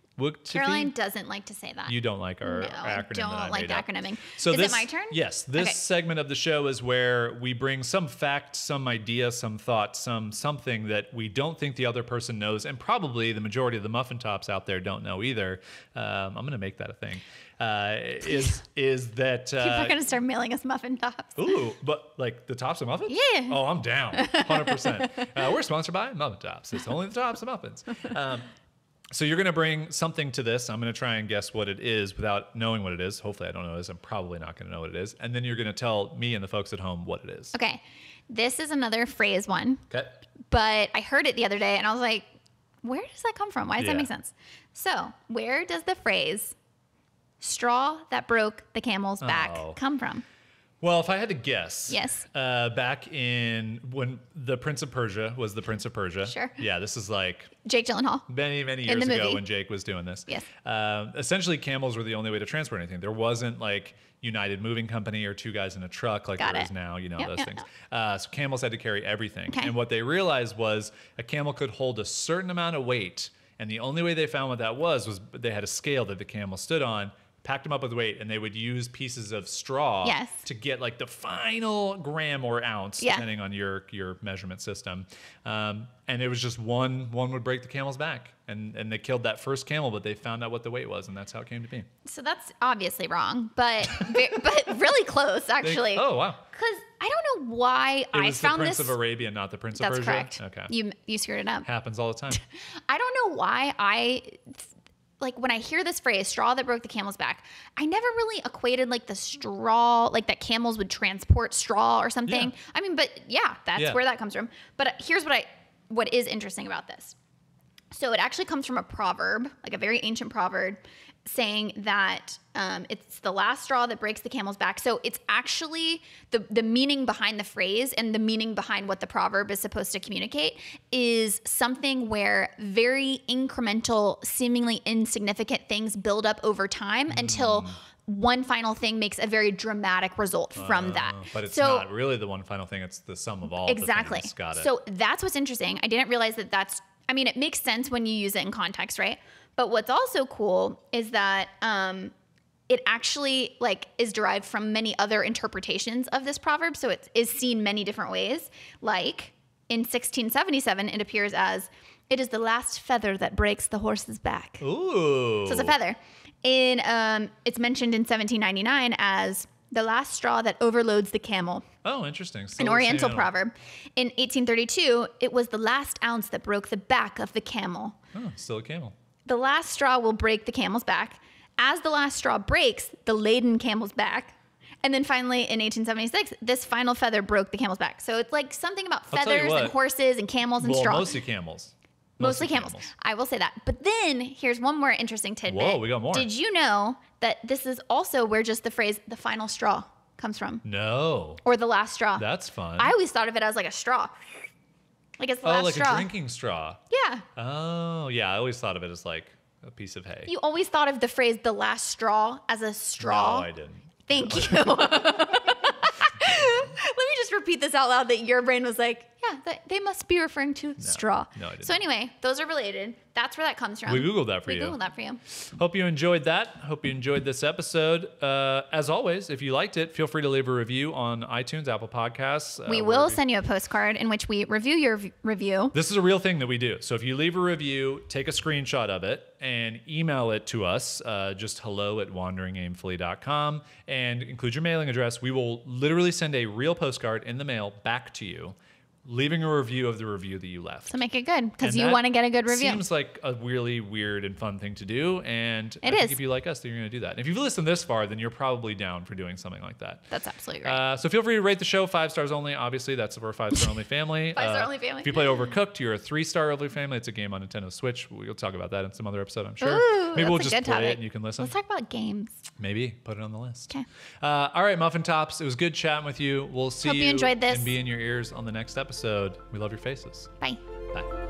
Caroline doesn't like to say that. You don't like our acronym. I don't like acronyming. So is it my turn? Yes. This segment of the show is where we bring some fact, some idea, some thought, something that we don't think the other person knows, and probably the majority of the muffin tops out there don't know either. I'm going to make that a thing. Is that people are going to start mailing us muffin tops? Ooh, but like the tops of muffins? Yeah. Oh, I'm down, 100%. We're sponsored by Muffin Tops. It's only the tops of muffins. So you're going to bring something to this. I'm going to try and guess what it is without knowing what it is. Hopefully I don't know what it is. I'm probably not going to know what it is. And then you're going to tell me and the folks at home what it is. Okay. This is another phrase one. Okay. But I heard it the other day and I was like, where does that come from? Why does that make sense? So where does the phrase straw that broke the camel's back come from? Well, if I had to guess, yes, back in when the Prince of Persia was the Prince of Persia. Sure. Yeah, this is like Jake Gyllenhaal. Many years ago when Jake was doing this. Yes. Essentially, camels were the only way to transport anything. There wasn't like United Moving Company or 2 guys in a truck like there is now. Those things. So camels had to carry everything. Okay. And what they realized was a camel could hold a certain amount of weight, and the only way they found what that was they had a scale that the camel stood on, packed them up with weight, and they would use pieces of straw to get like the final gram or ounce, depending on your measurement system. And it was just one would break the camel's back, and they killed that first camel, but they found out what the weight was, and that's how it came to be. So that's obviously wrong, but really close actually. Oh wow! Because I don't know why I found this. The Prince of Arabia, not the Prince of Persia. That's correct. Okay, you screwed it up. Happens all the time. I don't know why like when I hear this phrase, straw that broke the camel's back, I never really equated like the straw, like that camels would transport straw or something. Yeah. I mean, but that's where that comes from. But here's what is interesting about this. So it actually comes from a proverb, like a very ancient proverb, saying that it's the last straw that breaks the camel's back. So it's actually the meaning behind the phrase and the meaning behind what the proverb is supposed to communicate is something where very incremental, seemingly insignificant things build up over time until one final thing makes a very dramatic result from that. But it's not really the one final thing. It's the sum of all exactly. the things. Got it. So that's what's interesting. I didn't realize that's, I mean, it makes sense when you use it in context, right? But what's also cool is that it actually like is derived from many other interpretations of this proverb. So it is seen many different ways. Like in 1677, it appears as, "It is the last feather that breaks the horse's back." Ooh. So it's a feather. It's mentioned in 1799 as "the last straw that overloads the camel." Oh, interesting. An Oriental proverb. In 1832, it was "the last ounce that broke the back of the camel." Oh, still a camel. The last straw will break the camel's back. As the last straw breaks the laden camel's back. And then finally, in 1876, this final feather broke the camel's back. So it's like something about feathers and horses and camels and straw. Mostly camels. Mostly camels. I will say that. But then here's one more interesting tidbit. Whoa, we got more. Did you know that this is also where just the phrase "the final straw" comes from? No. Or "the last straw"? That's fun. I always thought of it as like a straw. Like it's the last like straw. a drinking straw. Yeah. Oh, yeah. I always thought of it as like a piece of hay. You always thought of the phrase "the last straw" as a straw. No, I didn't. Thank you. Let me just repeat this out loud that your brain was like, yeah, they must be referring to straw. No, I didn't. So anyway, those are related. That's where that comes from. We Googled that for you. We Googled that for you. Hope you enjoyed that. Hope you enjoyed this episode. As always, if you liked it, feel free to leave a review on iTunes, Apple Podcasts. We will send you a postcard in which we review your review. This is a real thing that we do. So if you leave a review, take a screenshot of it and email it to us, just hello@wanderingaimfully.com, and include your mailing address. We will literally send a real postcard in the mail back to you, leaving a review of the review that you left. So make it good, because And you that want to get a good review. Seems like a really weird and fun thing to do, and I It think is. if you like us, then you're going to do that. And if you've listened this far, then you're probably down for doing something like that. That's absolutely right. So feel free to rate the show 5 stars only. Obviously, that's our 5-star only family. 5-star only family. If you play Overcooked, you're a 3-star only family. It's a game on Nintendo Switch. We'll talk about that in some other episode, I'm sure. Ooh, Maybe we'll that's a just good play topic. it and you can listen. Let's talk about games. Maybe put it on the list. Okay. All right, Muffin Tops. It was good chatting with you. We'll see Hope you enjoyed this. and be in your ears on the next episode. We love your faces. Bye. Bye.